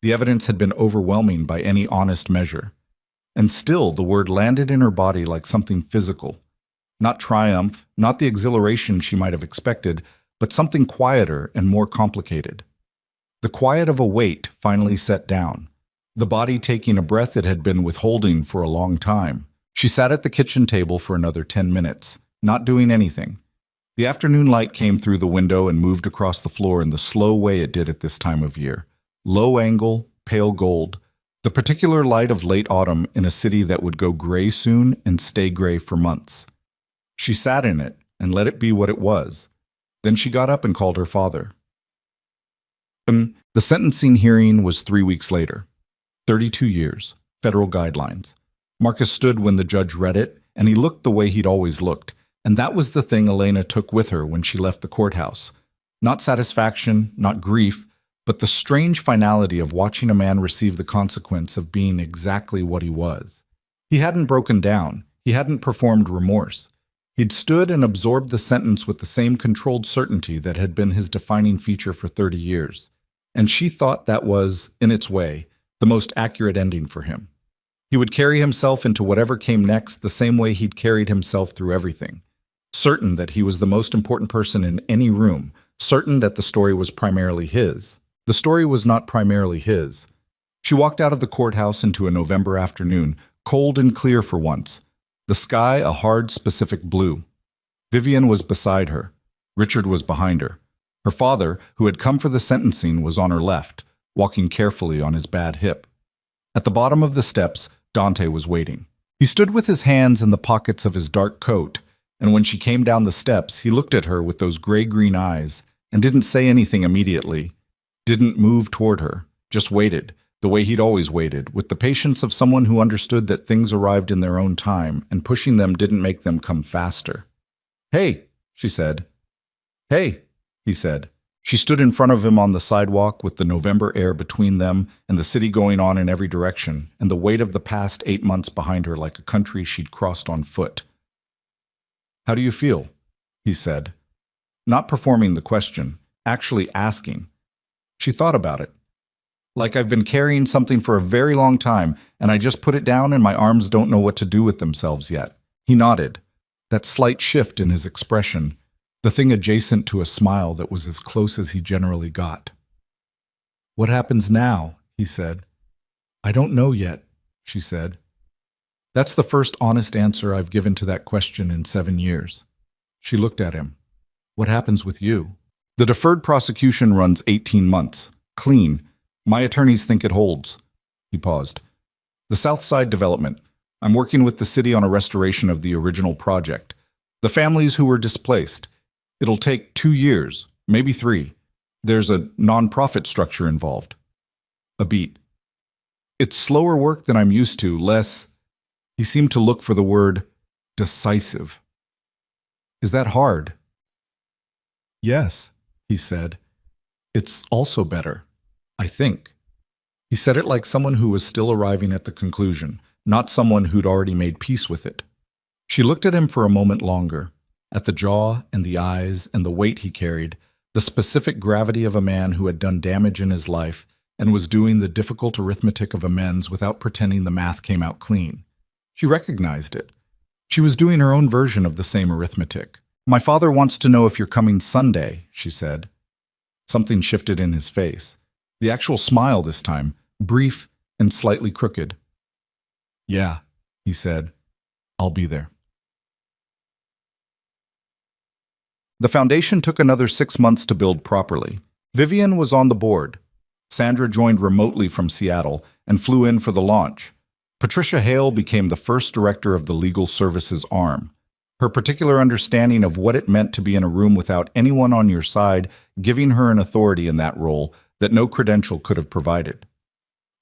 The evidence had been overwhelming by any honest measure. And still, the word landed in her body like something physical. Not triumph, not the exhilaration she might have expected, but something quieter and more complicated. The quiet of a weight finally set down, the body taking a breath it had been withholding for a long time. She sat at the kitchen table for another 10 minutes, not doing anything. The afternoon light came through the window and moved across the floor in the slow way it did at this time of year. Low angle, pale gold, the particular light of late autumn in a city that would go gray soon and stay gray for months. She sat in it and let it be what it was. Then she got up and called her father. The sentencing hearing was 3 weeks later. 32 years, federal guidelines. Marcus stood when the judge read it, and he looked the way he'd always looked. And that was the thing Elena took with her when she left the courthouse. Not satisfaction, not grief, but the strange finality of watching a man receive the consequence of being exactly what he was. He hadn't broken down. He hadn't performed remorse. He'd stood and absorbed the sentence with the same controlled certainty that had been his defining feature for 30 years. And she thought that was, in its way, the most accurate ending for him. He would carry himself into whatever came next the same way he'd carried himself through everything. Certain that he was the most important person in any room, certain that the story was primarily his. The story was not primarily his. She walked out of the courthouse into a November afternoon, cold and clear for once. The sky a hard, specific blue. Vivian was beside her. Richard was behind her. Her father, who had come for the sentencing, was on her left, walking carefully on his bad hip. At the bottom of the steps, Dante was waiting. He stood with his hands in the pockets of his dark coat, and when she came down the steps, he looked at her with those gray-green eyes and didn't say anything immediately, didn't move toward her, just waited, the way he'd always waited, with the patience of someone who understood that things arrived in their own time, and pushing them didn't make them come faster. "Hey," she said. "Hey," he said. She stood in front of him on the sidewalk with the November air between them and the city going on in every direction, and the weight of the past 8 months behind her like a country she'd crossed on foot. "How do you feel?" he said. Not performing the question, actually asking. She thought about it. "Like I've been carrying something for a very long time, and I just put it down and my arms don't know what to do with themselves yet." He nodded. That slight shift in his expression, the thing adjacent to a smile that was as close as he generally got. "What happens now?" he said. "I don't know yet," she said. That's the first honest answer I've given to that question in 7 years. She looked at him. "What happens with you?" "The deferred prosecution runs 18 months. Clean. My attorneys think it holds." He paused. The South Side development. I'm working with the city on a restoration of the original project. The families who were displaced. It'll take 2 years, maybe 3. There's a non-profit structure involved. A beat. It's slower work than I'm used to, less... He seemed to look for the word decisive. Is that hard? Yes, he said. It's also better, I think. He said it like someone who was still arriving at the conclusion, not someone who'd already made peace with it. She looked at him for a moment longer, at the jaw and the eyes and the weight he carried, the specific gravity of a man who had done damage in his life and was doing the difficult arithmetic of amends without pretending the math came out clean. She recognized it. She was doing her own version of the same arithmetic. My father wants to know if you're coming Sunday, she said. Something shifted in his face. The actual smile this time, brief and slightly crooked. Yeah, he said. I'll be there. The foundation took another 6 months to build properly. Vivian was on the board. Sandra joined remotely from Seattle and flew in for the launch. Patricia Hale became the first director of the legal services arm. Her particular understanding of what it meant to be in a room without anyone on your side, giving her an authority in that role that no credential could have provided.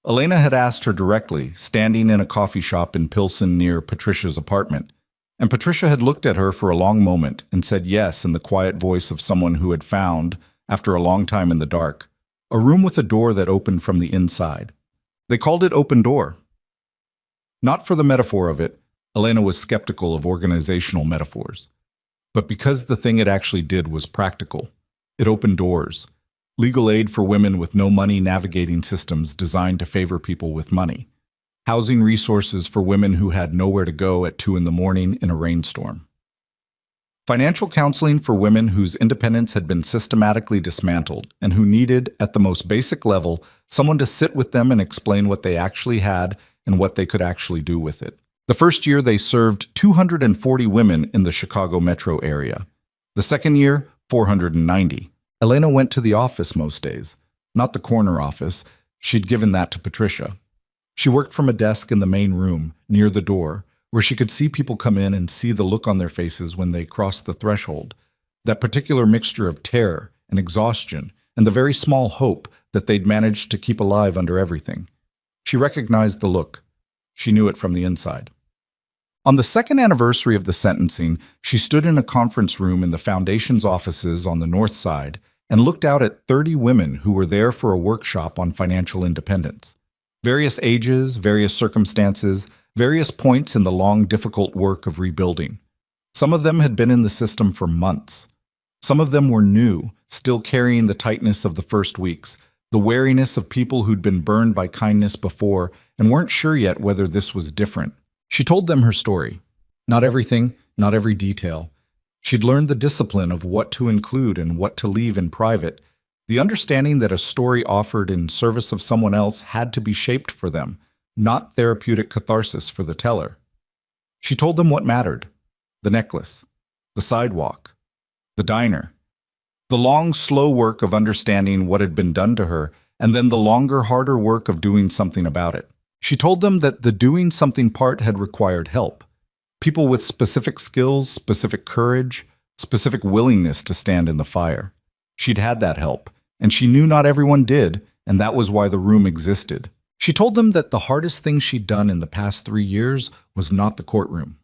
Elena had asked her directly, standing in a coffee shop in Pilsen near Patricia's apartment, and Patricia had looked at her for a long moment and said yes in the quiet voice of someone who had found, after a long time in the dark, a room with a door that opened from the inside. They called it Open Door. Not for the metaphor of it, Elena was skeptical of organizational metaphors, but because the thing it actually did was practical. It opened doors. Legal aid for women with no money navigating systems designed to favor people with money. Housing resources for women who had nowhere to go at 2 a.m. in a rainstorm. Financial counseling for women whose independence had been systematically dismantled and who needed, at the most basic level, someone to sit with them and explain what they actually had and what they could actually do with it. The first year, they served 240 women in the Chicago metro area. The second year, 490. Elena went to the office most days, not the corner office. She'd given that to Patricia. She worked from a desk in the main room, near the door, where she could see people come in and see the look on their faces when they crossed the threshold, that particular mixture of terror and exhaustion and the very small hope that they'd managed to keep alive under everything. She recognized the look. She knew it from the inside. On the second anniversary of the sentencing, she stood in a conference room in the Foundation's offices on the north side and looked out at 30 women who were there for a workshop on financial independence. Various ages, various circumstances, various points in the long, difficult work of rebuilding. Some of them had been in the system for months. Some of them were new, still carrying the tightness of the first weeks, the wariness of people who'd been burned by kindness before and weren't sure yet whether this was different. She told them her story. Not everything, not every detail. She'd learned the discipline of what to include and what to leave in private, the understanding that a story offered in service of someone else had to be shaped for them, not therapeutic catharsis for the teller. She told them what mattered: the necklace, the sidewalk, the diner, the long, slow work of understanding what had been done to her, and then the longer, harder work of doing something about it. She told them that the doing something part had required help. People with specific skills, specific courage, specific willingness to stand in the fire. She'd had that help, and she knew not everyone did, and that was why the room existed. She told them that the hardest thing she'd done in the past 3 years was not the courtroom,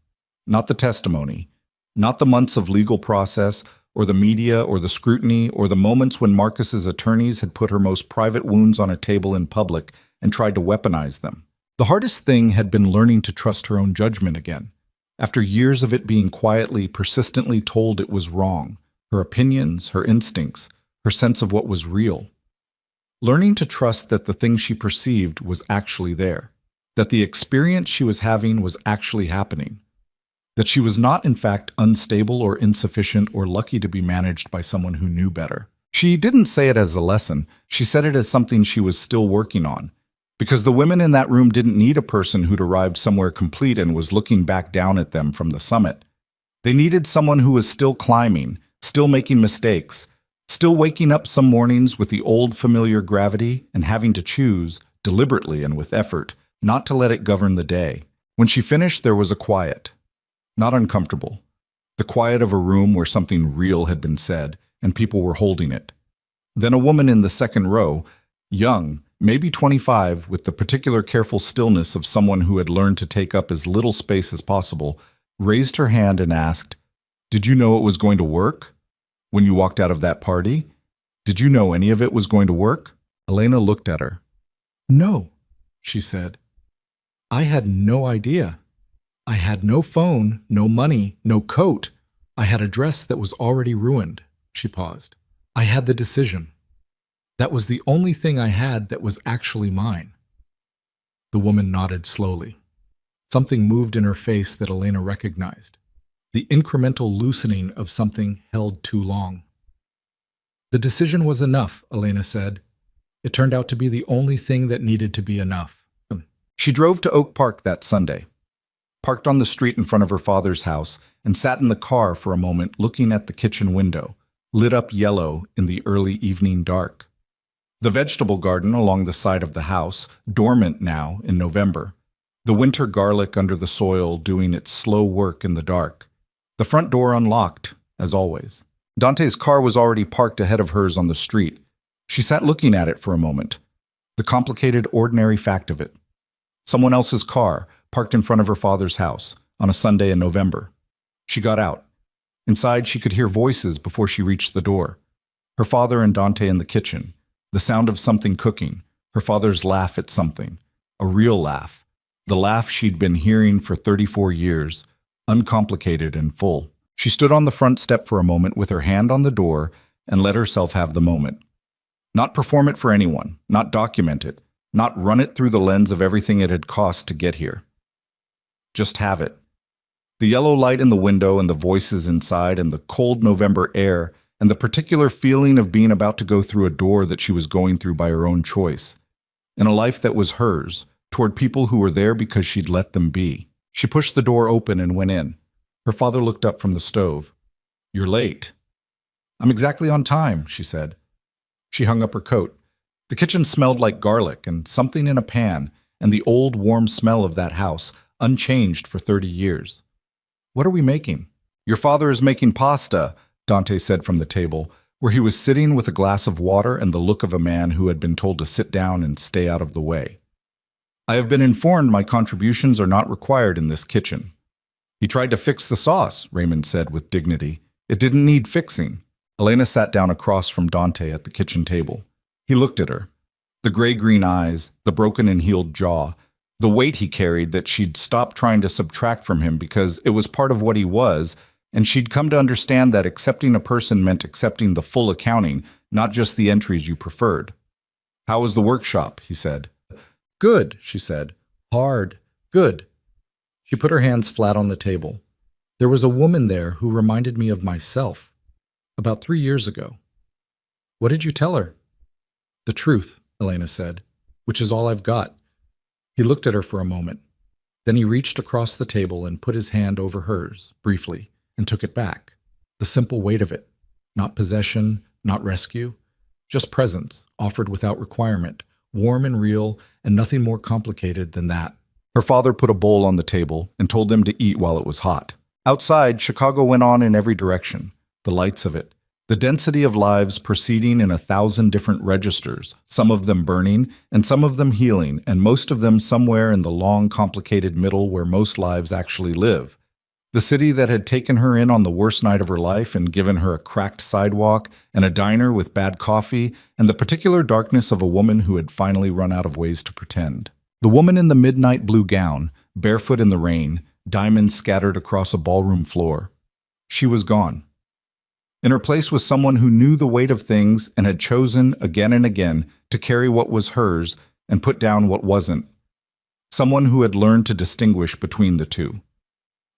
not the testimony, not the months of legal process, or the media, or the scrutiny, or the moments when Marcus's attorneys had put her most private wounds on a table in public and tried to weaponize them. The hardest thing had been learning to trust her own judgment again, after years of it being quietly, persistently told it was wrong, her opinions, her instincts, her sense of what was real. Learning to trust that the thing she perceived was actually there, that the experience she was having was actually happening, that she was not in fact unstable or insufficient or lucky to be managed by someone who knew better. She didn't say it as a lesson, she said it as something she was still working on, because the women in that room didn't need a person who'd arrived somewhere complete and was looking back down at them from the summit. They needed someone who was still climbing, still making mistakes, still waking up some mornings with the old familiar gravity and having to choose, deliberately and with effort, not to let it govern the day. When she finished, there was a quiet. Not uncomfortable. The quiet of a room where something real had been said, and people were holding it. Then a woman in the second row, young, maybe 25, with the particular careful stillness of someone who had learned to take up as little space as possible, raised her hand and asked, "Did you know it was going to work? When you walked out of that party? Did you know any of it was going to work?" Elena looked at her. "No," she said. "I had no idea. I had no phone, no money, no coat. I had a dress that was already ruined." She paused. "I had the decision. That was the only thing I had that was actually mine." The woman nodded slowly. Something moved in her face that Elena recognized. The incremental loosening of something held too long. "The decision was enough," Elena said. "It turned out to be the only thing that needed to be enough." She drove to Oak Park that Sunday, parked on the street in front of her father's house, and sat in the car for a moment looking at the kitchen window, lit up yellow in the early evening dark. The vegetable garden along the side of the house, dormant now in November. The winter garlic under the soil doing its slow work in the dark. The front door unlocked, as always. Dante's car was already parked ahead of hers on the street. She sat looking at it for a moment. The complicated, ordinary fact of it. Someone else's car, parked in front of her father's house, on a Sunday in November. She got out. Inside, she could hear voices before she reached the door. Her father and Dante in the kitchen. The sound of something cooking. Her father's laugh at something. A real laugh. The laugh she'd been hearing for 34 years. Uncomplicated and full. She stood on the front step for a moment with her hand on the door and let herself have the moment. Not perform it for anyone, not document it, not run it through the lens of everything it had cost to get here. Just have it. The yellow light in the window and the voices inside and the cold November air and the particular feeling of being about to go through a door that she was going through by her own choice. In a life that was hers, toward people who were there because she'd let them be. She pushed the door open and went in. Her father looked up from the stove. "You're late." "I'm exactly on time," she said. She hung up her coat. The kitchen smelled like garlic and something in a pan and the old warm smell of that house, unchanged for 30 years. "What are we making?" "Your father is making pasta," Dante said from the table, where he was sitting with a glass of water and the look of a man who had been told to sit down and stay out of the way. "I have been informed my contributions are not required in this kitchen." "He tried to fix the sauce," Raymond said with dignity. "It didn't need fixing." Elena sat down across from Dante at the kitchen table. He looked at her. The gray-green eyes, the broken and healed jaw, the weight he carried that she'd stopped trying to subtract from him because it was part of what he was, and she'd come to understand that accepting a person meant accepting the full accounting, not just the entries you preferred. "How was the workshop?" he said. "Good," she said. "Hard. Good." She put her hands flat on the table. "There was a woman there who reminded me of myself. About 3 years ago." "What did you tell her?" "The truth," Elena said, "which is all I've got." He looked at her for a moment. Then he reached across the table and put his hand over hers, briefly, and took it back. The simple weight of it. Not possession, not rescue. Just presence, offered without requirement, warm and real, and nothing more complicated than that. Her father put a bowl on the table and told them to eat while it was hot. Outside, Chicago went on in every direction. The lights of it. The density of lives proceeding in 1,000 different registers, some of them burning, and some of them healing, and most of them somewhere in the long, complicated middle where most lives actually live. The city that had taken her in on the worst night of her life and given her a cracked sidewalk and a diner with bad coffee, and the particular darkness of a woman who had finally run out of ways to pretend. The woman in the midnight blue gown, barefoot in the rain, diamonds scattered across a ballroom floor. She was gone. In her place was someone who knew the weight of things and had chosen again and again to carry what was hers and put down what wasn't. Someone who had learned to distinguish between the two.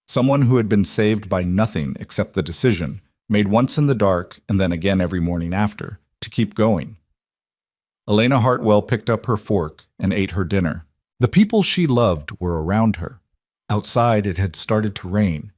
Someone who had been saved by nothing except the decision, made once in the dark and then again every morning after, to keep going. Elena Hartwell picked up her fork and ate her dinner. The people she loved were around her. Outside it had started to rain,